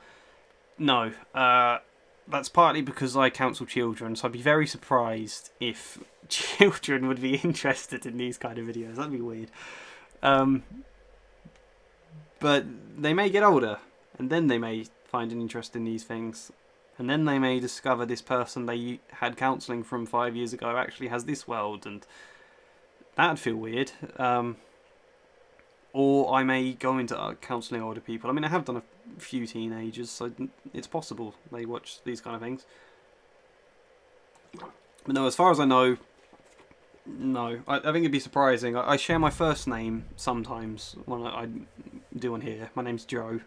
No. That's partly because I counsel children, so I'd be very surprised if children would be interested in these kind of videos. That'd be weird. But they may get older, and then they may find an interest in these things. And then they may discover this person they had counselling from 5 years ago actually has this world, and that'd feel weird. Or I may go into counselling older people. I mean, I have done a few teenagers, so it's possible they watch these kind of things. But no, as far as I know, no. I think it'd be surprising. I share my first name sometimes when I do on here. My name's Joe.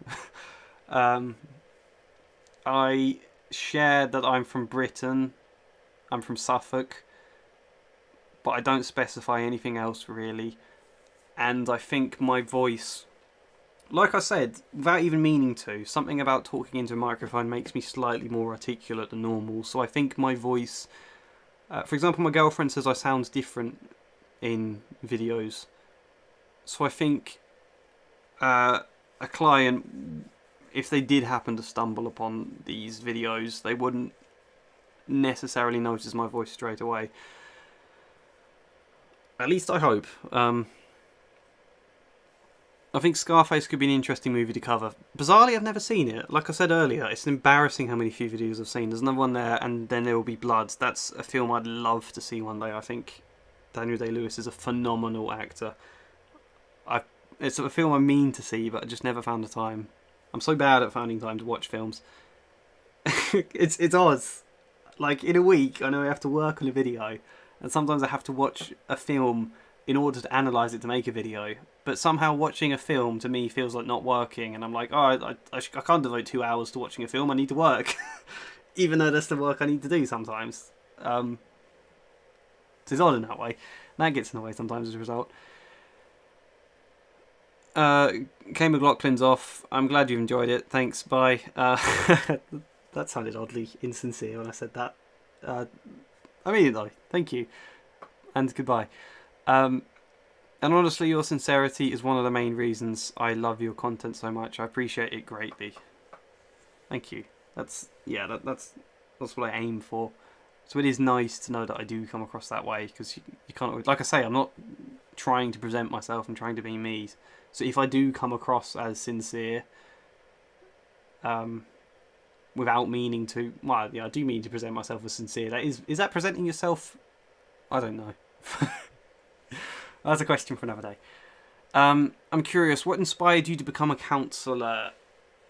I share that I'm from Britain. I'm from Suffolk. But I don't specify anything else, really. And I think my voice, like I said, without even meaning to, something about talking into a microphone makes me slightly more articulate than normal. So I think my voice, for example, my girlfriend says I sound different in videos. So I think a client, if they did happen to stumble upon these videos, they wouldn't necessarily notice my voice straight away. At least I hope. I think Scarface could be an interesting movie to cover. Bizarrely, I've never seen it. Like I said earlier, it's embarrassing how many few videos I've seen. There's another one there, and then There Will Be Blood. That's a film I'd love to see one day. I think Daniel Day-Lewis is a phenomenal actor. It's a film I mean to see, but I just never found the time. I'm so bad at finding time to watch films. It's odd. Like, in a week, I know I have to work on a video, and sometimes I have to watch a film in order to analyse it to make a video. But somehow watching a film to me feels like not working, and I'm like, oh, I can't devote 2 hours to watching a film, I need to work. Even though that's the work I need to do sometimes. It's odd in that way. That gets in the way sometimes as a result. Kay McLaughlin's off. I'm glad you enjoyed it. Thanks, bye. That sounded oddly insincere when I said that. I mean it though. Thank you. And goodbye. And honestly, your sincerity is one of the main reasons I love your content so much. I appreciate it greatly. Thank you. That's what I aim for. So it is nice to know that I do come across that way, because you can't, like I say, I'm not trying to present myself, I'm trying to be me. So if I do come across as sincere, without meaning to, well, yeah, I do mean to present myself as sincere. Is that presenting yourself? I don't know. That's a question for another day. I'm curious, what inspired you to become a counsellor?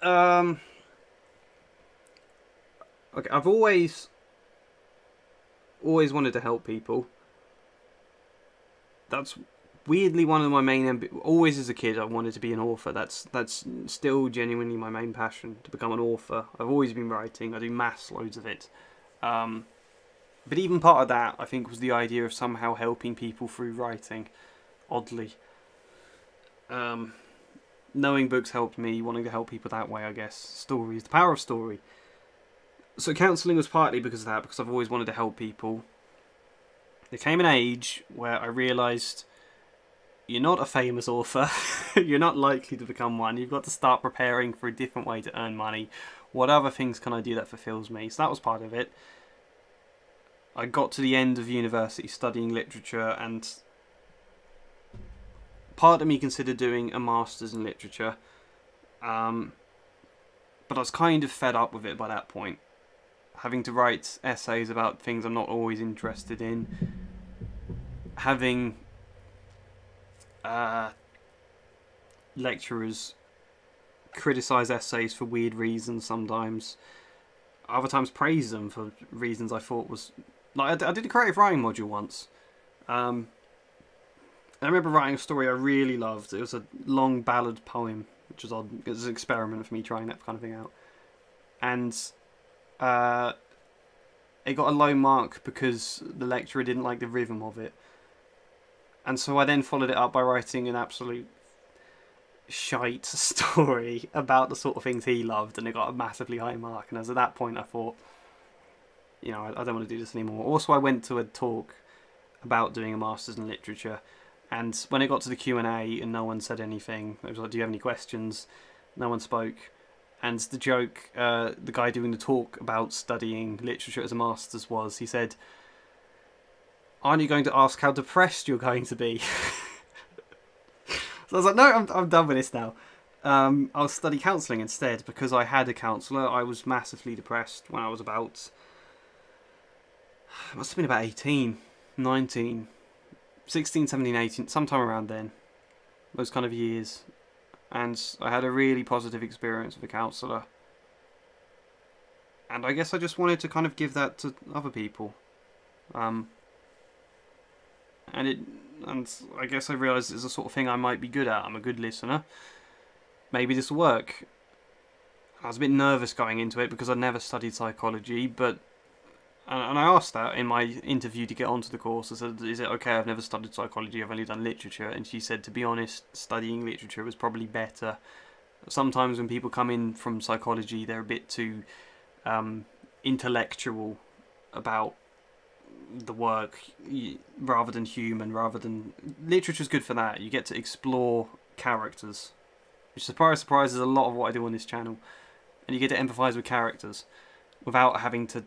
Okay, I've always wanted to help people. That's weirdly one of my main always as a kid I wanted to be an author. That's still genuinely my main passion, to become an author. I've always been writing. I do mass loads of it. But even part of that, I think, was the idea of somehow helping people through writing, oddly. Knowing books helped me, wanting to help people that way, I guess. Stories, the power of story. So counselling was partly because of that, because I've always wanted to help people. There came an age where I realised you're not a famous author, you're not likely to become one, you've got to start preparing for a different way to earn money. What other things can I do that fulfills me? So that was part of it. I got to the end of university studying literature, and part of me considered doing a master's in literature, but I was kind of fed up with it by that point. Having to write essays about things I'm not always interested in, having lecturers criticise essays for weird reasons sometimes. Other times praise them for reasons I thought was... Like, I did a creative writing module once. I remember writing a story I really loved. It was a long ballad poem, which was odd. It was an experiment for me trying that kind of thing out. And it got a low mark because the lecturer didn't like the rhythm of it. And so I then followed it up by writing an absolute shite story about the sort of things he loved, and it got a massively high mark. And as at that point I thought, I don't want to do this anymore. Also, I went to a talk about doing a master's in literature, and when it got to the Q&A and no one said anything, it was like, do you have any questions? No one spoke. And the joke, the guy doing the talk about studying literature as a master's was, he said, aren't you going to ask how depressed you're going to be? So I was like, no, I'm done with this now. I'll study counselling instead, because I had a counsellor. I was massively depressed when I was about... It must have been about 18, 19, 16, 17, 18, sometime around then. Those kind of years. And I had a really positive experience with a counsellor. And I guess I just wanted to kind of give that to other people. And I guess I realised it's the sort of thing I might be good at. I'm a good listener. Maybe this will work. I was a bit nervous going into it because I'd never studied psychology, but... And I asked that in my interview to get onto the course. I said, is it okay, I've never studied psychology, I've only done literature? And she said, to be honest, studying literature was probably better. Sometimes when people come in from psychology, they're a bit too intellectual about the work rather than human, Literature's good for that. You get to explore characters. Which, surprise, surprise, is a lot of what I do on this channel. And you get to empathise with characters without having to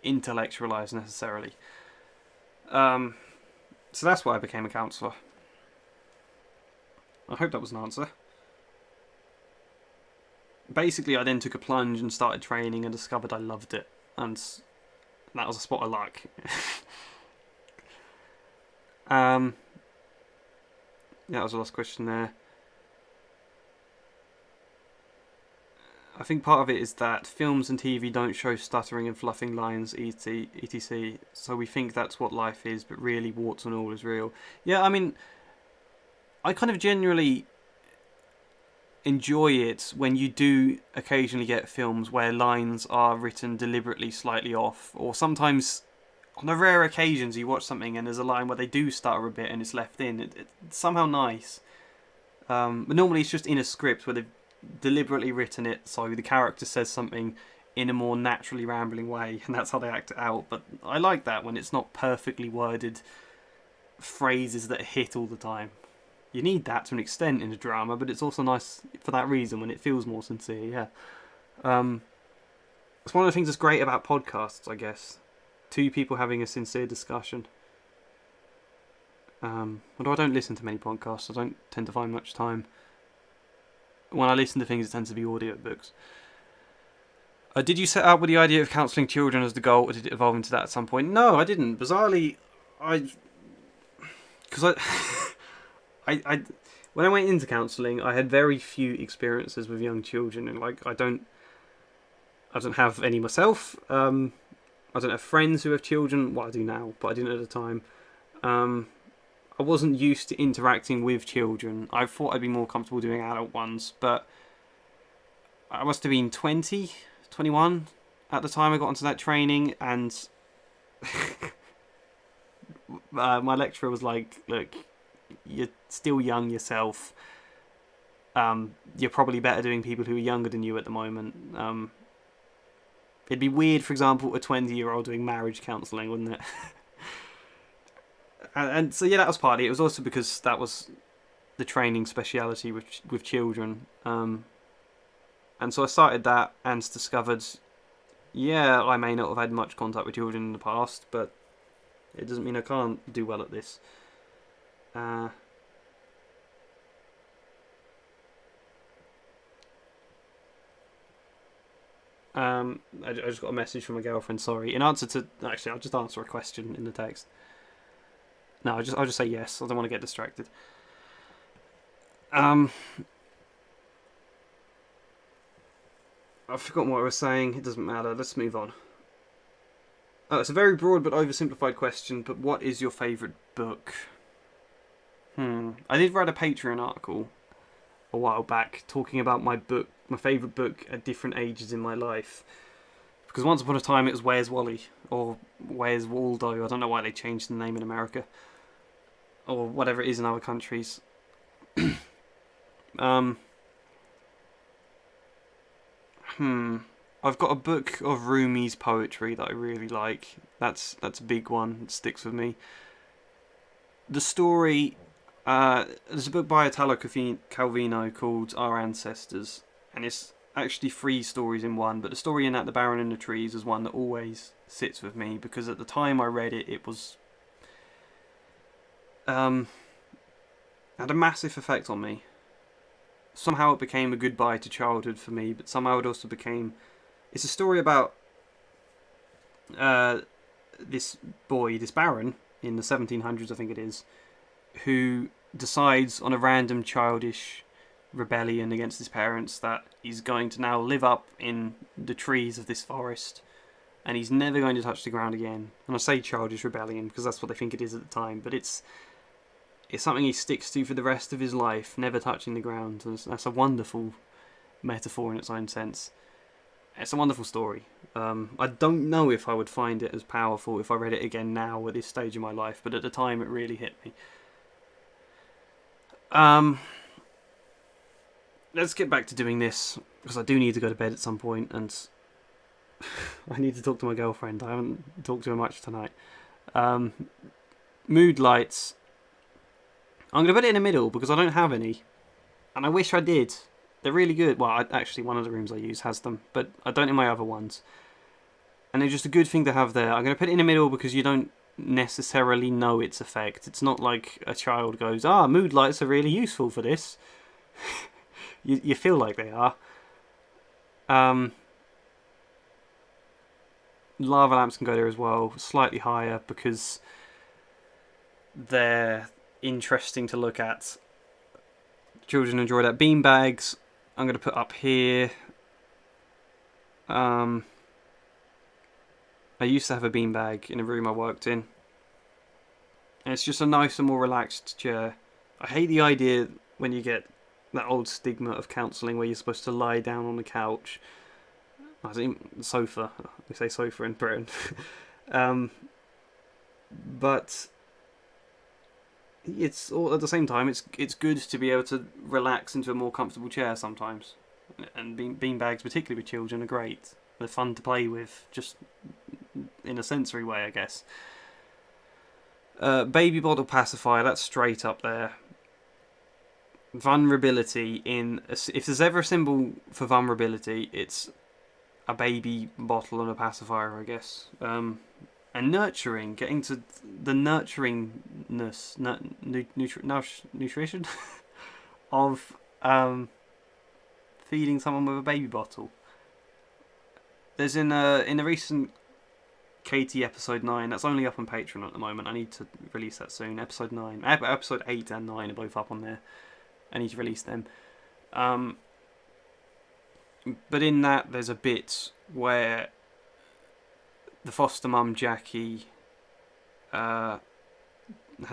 intellectualise necessarily. So that's why I became a counsellor. I hope that was an answer. Basically, I then took a plunge and started training and discovered I loved it. And that was a spot of luck. That was the last question there. I think part of it is that films and TV don't show stuttering and fluffing lines, etc. So we think that's what life is, but really, warts and all is real. Yeah, I mean, I kind of genuinely enjoy it when you do occasionally get films where lines are written deliberately slightly off, or sometimes on the rare occasions you watch something and there's a line where they do stutter a bit and it's left in. It's somehow nice. But normally it's just in a script where they've deliberately written it so the character says something in a more naturally rambling way, and that's how they act it out. But I like that when it's not perfectly worded phrases that hit all the time. You need that to an extent in a drama, but it's also nice for that reason when it feels more sincere. Yeah, it's one of the things that's great about podcasts, I guess. Two people having a sincere discussion. Although I don't listen to many podcasts, I don't tend to find much time. When I listen to things, it tends to be audiobooks. Did you set out with the idea of counselling children as the goal, or did it evolve into that at some point? No, I didn't. Bizarrely, because I when I went into counselling, I had very few experiences with young children, and I don't have any myself. I don't have friends who have children. Well, I do now, but I didn't at the time. I wasn't used to interacting with children. I thought I'd be more comfortable doing adult ones, but I must have been 20, 21 at the time I got onto that training, and my lecturer was like, look, you're still young yourself. You're probably better doing people who are younger than you at the moment. It'd be weird, for example, a 20-year-old doing marriage counselling, wouldn't it? And so, yeah, that was partly. It was also because that was the training speciality with children. And so I started that and discovered, yeah, I may not have had much contact with children in the past, but it doesn't mean I can't do well at this. I just got a message from my girlfriend, sorry. In answer to... Actually, I'll just answer a question in the text. No, I'll just say yes. I don't want to get distracted. I've forgotten what I was saying. It doesn't matter. Let's move on. It's a very broad but oversimplified question, but what is your favourite book? I did write a Patreon article a while back talking about my favourite book at different ages in my life. Because once upon a time it was Where's Wally, or Where's Waldo. I don't know why they changed the name in America, or whatever it is in other countries. I've got a book of Rumi's poetry that I really like. That's a big one. It sticks with me. The story, there's a book by Italo Calvino called Our Ancestors, and it's actually 3 stories in one, but the story in that, The Baron in the Trees, is one that always sits with me, because at the time I read it, it was had a massive effect on me. Somehow it became a goodbye to childhood for me, but somehow it also became... It's a story about this boy, this baron, in the 1700s I think it is, who decides on a random childish rebellion against his parents that he's going to now live up in the trees of this forest, and he's never going to touch the ground again. And I say childish rebellion because that's what they think it is at the time, but it's something he sticks to for the rest of his life, never touching the ground. And that's a wonderful metaphor in its own sense. It's a wonderful story. I don't know if I would find it as powerful if I read it again now at this stage of my life, but at the time it really hit me. Let's get back to doing this, because I do need to go to bed at some point, and I need to talk to my girlfriend. I haven't talked to her much tonight. Mood lights. I'm going to put it in the middle because I don't have any, and I wish I did. They're really good. Well, actually, one of the rooms I use has them, but I don't in my other ones. And they're just a good thing to have there. I'm going to put it in the middle because you don't necessarily know its effect. It's not like a child goes, mood lights are really useful for this. You feel like they are. Lava lamps can go there as well, slightly higher because they're interesting to look at. Children enjoy that. Beanbags, I'm going to put up here. I used to have a beanbag in a room I worked in, and it's just a nicer, more relaxed chair. I hate the idea when you get that old stigma of counselling where you're supposed to lie down on the couch. I think sofa. We say sofa in Britain. But it's all at the same time. It's good to be able to relax into a more comfortable chair sometimes. And beanbags, particularly with children, are great. They're fun to play with, just in a sensory way, I guess. Baby bottle pacifier. That's straight up there. Vulnerability if there's ever a symbol for vulnerability, it's a baby bottle and a pacifier, I guess. And nurturing, getting to the nurturingness, nutrition of feeding someone with a baby bottle. There's in the recent Katie episode 9, that's only up on Patreon at the moment. I need to release that soon. Episode 9, episode 8 and 9 are both up on there. I need to release them. But in that, there's a bit where the foster mum, Jackie, has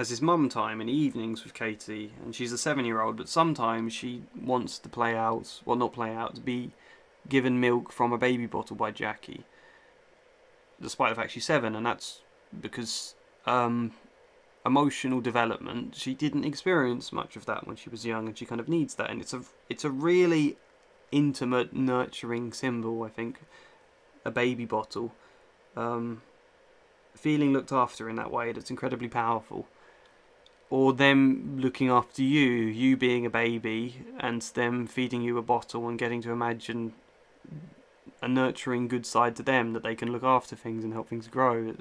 his mum time in the evenings with Katie, and she's a 7-year-old, but sometimes she wants to to be given milk from a baby bottle by Jackie, despite the fact she's 7, and that's because emotional development, she didn't experience much of that when she was young, and she kind of needs that, and it's a really intimate, nurturing symbol, I think, a baby bottle. Feeling looked after in that way, that's incredibly powerful. Or them looking after you being a baby, and them feeding you a bottle and getting to imagine a nurturing good side to them, that they can look after things and help things grow.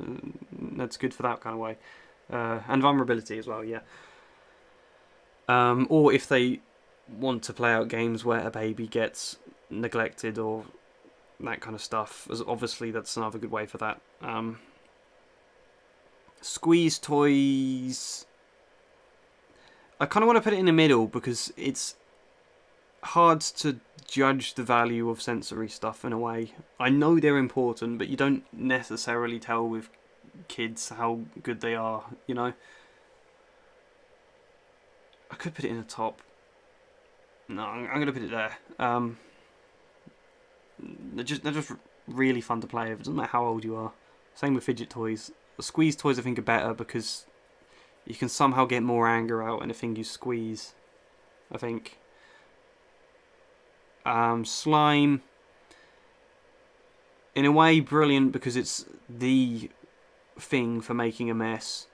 That's good for that kind of way. And vulnerability as well, yeah. Or if they want to play out games where a baby gets neglected or that kind of stuff, obviously that's another good way for that. Squeeze toys, I kind of want to put it in the middle because it's hard to judge the value of sensory stuff in a way. I know they're important, but you don't necessarily tell with kids how good they are, you know? I could put it in the top. No, I'm going to put it there. They're just really fun to play with. It doesn't matter how old you are. Same with fidget toys. The squeeze toys I think are better because you can somehow get more anger out in a thing you squeeze, I think. Slime, in a way, brilliant because it's the thing for making a mess.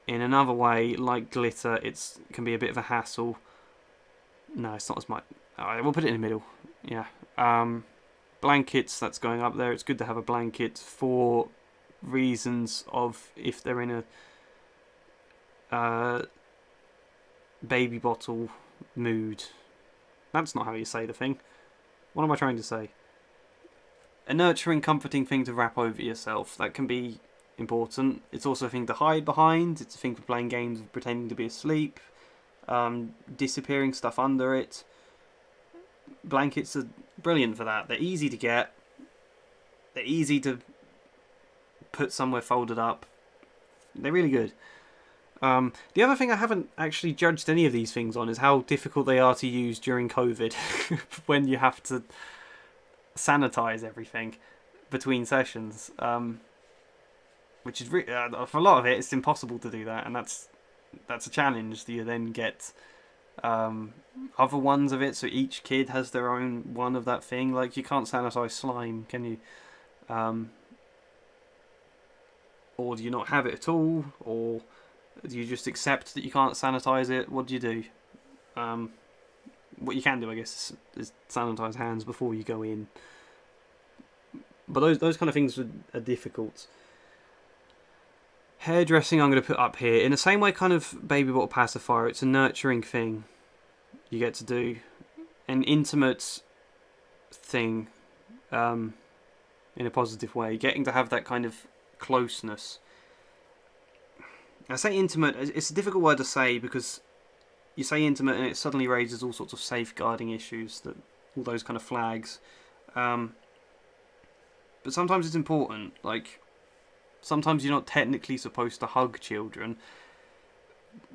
In another way, like glitter, it can be a bit of a hassle. No, it's not as much. Alright, we'll put it in the middle. Yeah. Blankets, that's going up there. It's good to have a blanket for reasons of if they're in a baby bottle mood. That's not how you say the thing. What am I trying to say? A nurturing, comforting thing to wrap over yourself. That can be important. It's also a thing to hide behind. It's a thing for playing games of pretending to be asleep. Disappearing stuff under it. Blankets are brilliant for that. They're easy to get. They're easy to put somewhere folded up. They're really good. The other thing I haven't actually judged any of these things on is how difficult they are to use during COVID when you have to sanitize everything between sessions. Which is for a lot of it, it's impossible to do that, and that's a challenge. You then get other ones of it, so each kid has their own one of that thing. Like you can't sanitize slime, can you? Or do you not have it at all, or do you just accept that you can't sanitize it? What do you do? What you can do, I guess, is sanitize hands before you go in. But those kind of things are difficult. Hairdressing I'm going to put up here. In the same way kind of baby bottle pacifier, it's a nurturing thing you get to do. An intimate thing in a positive way. Getting to have that kind of closeness. I say intimate, it's a difficult word to say because you say intimate and it suddenly raises all sorts of safeguarding issues, all those kind of flags. But sometimes it's important, like sometimes you're not technically supposed to hug children,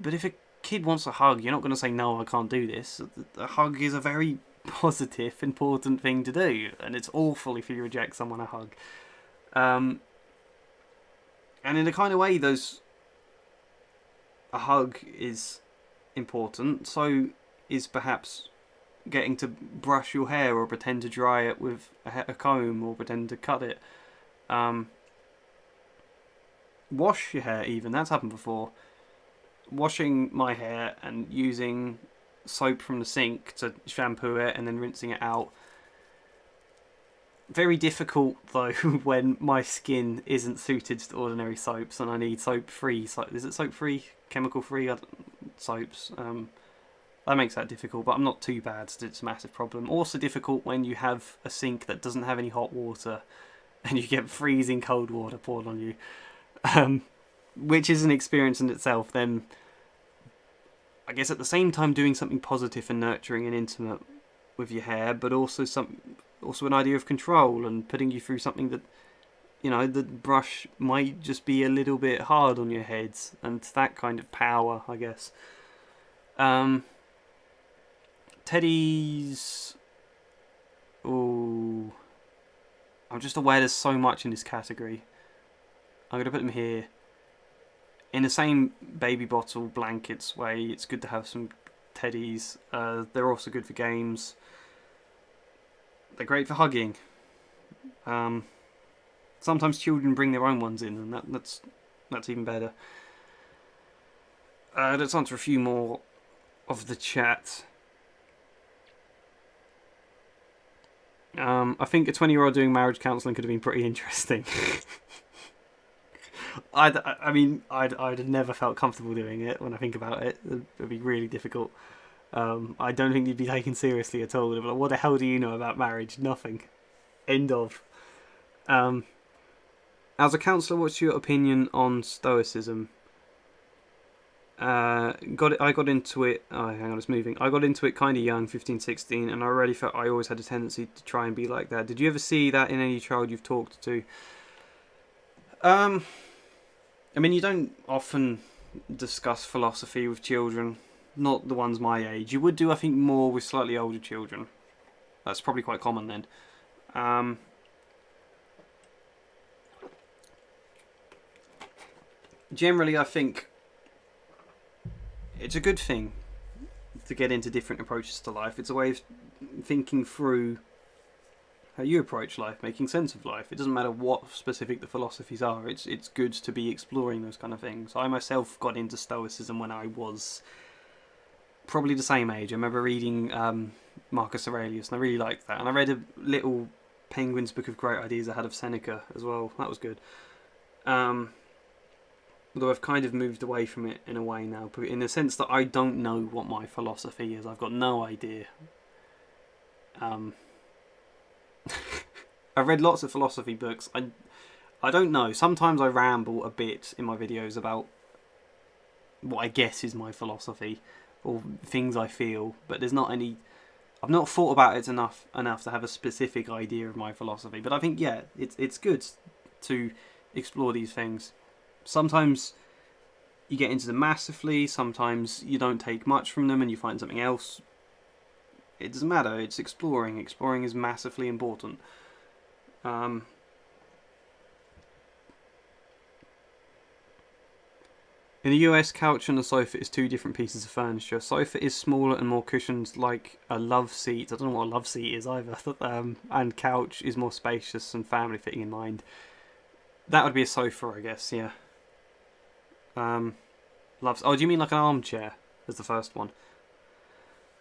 but if a kid wants a hug, you're not going to say, no, I can't do this. A hug is a very positive, important thing to do, and it's awful if you reject someone a hug. And in a kind of way, a hug is important, so is perhaps getting to brush your hair or pretend to dry it with a comb or pretend to cut it. Wash your hair even, that's happened before. Washing my hair and using soap from the sink to shampoo it and then rinsing it out. Very difficult though when my skin isn't suited to ordinary soaps and I need soap-free. Is it soap-free? Chemical-free soaps? That makes that difficult, but I'm not too bad. It's a massive problem. Also difficult when you have a sink that doesn't have any hot water and you get freezing cold water poured on you. Which is an experience in itself. Then I guess at the same time doing something positive and nurturing and intimate with your hair, but also an idea of control and putting you through something that, you know, the brush might just be a little bit hard on your heads, and that kind of power, I guess. Teddies. Oh, I'm just aware there's so much in this category. I'm going to put them here. In the same baby bottle blankets way, it's good to have some teddies. They're also good for games. They're great for hugging. Sometimes children bring their own ones in, and that's even better. Let's answer a few more of the chat. I think a 20-year-old doing marriage counselling could have been pretty interesting. I mean, I'd have never felt comfortable doing it when I think about it. It would be really difficult. I don't think you'd be taken seriously at all. Like, what the hell do you know about marriage? Nothing. End of. As a counsellor, what's your opinion on stoicism? I got into it. Oh, hang on, it's moving. I got into it kind of young, 15, 16, and I already felt I always had a tendency to try and be like that. Did you ever see that in any child you've talked to? I mean, you don't often discuss philosophy with children, not the ones my age. You would do, I think, more with slightly older children. That's probably quite common then. Generally, I think it's a good thing to get into different approaches to life. It's a way of thinking through how you approach life, making sense of life. It doesn't matter what specific the philosophies are. It's good to be exploring those kind of things. I myself got into Stoicism when I was probably the same age. I remember reading Marcus Aurelius, and I really liked that. And I read a little Penguin's Book of Great Ideas I had of Seneca as well. That was good. Although I've kind of moved away from it in a way now, in the sense that I don't know what my philosophy is. I've got no idea. I've read lots of philosophy books. I don't know. Sometimes I ramble a bit in my videos about what I guess is my philosophy or things I feel, but there's not any. I've not thought about it enough to have a specific idea of my philosophy. But I think it's good to explore these things. Sometimes you get into them massively. Sometimes you don't take much from them and you find something else. It doesn't matter. It's exploring. Exploring is massively important. In the US, couch and a sofa is two different pieces of furniture. Sofa is smaller and more cushioned, like a love seat. I don't know what a love seat is either. And couch is more spacious and family fitting in mind. That would be a sofa, I guess. Yeah. Oh, do you mean like an armchair? As the first one.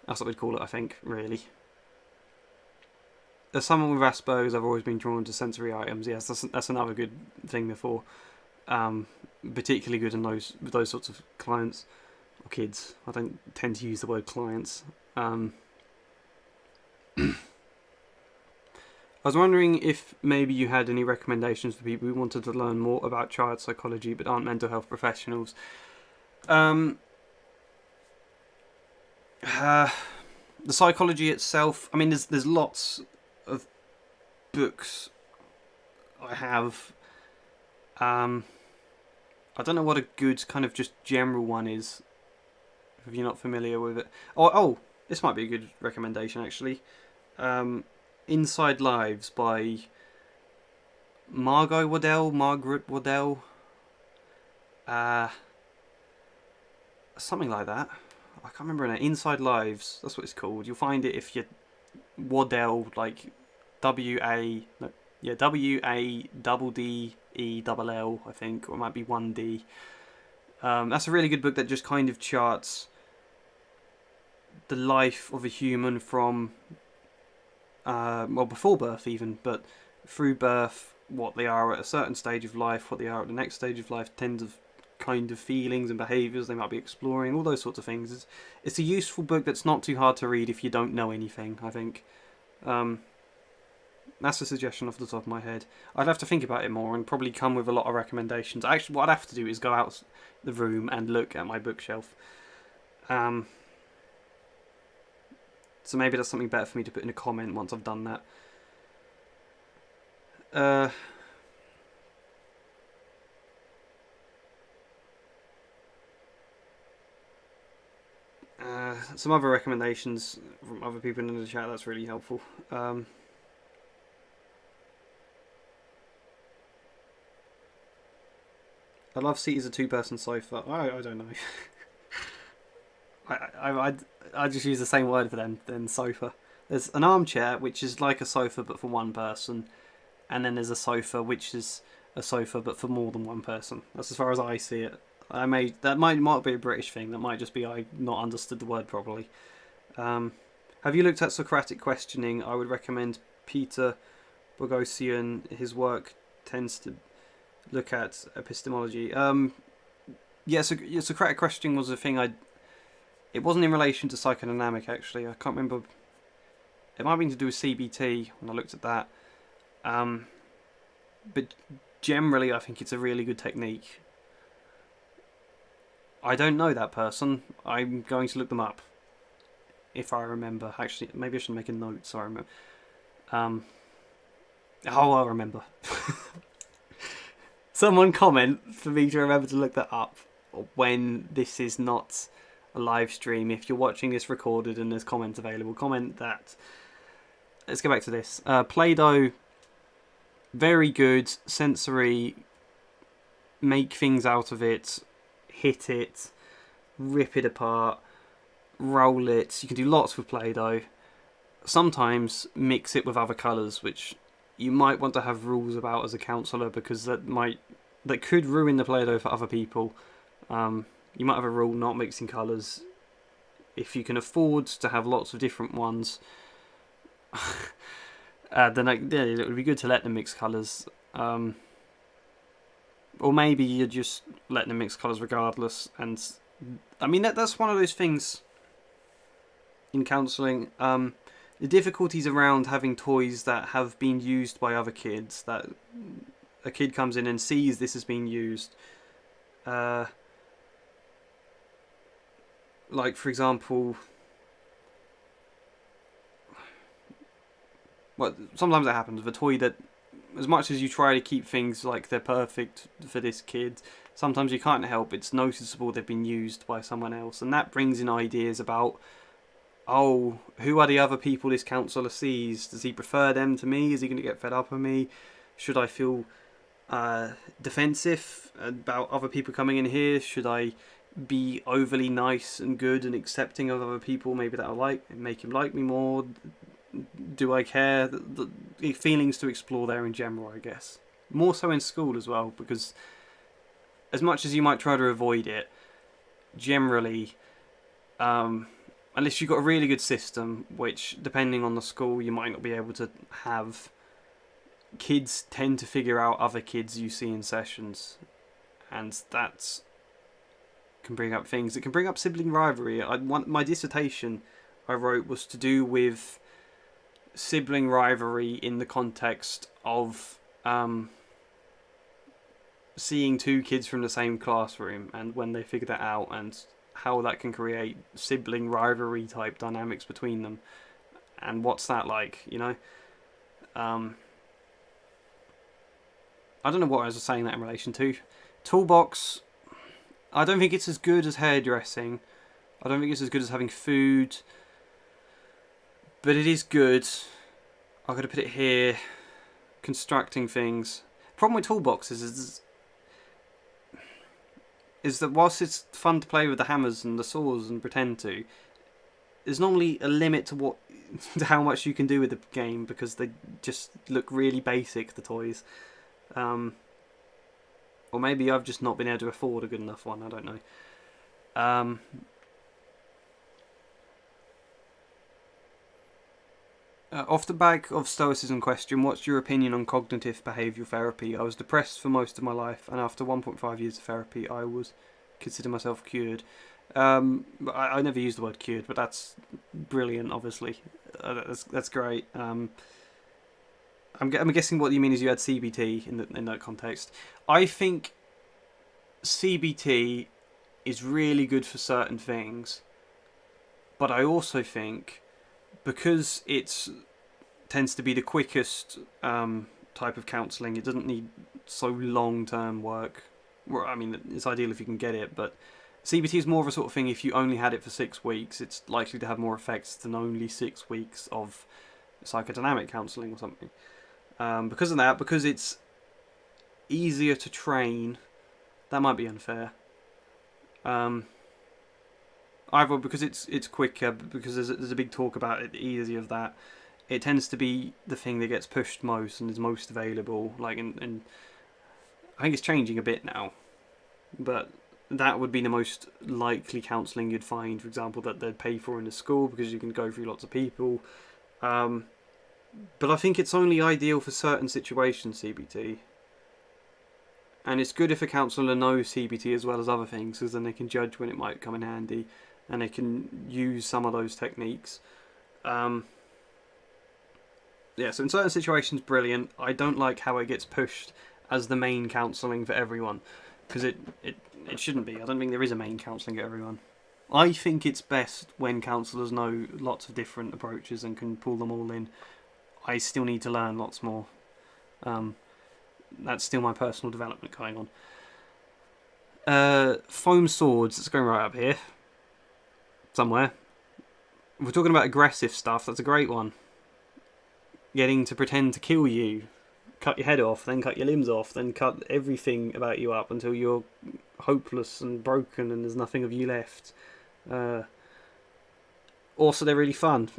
That's what we'd call it, I think. Really. As someone with Asperger's, I've always been drawn to sensory items. Yes, that's another good thing before. Particularly good in those sorts of clients or kids. I don't tend to use the word clients. I was wondering if maybe you had any recommendations for people who wanted to learn more about child psychology but aren't mental health professionals. The psychology itself, I mean, there's lots of books I have. I don't know what a good kind of just general one is, if you're not familiar with it. Oh, this might be a good recommendation actually. Inside Lives by Margaret Waddell. Something like that. I can't remember her name. Inside Lives, that's what it's called. You'll find it if you Waddell, like WADDELL, I think, or it might be 1D. That's a really good book that just kind of charts the life of a human from before birth even, but through birth, what they are at a certain stage of life, what they are at the next stage of life, kind of feelings and behaviours they might be exploring, all those sorts of things. It's a useful book that's not too hard to read if you don't know anything, I think. That's a suggestion off the top of my head. I'd have to think about it more and probably come with a lot of recommendations. Actually, what I'd have to do is go out the room and look at my bookshelf. So maybe that's something better for me to put in a comment once I've done that. Some other recommendations from other people in the chat, that's really helpful. A love seat is a two-person sofa. I don't know. I just use the same word for them than sofa. There's an armchair, which is like a sofa but for one person, and then there's a sofa, which is a sofa but for more than one person. That's as far as I see it. That might be a British thing. That might just be I not understood the word properly. Have you looked at Socratic questioning? I would recommend Peter Boghossian. His work tends to look at epistemology. Socratic questioning was a thing it wasn't in relation to psychodynamic actually. I can't remember. It might have been to do with CBT when I looked at that. But generally I think it's a really good technique. I don't know that person. I'm going to look them up if I remember. Actually, maybe I should make a note so I remember. I'll remember. Someone comment for me to remember to look that up when this is not a live stream. If you're watching this recorded and there's comments available, comment that. Let's go back to this. Play-Doh, very good, sensory, make things out of it, hit it, rip it apart, roll it. You can do lots with Play-Doh. Sometimes mix it with other colours, which you might want to have rules about as a counsellor, because that could ruin the Play-Doh for other people. You might have a rule not mixing colours. If you can afford to have lots of different ones, then it would be good to let them mix colours. Or maybe you're just letting them mix colours regardless. And I mean, that's one of those things in counselling. The difficulties around having toys that have been used by other kids, that a kid comes in and sees this has been used. Like, for example, well, sometimes that happens with a toy that, as much as you try to keep things like they're perfect for this kid, sometimes you can't help, it's noticeable they've been used by someone else. And that brings in ideas about, oh, who are the other people this counsellor sees? Does he prefer them to me? Is he going to get fed up with me? Should I feel defensive about other people coming in here? Should I be overly nice and good and accepting of other people? Maybe that'll make him like me more. Do I care? The feelings to explore there in general, I guess. More so in school as well, because as much as you might try to avoid it, generally, unless you've got a really good system, which, depending on the school, you might not be able to have, kids tend to figure out other kids you see in sessions. And that can bring up things. It can bring up sibling rivalry. My dissertation I wrote was to do with sibling rivalry in the context of seeing two kids from the same classroom, and when they figure that out, and how that can create sibling rivalry type dynamics between them, and what's that like, you know? I don't know what I was saying that in relation to. Toolbox, I don't think it's as good as hairdressing. I don't think it's as good as having food. But it is good. I've got to put it here. Constructing things. Problem with toolboxes is that whilst it's fun to play with the hammers and the saws and pretend to, there's normally a limit to how much you can do with the game, because they just look really basic, the toys. Or maybe I've just not been able to afford a good enough one, I don't know. Off the back of Stoicism question, what's your opinion on cognitive behavioural therapy? I was depressed for most of my life, and after 1.5 years of therapy, I was consider myself cured. I never used the word cured, but that's brilliant, obviously. That's great. I'm guessing what you mean is you had CBT in that context. I think CBT is really good for certain things, but I also think, because it tends to be the quickest type of counselling, it doesn't need so long-term work. Well, I mean, it's ideal if you can get it, but CBT is more of a sort of thing, if you only had it for 6 weeks, it's likely to have more effects than only 6 weeks of psychodynamic counselling or something. Because of that, because it's easier to train, that might be unfair. Either because it's quicker, because there's a big talk about it, the easy of that. It tends to be the thing that gets pushed most and is most available. Like, and I think it's changing a bit now, but that would be the most likely counselling you'd find, for example, that they'd pay for in the school, because you can go through lots of people. But I think it's only ideal for certain situations, CBT. And it's good if a counsellor knows CBT as well as other things, because then they can judge when it might come in handy, and they can use some of those techniques. Yeah, so in certain situations, brilliant. I don't like how it gets pushed as the main counselling for everyone. because it shouldn't be. I don't think there is a main counselling at everyone. I think it's best when counsellors know lots of different approaches and can pull them all in. I still need to learn lots more. That's still my personal development going on. Foam swords. It's going right up here. Somewhere. If we're talking about aggressive stuff, that's a great one. Getting to pretend to kill you. Cut your head off, then cut your limbs off, then cut everything about you up until you're hopeless and broken and there's nothing of you left. Also, they're really fun.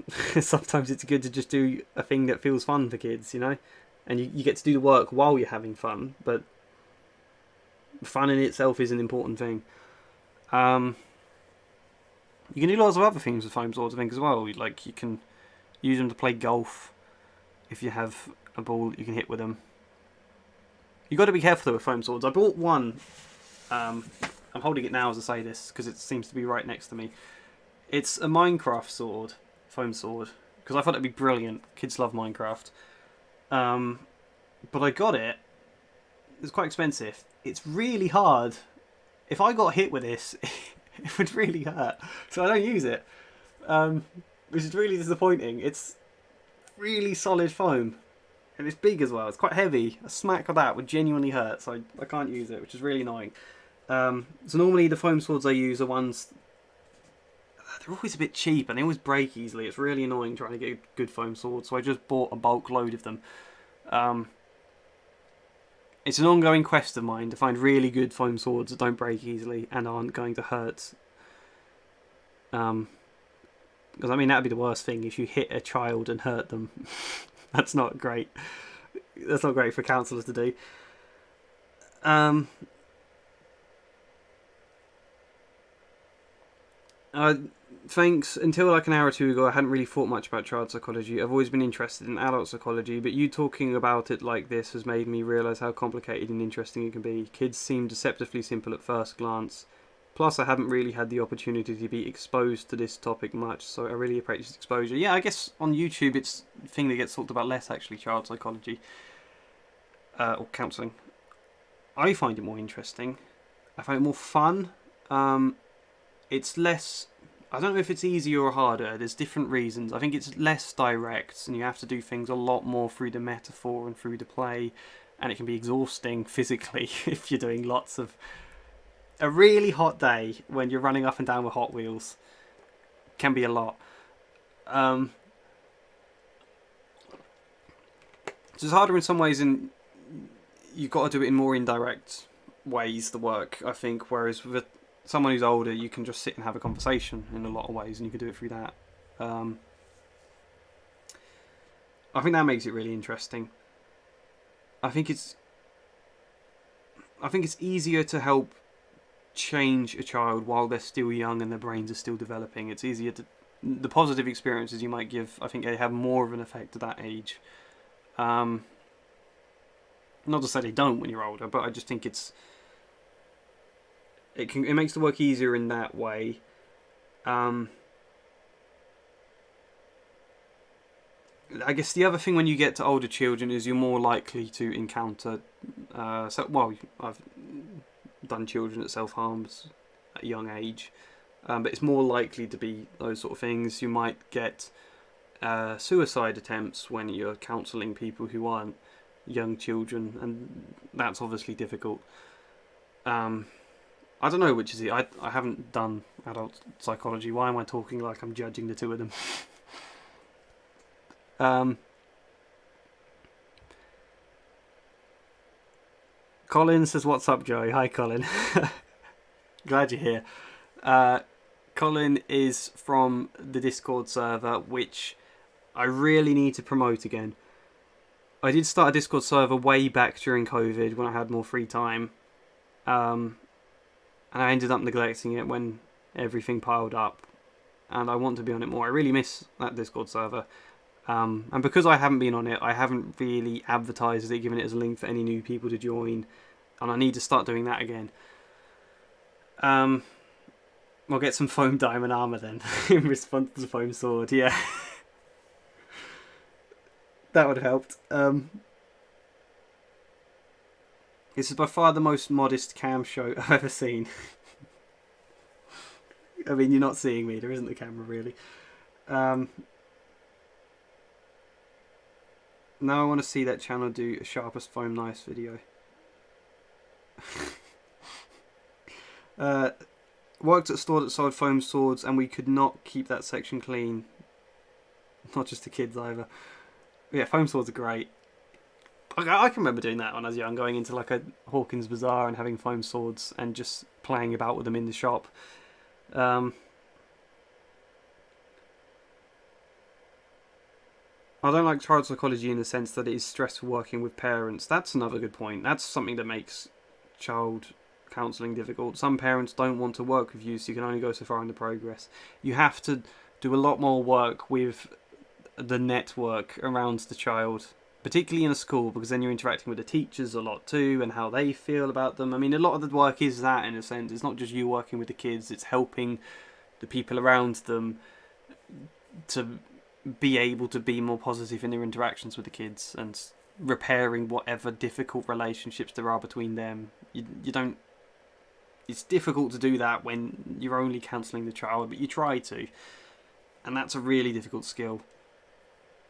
Sometimes it's good to just do a thing that feels fun for kids, you know? And you get to do the work while you're having fun, but fun in itself is an important thing. You can do lots of other things with foam swords, I think, as well. Like, you can use them to play golf. If you have a ball that you can hit with them. You've got to be careful though with foam swords. I bought one. I'm holding it now as I say this because it seems to be right next to me. It's a Minecraft sword, foam sword, because I thought it'd be brilliant. Kids love Minecraft. But I got it. It's quite expensive. It's really hard. If I got hit with this, it would really hurt. So I don't use it, which is really disappointing. It's really solid foam. And it's big as well. It's quite heavy. A smack of that would genuinely hurt, so I can't use it, which is really annoying. So normally the foam swords I use are ones... They're always a bit cheap and they always break easily. It's really annoying trying to get a good foam sword, so I just bought a bulk load of them. It's an ongoing quest of mine to find really good foam swords that don't break easily and aren't going to hurt. Because I mean, that'd be the worst thing if you hit a child and hurt them. That's not great. That's not great for counsellors to do. Thanks. Until like an hour or two ago, I hadn't really thought much about child psychology. I've always been interested in adult psychology, but you talking about it like this has made me realise how complicated and interesting it can be. Kids seem deceptively simple at first glance. Plus, I haven't really had the opportunity to be exposed to this topic much, so I really appreciate exposure. Yeah, I guess on YouTube it's a thing that gets talked about less, actually, child psychology. Or counselling. I find it more interesting. I find it more fun. It's less... I don't know if it's easier or harder. There's different reasons. I think it's less direct, and you have to do things a lot more through the metaphor and through the play, and it can be exhausting physically if you're doing lots of... A really hot day when you're running up and down with Hot Wheels can be a lot. So it's harder in some ways, and you've got to do it in more indirect ways, the work, I think, whereas with someone who's older, you can just sit and have a conversation in a lot of ways, and you can do it through that. I think that makes it really interesting. I think it's easier to help change a child while they're still young and their brains are still developing. It's easier to... The positive experiences you might give, I think they have more of an effect at that age. Not to say they don't when you're older, but I just think it makes the work easier in that way. I guess the other thing when you get to older children is you're more likely to encounter... I've done children that self-harm at a young age, but it's more likely to be those sort of things. You might get suicide attempts when you're counselling people who aren't young children, and that's obviously difficult. I don't know which is it. I haven't done adult psychology. Why am I talking like I'm judging the two of them? Colin says, "What's up, Joey?" Hi, Colin. Glad you're here. Colin is from the Discord server, which I really need to promote again. I did start a Discord server way back during COVID when I had more free time. And I ended up neglecting it when everything piled up. And I want to be on it more. I really miss that Discord server. And because I haven't been on it, I haven't really advertised it, given it as a link for any new people to join. And I need to start doing that again. I'll get some foam diamond armour then, in response to the foam sword, yeah. That would have helped. This is by far the most modest cam show I've ever seen. I mean, you're not seeing me. There isn't the camera, really. Now I want to see that channel do a sharpest foam knives video. Worked at a store that sold foam swords, and we could not keep that section clean. Not just the kids either. Yeah, foam swords are great. I can remember doing that when I was young, going into like a Hawkins Bazaar and having foam swords and just playing about with them in the shop. I don't like child psychology in the sense that it is stressful working with parents. That's another good point. That's something that makes child counselling difficult. Some parents don't want to work with you, so you can only go so far in the progress. You have to do a lot more work with the network around the child, particularly in a school, because then you're interacting with the teachers a lot too and how they feel about them. I mean, a lot of the work is that, in a sense. It's not just you working with the kids, it's helping the people around them to be able to be more positive in their interactions with the kids and repairing whatever difficult relationships there are between them. You don't... It's difficult to do that when you're only counselling the child, but you try to. And that's a really difficult skill.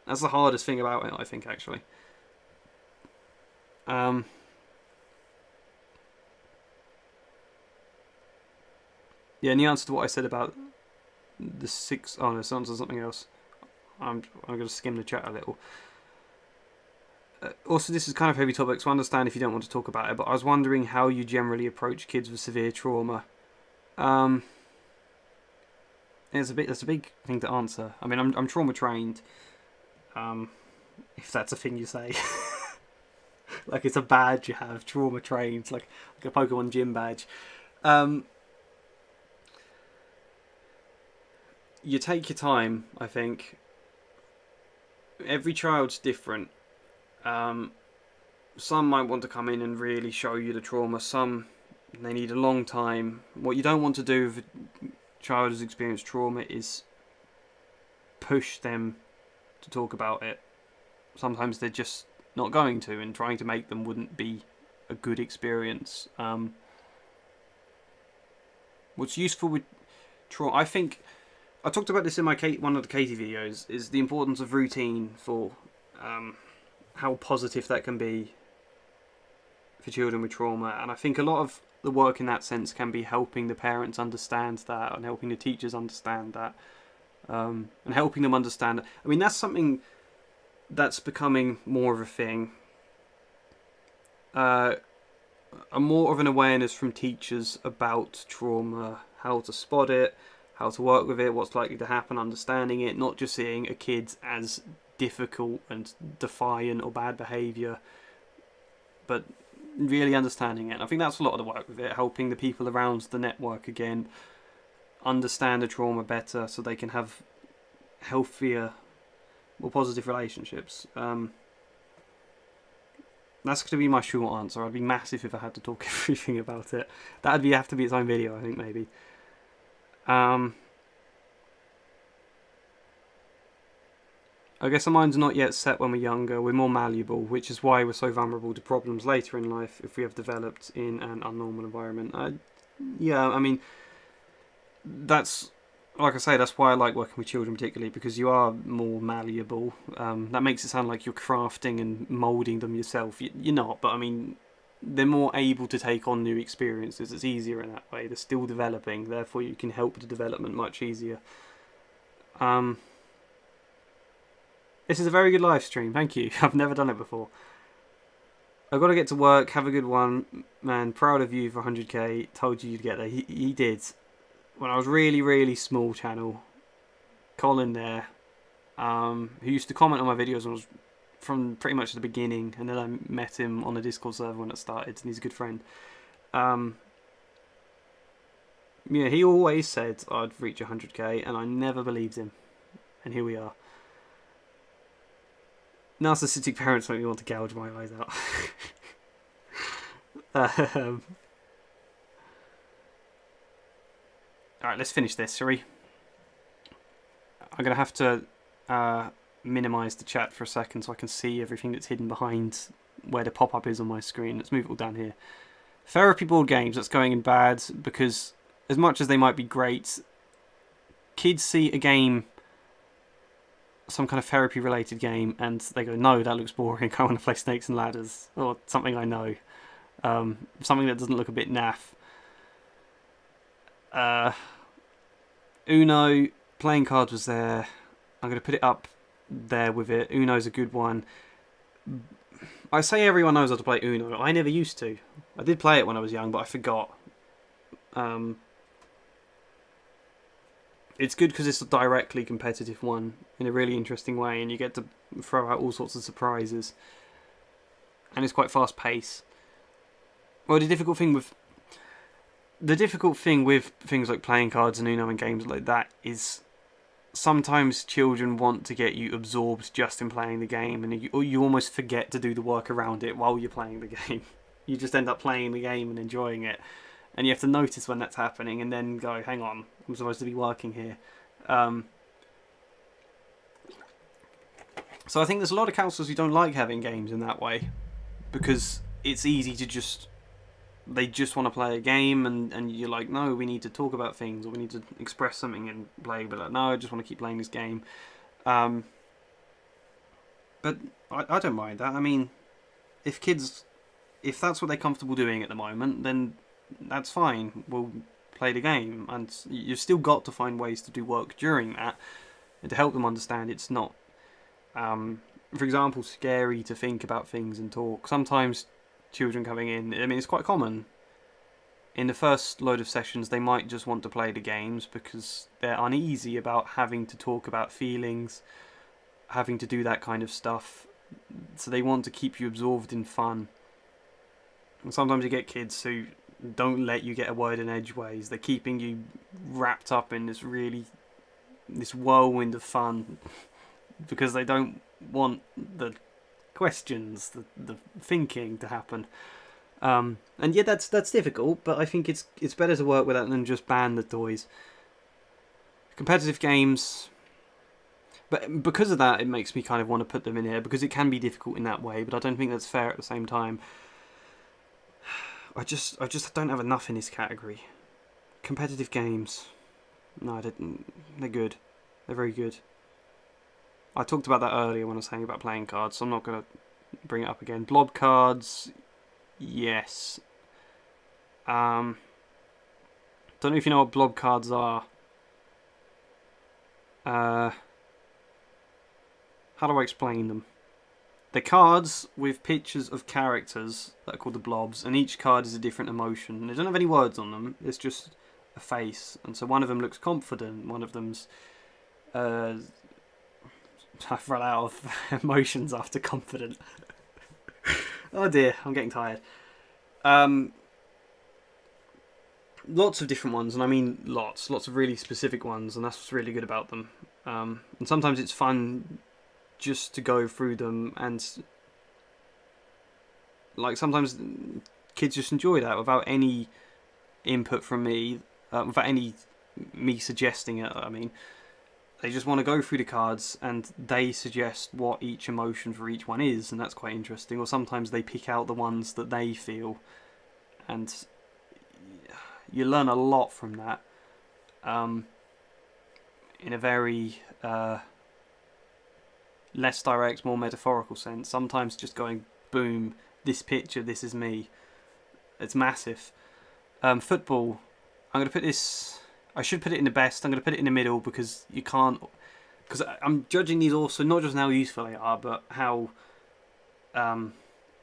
That's the hardest thing about it, I think, actually. Yeah, and the answer to what I said about the 6... Oh, no, it's answer something else. I'm going to skim the chat a little. Also, this is kind of heavy topic, so I understand if you don't want to talk about it, but I was wondering how you generally approach kids with severe trauma. That's a big thing to answer. I mean, I'm trauma trained. If that's a thing you say. Like it's a badge you have, trauma trained, like a Pokemon gym badge. You take your time, I think. Every child's different. Some might want to come in and really show you the trauma. Some, they need a long time. What you don't want to do with a child who's experienced trauma is push them to talk about it. Sometimes they're just not going to, and trying to make them wouldn't be a good experience. What's useful with trauma, I think, I talked about this in my one of the Katie videos, is the importance of routine for how positive that can be for children with trauma. And I think a lot of the work in that sense can be helping the parents understand that and helping the teachers understand that, and helping them understand. I mean, that's something that's becoming more of a thing. More of an awareness from teachers about trauma, how to spot it, how to work with it, what's likely to happen, understanding it, not just seeing a kid as difficult and defiant or bad behaviour, but really understanding it. I think that's a lot of the work with it, helping the people around the network again understand the trauma better so they can have healthier, more positive relationships. That's going to be my short answer. I'd be massive if I had to talk everything about it. That'd have to be its own video, I think, maybe. I guess our mind's not yet set when we're younger. We're more malleable, which is why we're so vulnerable to problems later in life if we have developed in an unnormal environment. Yeah, I mean, that's, like I say, that's why I like working with children particularly, because you are more malleable. That makes it sound like you're crafting and moulding them yourself. You're not, but I mean, they're more able to take on new experiences. It's easier in that way. They're still developing, therefore you can help the development much easier. This is a very good live stream, thank you. I've never done it before. I've got to get to work, have a good one. Man, proud of you for 100k. Told you you'd get there. He did. When I was really, really small channel, Colin there, who used to comment on my videos when I was from pretty much the beginning, and then I met him on the Discord server when it started, and he's a good friend. Yeah, he always said I'd reach 100k, and I never believed him. And here we are. Narcissistic parents make me want to gouge my eyes out. Alright, let's finish this, shall we? I'm going to have to minimise the chat for a second so I can see everything that's hidden behind where the pop-up is on my screen. Let's move it all down here. Therapy board games, that's going in bad, because as much as they might be great, kids see a game, some kind of therapy related game, and they go, no, that looks boring, I want to play Snakes and Ladders, or something I know. Something that doesn't look a bit naff. Uno, playing cards was there. I'm going to put it up there with it. Uno's a good one. I say everyone knows how to play Uno. I never used to. I did play it when I was young, but I forgot. It's good because it's a directly competitive one in a really interesting way, and you get to throw out all sorts of surprises. And it's quite fast paced. Well, the difficult thing with things like playing cards and Uno and games like that is sometimes children want to get you absorbed just in playing the game, and you almost forget to do the work around it while you're playing the game. You just end up playing the game and enjoying it, and you have to notice when that's happening and then go, hang on, I'm supposed to be working here. So I think there's a lot of counsellors who don't like having games in that way, because it's easy to they just want to play a game, and you're like, no, we need to talk about things, or we need to express something and play, but like, no, I just want to keep playing this game. But I don't mind that. I mean, if that's what they're comfortable doing at the moment, then that's fine. We'll play the game, and you've still got to find ways to do work during that, and to help them understand it's not, for example, scary to think about things and talk. Sometimes children coming in, I mean, it's quite common. In the first load of sessions, they might just want to play the games because they're uneasy about having to talk about feelings, having to do that kind of stuff. So they want to keep you absorbed in fun. And sometimes you get kids who don't let you get a word in edgeways. They're keeping you wrapped up in this whirlwind of fun because they don't want the questions, the thinking to happen. And yeah, that's difficult, but I think it's better to work with that than just ban the toys. Competitive games, but because of that, it makes me kind of want to put them in here, because it can be difficult in that way, but I don't think that's fair at the same time. I just don't have enough in this category. Competitive games, no, they're good. They're very good. I talked about that earlier when I was saying about playing cards, so I'm not going to bring it up again. Blob cards, yes. Don't know if you know what blob cards are. How do I explain them? They're cards with pictures of characters that are called the blobs, and each card is a different emotion. They don't have any words on them, it's just a face. And so one of them looks confident, one of them's... I've run out of emotions after confident. Oh dear, I'm getting tired. Lots of different ones, and I mean lots of really specific ones, and that's what's really good about them. And sometimes it's fun just to go through them, and like sometimes kids just enjoy that without any input from me, without any me suggesting it. I mean, they just want to go through the cards and they suggest what each emotion for each one is, and that's quite interesting. Or sometimes they pick out the ones that they feel, and you learn a lot from that, in a very less direct, more metaphorical sense. Sometimes just going, boom, this picture, this is me. It's massive. Football, I'm going to put this... I should put it in the best. I'm going to put it in the middle because you can't... Because I'm judging these also not just how useful they are, but how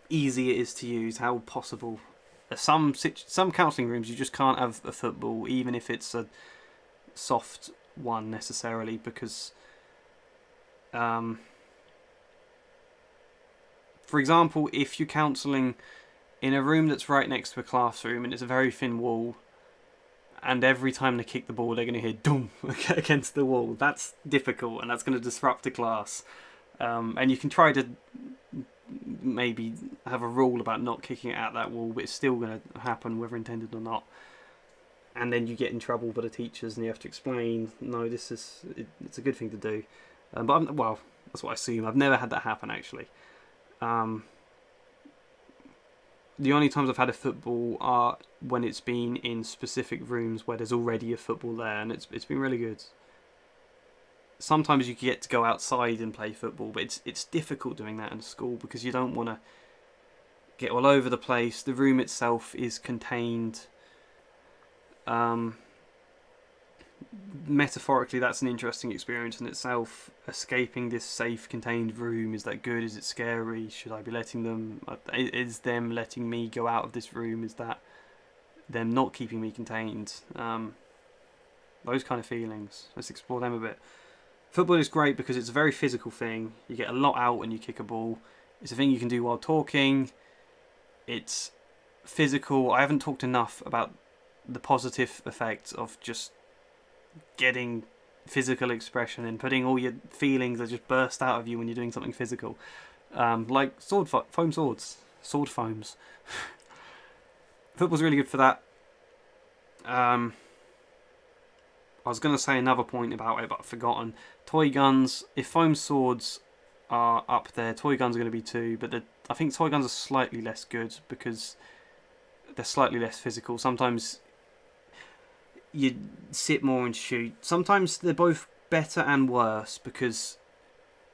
easy it is to use, how possible. Some counselling rooms you just can't have a football, even if it's a soft one necessarily, because... for example, if you're counselling in a room that's right next to a classroom and it's a very thin wall, and every time they kick the ball they're going to hear doom against the wall, that's difficult and that's going to disrupt the class. And you can try to maybe have a rule about not kicking it at that wall, but it's still going to happen whether intended or not. And then you get in trouble by the teachers and you have to explain, no, it's a good thing to do. But well, that's what I assume. I've never had that happen actually. The only times I've had a football are when it's been in specific rooms where there's already a football there, and it's been really good. Sometimes you get to go outside and play football, but it's difficult doing that in school because you don't want to get all over the place. The room itself is contained. Metaphorically, that's an interesting experience in itself. Escaping this safe, contained room, is that good? Is it scary? Should I be letting them? Is them letting me go out of this room? Is that them not keeping me contained? Those kind of feelings. Let's explore them a bit. Football is great because it's a very physical thing. You get a lot out when you kick a ball. It's a thing you can do while talking. It's physical. I haven't talked enough about the positive effects of just getting physical expression and putting all your feelings that just burst out of you when you're doing something physical. Like foam swords. Sword foams. Football's really good for that. I was going to say another point about it, but I've forgotten. Toy guns, if foam swords are up there, toy guns are going to be 2, but I think toy guns are slightly less good because they're slightly less physical. Sometimes you sit more and shoot. Sometimes they're both better and worse because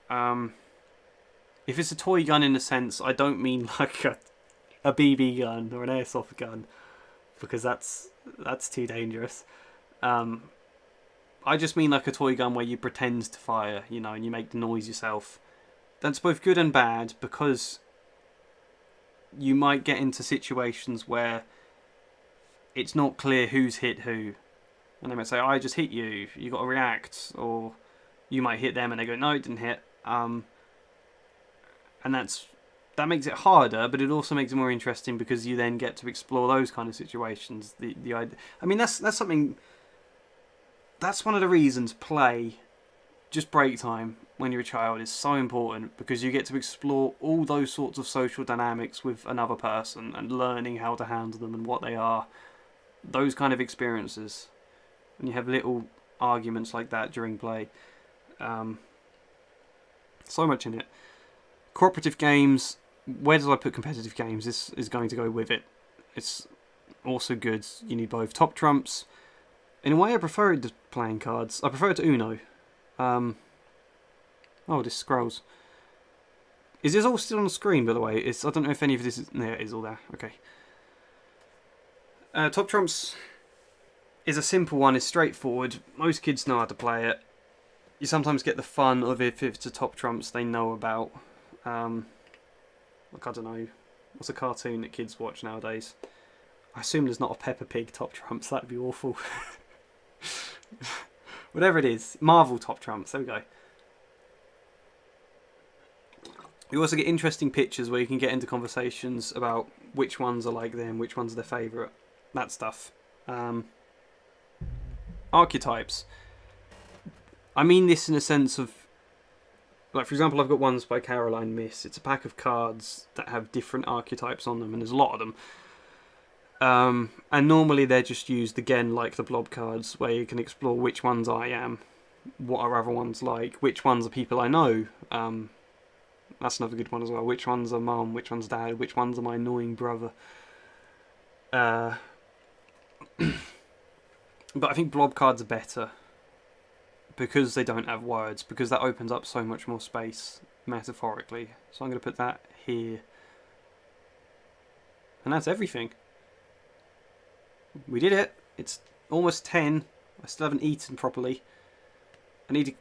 if it's a toy gun in a sense, I don't mean like a BB gun or an airsoft gun because that's too dangerous. I just mean like a toy gun where you pretend to fire, and you make the noise yourself. That's both good and bad because you might get into situations where it's not clear who's hit who. And they might say, I just hit you, you got to react. Or you might hit them and they go, no, it didn't hit. And that makes it harder, but it also makes it more interesting because you then get to explore those kind of situations. That's something... That's one of the reasons play, just break time, when you're a child is so important because you get to explore all those sorts of social dynamics with another person and learning how to handle them and what they are. Those kind of experiences. And you have little arguments like that during play. So much in it. Cooperative games, where do I put competitive games? This is going to go with it. It's also good. You need both. Top trumps. In a way, I prefer it to playing cards. I prefer it to Uno. This scrolls. Is this all still on the screen, by the way? I don't know if any of this is... There, it is all there. Okay. Top Trumps is a simple one. It's straightforward. Most kids know how to play it. You sometimes get the fun of if it's a Top Trumps they know about. I don't know. What's a cartoon that kids watch nowadays? I assume there's not a Peppa Pig Top Trumps. That'd be awful. Whatever it is, Marvel Top Trumps, there we go. You also get interesting pictures where you can get into conversations about which ones are like them, which one's their favourite, that stuff. Archetypes. I mean this in a sense of, like for example, I've got ones by Caroline Miss. It's a pack of cards that have different archetypes on them, and there's a lot of them. And normally they're just used again like the blob cards where you can explore which ones I am, what are other ones like, which ones are people I know. That's another good one as well. Which ones are mum, which one's dad, which ones are my annoying brother. But I think blob cards are better because they don't have words, because that opens up so much more space metaphorically. So I'm going to put that here. And that's everything. We did it. It's almost 10. I still haven't eaten properly. I need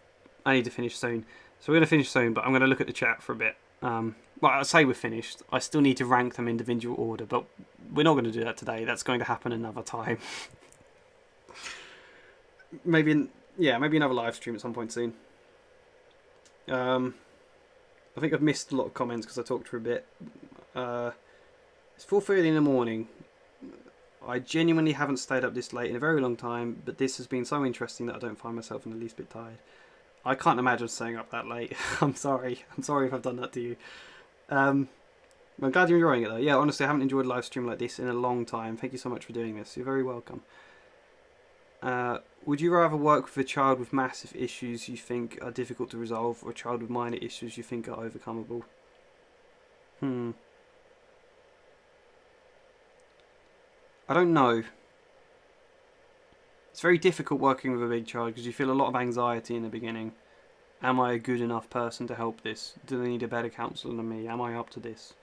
to finish soon. So we're going to finish soon, but I'm going to look at the chat for a bit. Well, I'll say we're finished. I still need to rank them individual order, but we're not going to do that today. That's going to happen another time. maybe another live stream at some point soon. I think I've missed a lot of comments because I talked for a bit. It's 4:30 in the morning. I genuinely haven't stayed up this late in a very long time, but this has been so interesting that I don't find myself in the least bit tired. I can't imagine staying up that late. I'm sorry. I'm sorry if I've done that to you. I'm glad you're enjoying it though. Yeah, honestly, I haven't enjoyed a live stream like this in a long time. Thank you so much for doing this. You're very welcome. Would you rather work with a child with massive issues you think are difficult to resolve, or a child with minor issues you think are overcomable? I don't know. It's very difficult working with a big child because you feel a lot of anxiety in the beginning. Am I a good enough person to help this? Do they need a better counsellor than me? Am I up to this?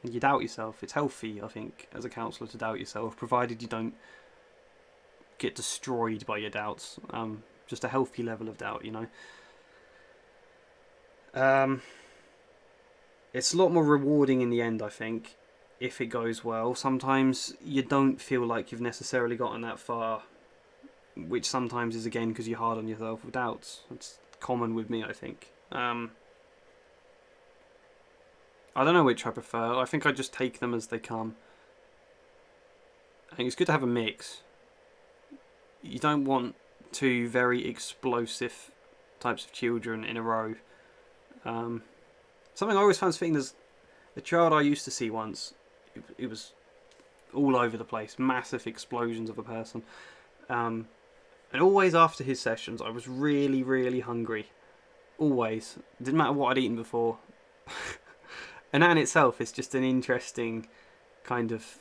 And you doubt yourself. It's healthy, I think, as a counsellor to doubt yourself, provided you don't get destroyed by your doubts. Just a healthy level of doubt, you know. It's a lot more rewarding in the end, I think, if it goes well. Sometimes you don't feel like you've necessarily gotten that far, which sometimes is, again, because you're hard on yourself with doubts. It's common with me, I think. I don't know which I prefer. I think I just take them as they come. I think it's good to have a mix. You don't want two very explosive types of children in a row. Something I always found fitting is a child I used to see once. It was all over the place, massive explosions of a person. And always after his sessions, I was really, really hungry. Always. Didn't matter what I'd eaten before. And that in itself is just an interesting kind of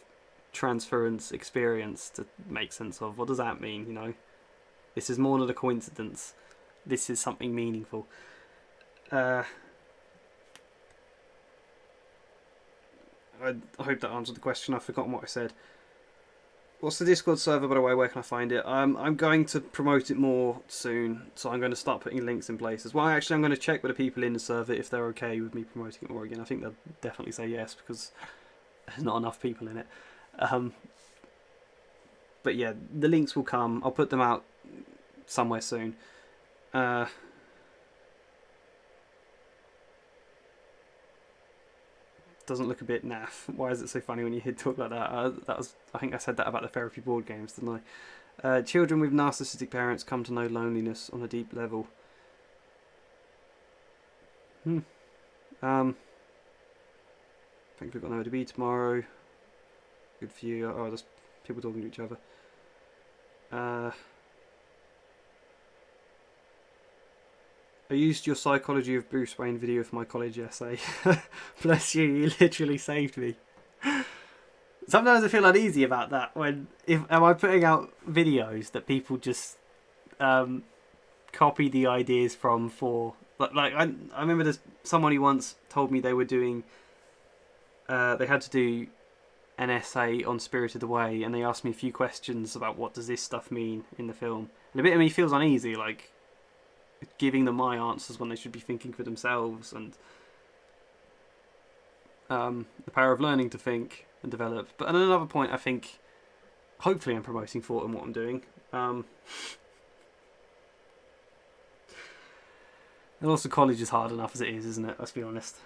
transference experience to make sense of. What does that mean, you know? This is more than a coincidence. This is something meaningful. I hope that answered the question. I've forgotten what I said. What's the Discord server, by the way? Where can I find it? I'm going to promote it more soon, so I'm going to start putting links in places. Well, actually, I'm going to check with the people in the server if they're okay with me promoting it more again. I think they'll definitely say yes, because there's not enough people in it. But yeah, the links will come. I'll put them out somewhere soon. Doesn't look a bit naff. Why is it so funny when you hear talk like that? I think I said that about the therapy board games, didn't I? Children with narcissistic parents come to know loneliness on a deep level. I think we've got nowhere to be tomorrow. Good for you. Oh, there's people talking to each other. I used your Psychology of Bruce Wayne video for my college essay. Bless you, you literally saved me. Sometimes I feel uneasy about that. Am I putting out videos that people just copy the ideas from for... I remember there's someone who once told me they were doing... they had to do an essay on Spirited Away, and they asked me a few questions about what does this stuff mean in the film. And a bit of me feels uneasy, like giving them my answers when they should be thinking for themselves, and the power of learning to think and develop. But at another point, I think hopefully I'm promoting thought in what I'm doing. And also college is hard enough as it is, isn't it? Let's be honest.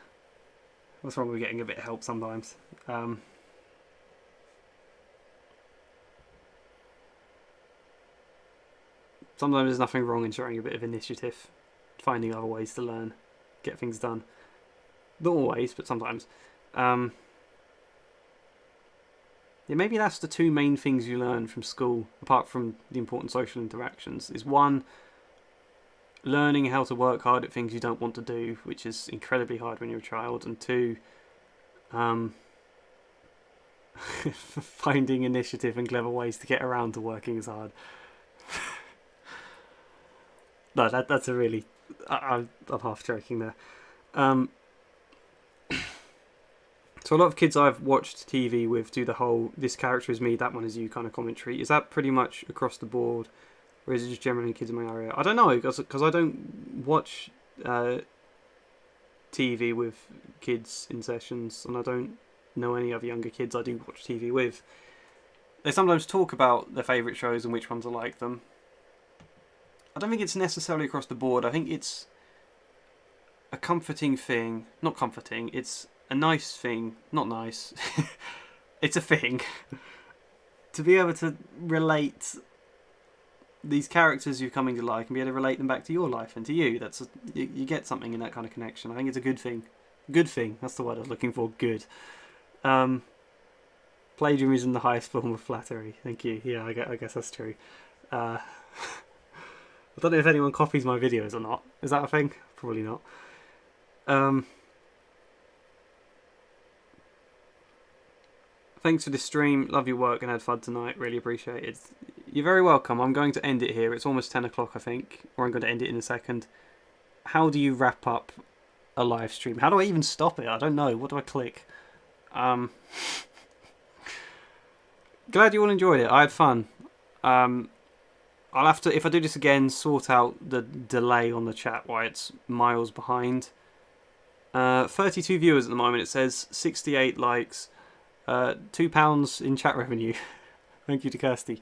What's wrong with getting a bit of help sometimes? Sometimes there's nothing wrong in showing a bit of initiative, finding other ways to learn, get things done. Not always, but sometimes. Yeah, maybe that's the two main things you learn from school, apart from the important social interactions, is one, learning how to work hard at things you don't want to do, which is incredibly hard when you're a child, and two, finding initiative and clever ways to get around to working as hard. No, that's a really... I'm half joking there. So a lot of kids I've watched TV with do the whole "this character is me, that one is you" kind of commentary. Is that pretty much across the board, or is it just generally kids in my area? I don't know, because I don't watch TV with kids in sessions, and I don't know any other younger kids I do watch TV with. They sometimes talk about their favourite shows and which ones are like them. I don't think it's necessarily across the board. I think it's a comforting thing. Not comforting, it's a nice thing. Not nice. It's a thing. To be able to relate these characters you're coming to like and be able to relate them back to your life and to you. You get something in that kind of connection. I think it's a good thing. Good thing. That's the word I was looking for. Good. Plagiarism, the highest form of flattery. Thank you. Yeah, I guess that's true. I don't know if anyone copies my videos or not. Is that a thing? Probably not. Thanks for the stream. Love your work and had fun tonight. Really appreciate it. You're very welcome. I'm going to end it here. It's almost 10 o'clock, I think, or I'm going to end it in a second. How do you wrap up a live stream? How do I even stop it? I don't know. What do I click? Glad you all enjoyed it. I had fun. I'll have to, if I do this again, sort out the delay on the chat, why it's miles behind. 32 viewers at the moment. It says 68 likes. £2 in chat revenue. Thank you to Kirsty.